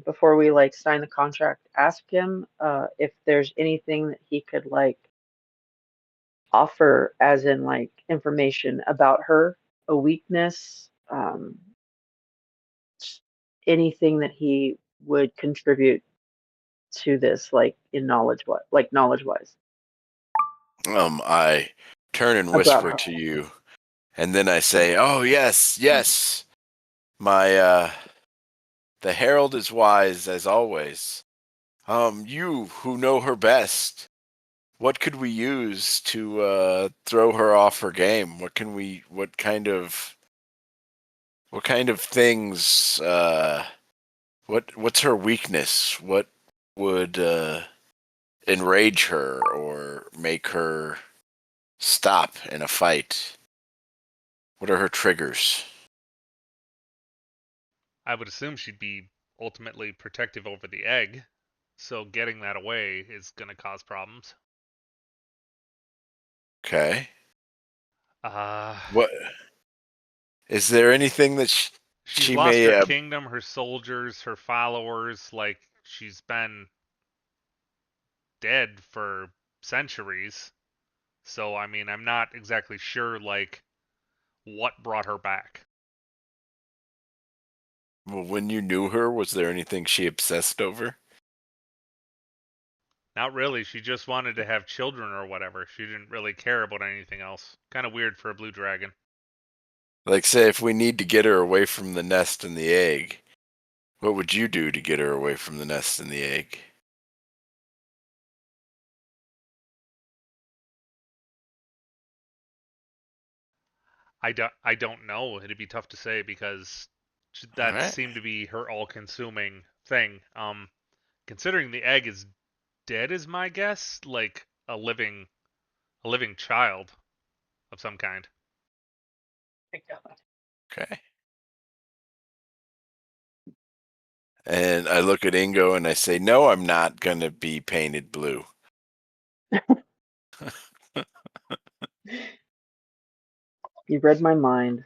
before we like sign the contract, ask him if there's anything that he could like offer, as in like information about her, a weakness, anything that he would contribute to this, like in knowledge wise I turn and about whisper her. to you, and then I say, "Oh yes, yes, my the herald is wise as always. You who know her best, what could we use to throw her off her game? What kind of things? What's her weakness? What would enrage her or make her stop in a fight? What are her triggers?" I would assume she'd be ultimately protective over the egg, so getting that away is going to cause problems. Okay. Uh, What is there anything that she's she lost may? her kingdom, her soldiers, her followers. Like, she's been dead for centuries. So, I mean, I'm not exactly sure, like, what brought her back. When you knew her, was there anything she obsessed over? Not really. She just wanted to have children or whatever. She didn't really care about anything else. Kind of weird for a blue dragon. Like, say, if we need to get her away from the nest and the egg, what would you do to get her away from the nest and the egg? I don't know. It'd be tough to say because All that right. seemed to be her all-consuming thing. Considering the egg is dead, is my guess, like a living child of some kind. Okay. And I look at Ingo and I say, "No, I'm not going to be painted blue." You read my mind.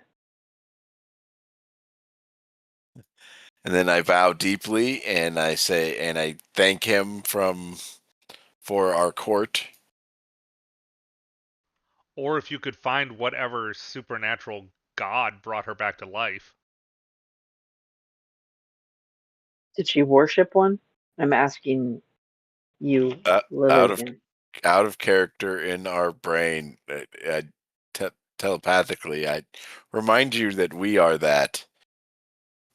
And then I bow deeply and I say, and I thank him for our court. Or if you could find whatever supernatural god brought her back to life. Did she worship one? I'm asking you, Uh, out of Lillian. out of character in our brain, telepathically, I remind you that we are that.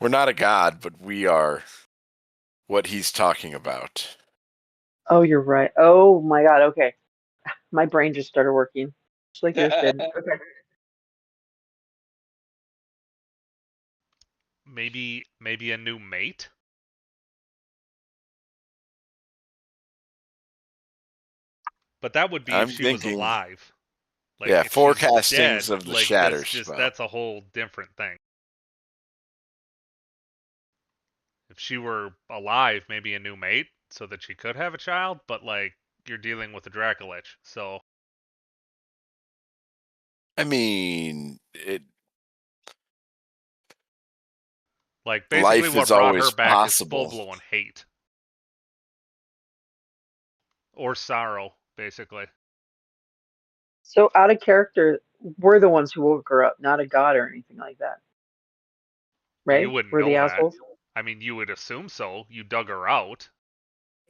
We're not a god, but we are what he's talking about. Oh, you're right. Oh my God. Okay. My brain just started working, just like yours did. Okay. Maybe a new mate? But that would be if I'm she was thinking, alive. Like yeah, if she's forecastings dead, of the like shatter that's just spell. that's a whole different thing. If she were alive, maybe a new mate so that she could have a child, but like you're dealing with a Dracolich, so I mean, like basically life is what brought her always back is possible. full-blown hate or sorrow, basically. So out of character, we're the ones who woke her up, not a god or anything like that, You right? wouldn't We're the know that. assholes. I mean, you would assume so. You dug her out.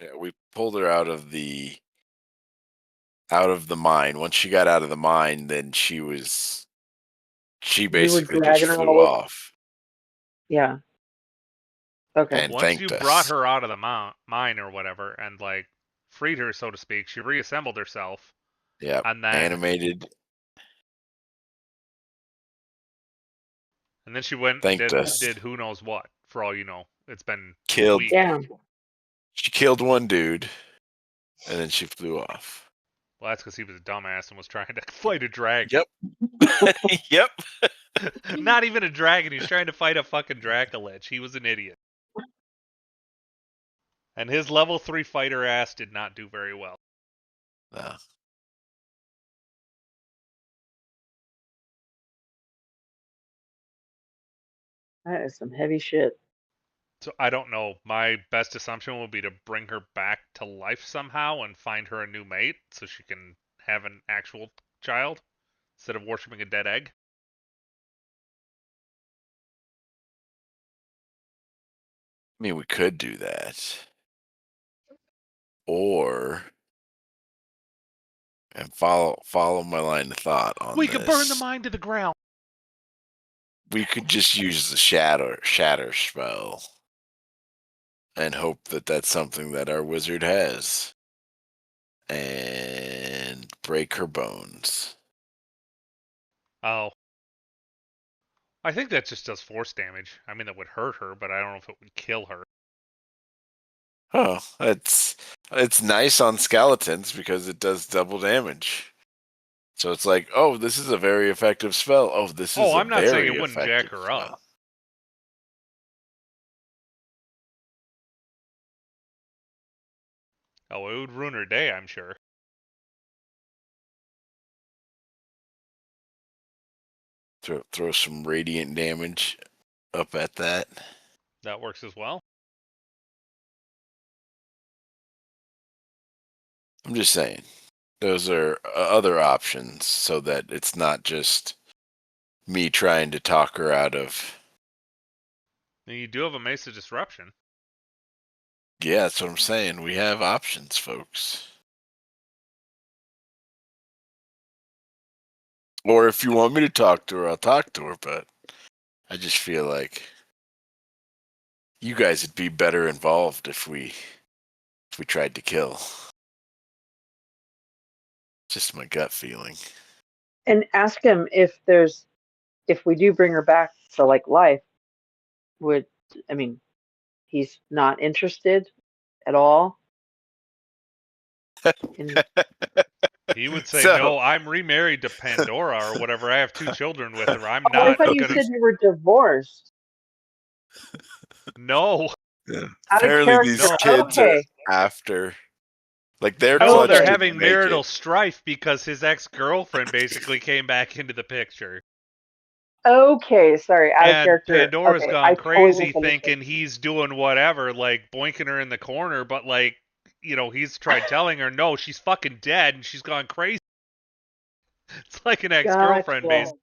Yeah, we pulled her out of the mine. Once she got out of the mine, then she You were basically just dragging her flew all over. off Yeah. Okay. and Once you thanked brought us. her out of the mine or whatever and like freed her, so to speak, she reassembled herself, Yep, and then animated, she went and thanked did us. did who knows what. For all you know, it's been a Killed. week. Damn. She killed one dude, and then she flew off. Well, that's because he was a dumbass and was trying to fight a dragon. Yep. Yep. Not even a dragon. He's trying to fight a fucking Dracolich. He was an idiot. And his level 3 fighter ass did not do very well. No. That is some heavy shit. So I don't know. My best assumption would be to bring her back to life somehow and find her a new mate so she can have an actual child instead of worshiping a dead egg. I mean, we could do that. Or and follow my line of thought on We this. could burn the mine to the ground. We could just use the shatter spell and hope that that's something that our wizard has, and break her bones. Oh. I think that just does force damage. I mean, that would hurt her, but I don't know if it would kill her. Oh, it's nice on skeletons because it does double damage. So it's like, oh, this is a very effective spell. Oh, this is a I'm not saying very it wouldn't jack effective her spell. up. Oh, it would ruin her day, I'm sure. Throw some radiant damage up at that. That works as well. I'm just saying, those are other options so that it's not just me trying to talk her out of. And you do have a Mace of Disruption. Yeah, that's what I'm saying. We have options, folks. Or if you want me to talk to her, I'll talk to her, but I just feel like you guys would be better involved if we tried to kill. Just my gut feeling. And ask him if we do bring her back to like life, he's not interested at all. He would say, So- no, I'm remarried to Pandora or whatever. I have 2 children with her. I'm Oh, I not thought you gonna... said you were divorced. No. Yeah. Out of Apparently these character. kids Okay. are after. Like they're No, Okay. they're clutching having to make marital it. strife because his ex-girlfriend basically came back into the picture. Okay, sorry, out of And character. Pandora's Okay, gone I totally crazy misunderstood. thinking he's doing whatever, like boinking her in the corner, but like, he's tried telling her, no, she's fucking dead and she's gone crazy. It's like an ex-girlfriend, Gotcha. basically.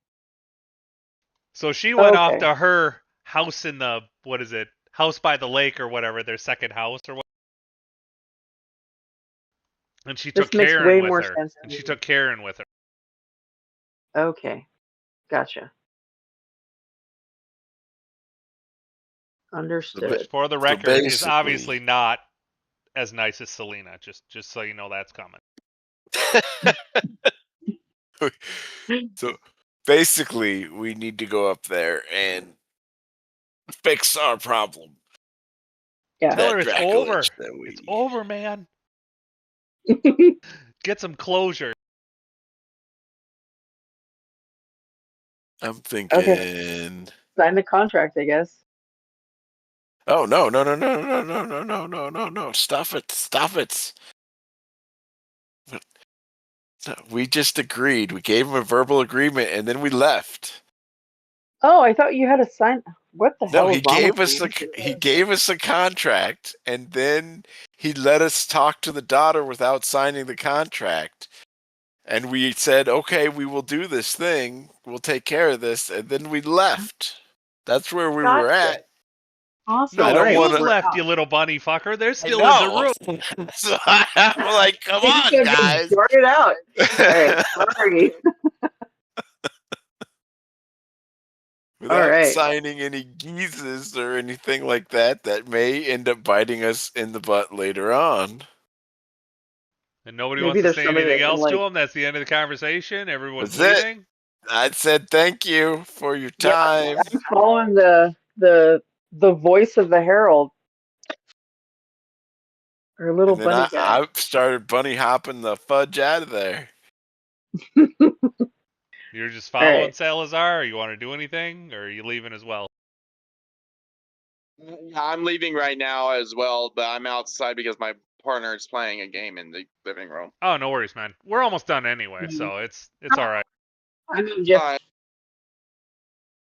So she went off Okay. to her house in the, what is it, house by the lake or whatever, their second house or what. And she This took makes Karen way with more her. sense. And she took Karen with her. Okay, gotcha. Understood. For the So record, is basically- obviously not as nice as Selena. Just so you know that's coming. So basically, we need to go up there and fix our problem. Yeah. Tell her That it's Dracolich over. that we- It's over, man. Get some closure. I'm thinking. Okay. Sign the contract, I guess. Oh no! Stop it! No, we just agreed. We gave him a verbal agreement, and then we left. Oh, I thought you had to sign. What the hell No, is wrong with he gave us a contract, and then he let us talk to the daughter without signing the contract. And we said, "Okay, we will do this thing. We'll take care of this," and then we left. That's where we were Gotcha. at. Awesome. No, I don't Alright, you've wanna- left, you little bunny fucker. They're still in the room. So I'm like, come You on, just guys. Sort it out. Alright, sorry. Without right. signing any geeses or anything like that may end up biting us in the butt later on. And nobody Maybe wants to there's say somebody anything that can, else like- to him. That's the end of the conversation. Everyone's That's it. leaving. I said thank you for your Yeah, time. I'm following the voice of the herald. Or little And then bunny guy. I started bunny hopping the fudge out of there. You're just following Alright. Salazar, or you want to do anything, or are you leaving as well? I'm leaving right now as well, but I'm outside because my partner is playing a game in the living room. Oh, no worries, man. We're almost done anyway, so it's all right. I'm just Alright.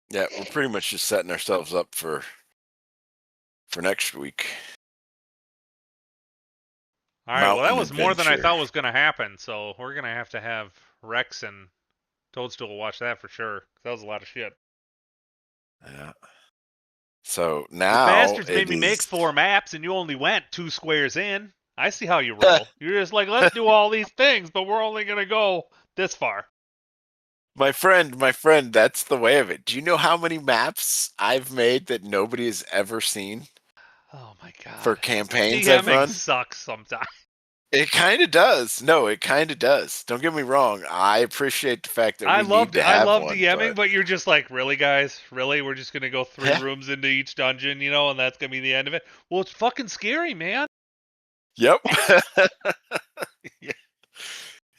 Yeah, we're pretty much just setting ourselves up for for next week. All right, well, that Mountain was more than I Adventure. thought was going to happen, so we're going to have Rex and Toadstool watch that for sure. 'Cause that was a lot of shit. Yeah. So You now bastards it made me make is 4 maps, and you only went 2 squares in. I see how you roll. You're just like, let's do all these things, but we're only going to go this far. my friend, that's the way of it. Do you know how many maps I've made that nobody has ever seen Oh my for god. campaigns I've DMing run? sucks sometimes. It kind of does. No, it kind of does. Don't get me wrong. I appreciate the fact that we need to I have love one, DMing, but but you're just like, really, guys? Really? We're just gonna go 3 yeah. rooms into each dungeon, and that's gonna be the end of it? Well, it's fucking scary, man. Yep. Yeah.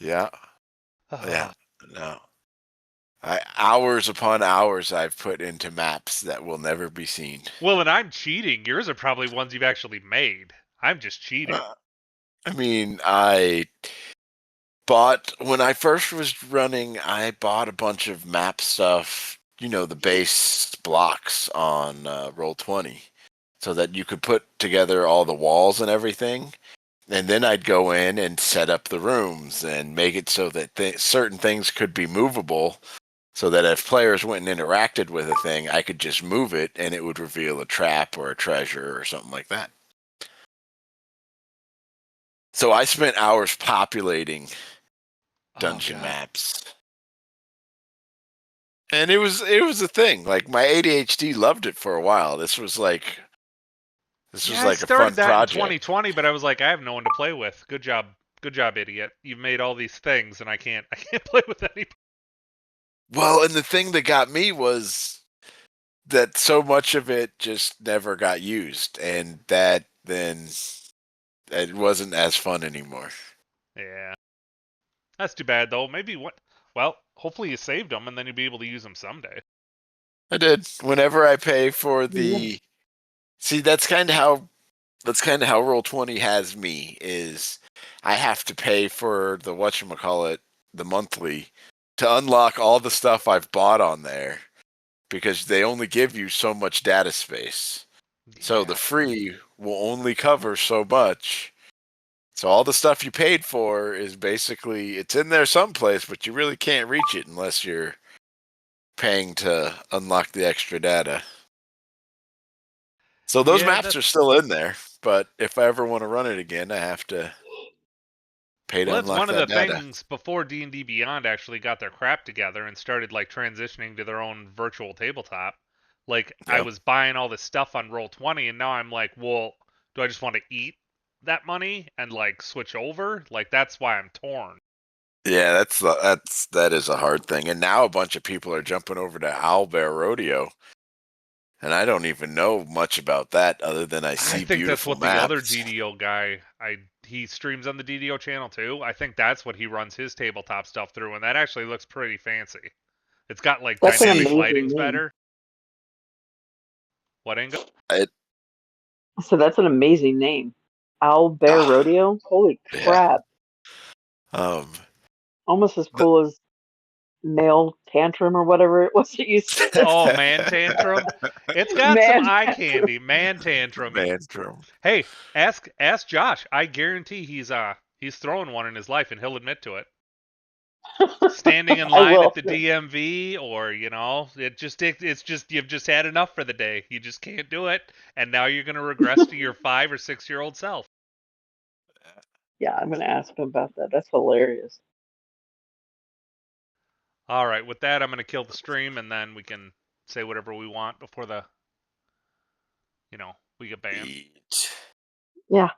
Yeah. Yeah. Oh. No. Hours upon hours I've put into maps that will never be seen. Well, and I'm cheating. Yours are probably ones you've actually made. I'm just cheating. I mean, I bought when I first was running. I bought a bunch of map stuff. The base blocks on Roll20, so that you could put together all the walls and everything. And then I'd go in and set up the rooms and make it so that certain things could be movable, so that if players went and interacted with a thing, I could just move it and it would reveal a trap or a treasure or something like that. So I spent hours populating Oh dungeon god. maps. And it was a thing. Like my ADHD loved it for a while. This was like Yeah, I a fun started that in project. 2020, but I was like, I have no one to play with. Good job, idiot. You've made all these things, and I can't play with anybody. Well, and the thing that got me was that so much of it just never got used, and that then it wasn't as fun anymore. Yeah, that's too bad though. Maybe what? Well, hopefully you saved them, and then you'll be able to use them someday. I did. Whenever I pay for Yeah. the see, that's kind of how Roll20 has me is I have to pay for the whatchamacallit, the monthly, to unlock all the stuff I've bought on there, because they only give you so much data space. So the Yeah. free will only cover so much. So all the stuff you paid for is basically, it's in there someplace, but you really can't reach it unless you're paying to unlock the extra data. So those Yeah, maps are still in there, but if I ever want to run it again, I have to pay to well, that's unlock one of the that data. things before D&D Beyond actually got their crap together and started like transitioning to their own virtual tabletop. Like I Yep. was buying all this stuff on Roll20, and now I'm like, well, do I just want to eat that money and like switch over? Like that's why I'm torn. Yeah, that is a hard thing. And now a bunch of people are jumping over to Owlbear Rodeo, and I don't even know much about that other than I I see think that's beautiful what the other maps. DDO guy, he streams on the DDO channel too. I think that's what he runs his tabletop stuff through, and that actually looks pretty fancy. It's got like That's an dynamic See, amazing lighting's name. better. What Ingo? it, So that's an amazing name. Owl Bear ah, Rodeo? Holy yeah. crap. Um, Almost as the, cool as Male Tantrum or whatever it was that you said. Oh, man tantrum. It's got some Man eye Tantrum. candy, man tantrumy. Mantrum. Hey, ask Josh. I guarantee he's throwing one in his life, and he'll admit to it. Standing in I line at will. the DMV, or it's just you've just had enough for the day. You just can't do it, and now you're gonna regress to your 5 or 6 year old self. Yeah, I'm going to ask him about that. That's hilarious. All right, with that, I'm gonna kill the stream, and then we can say whatever we want before we get banned. Eat. Yeah.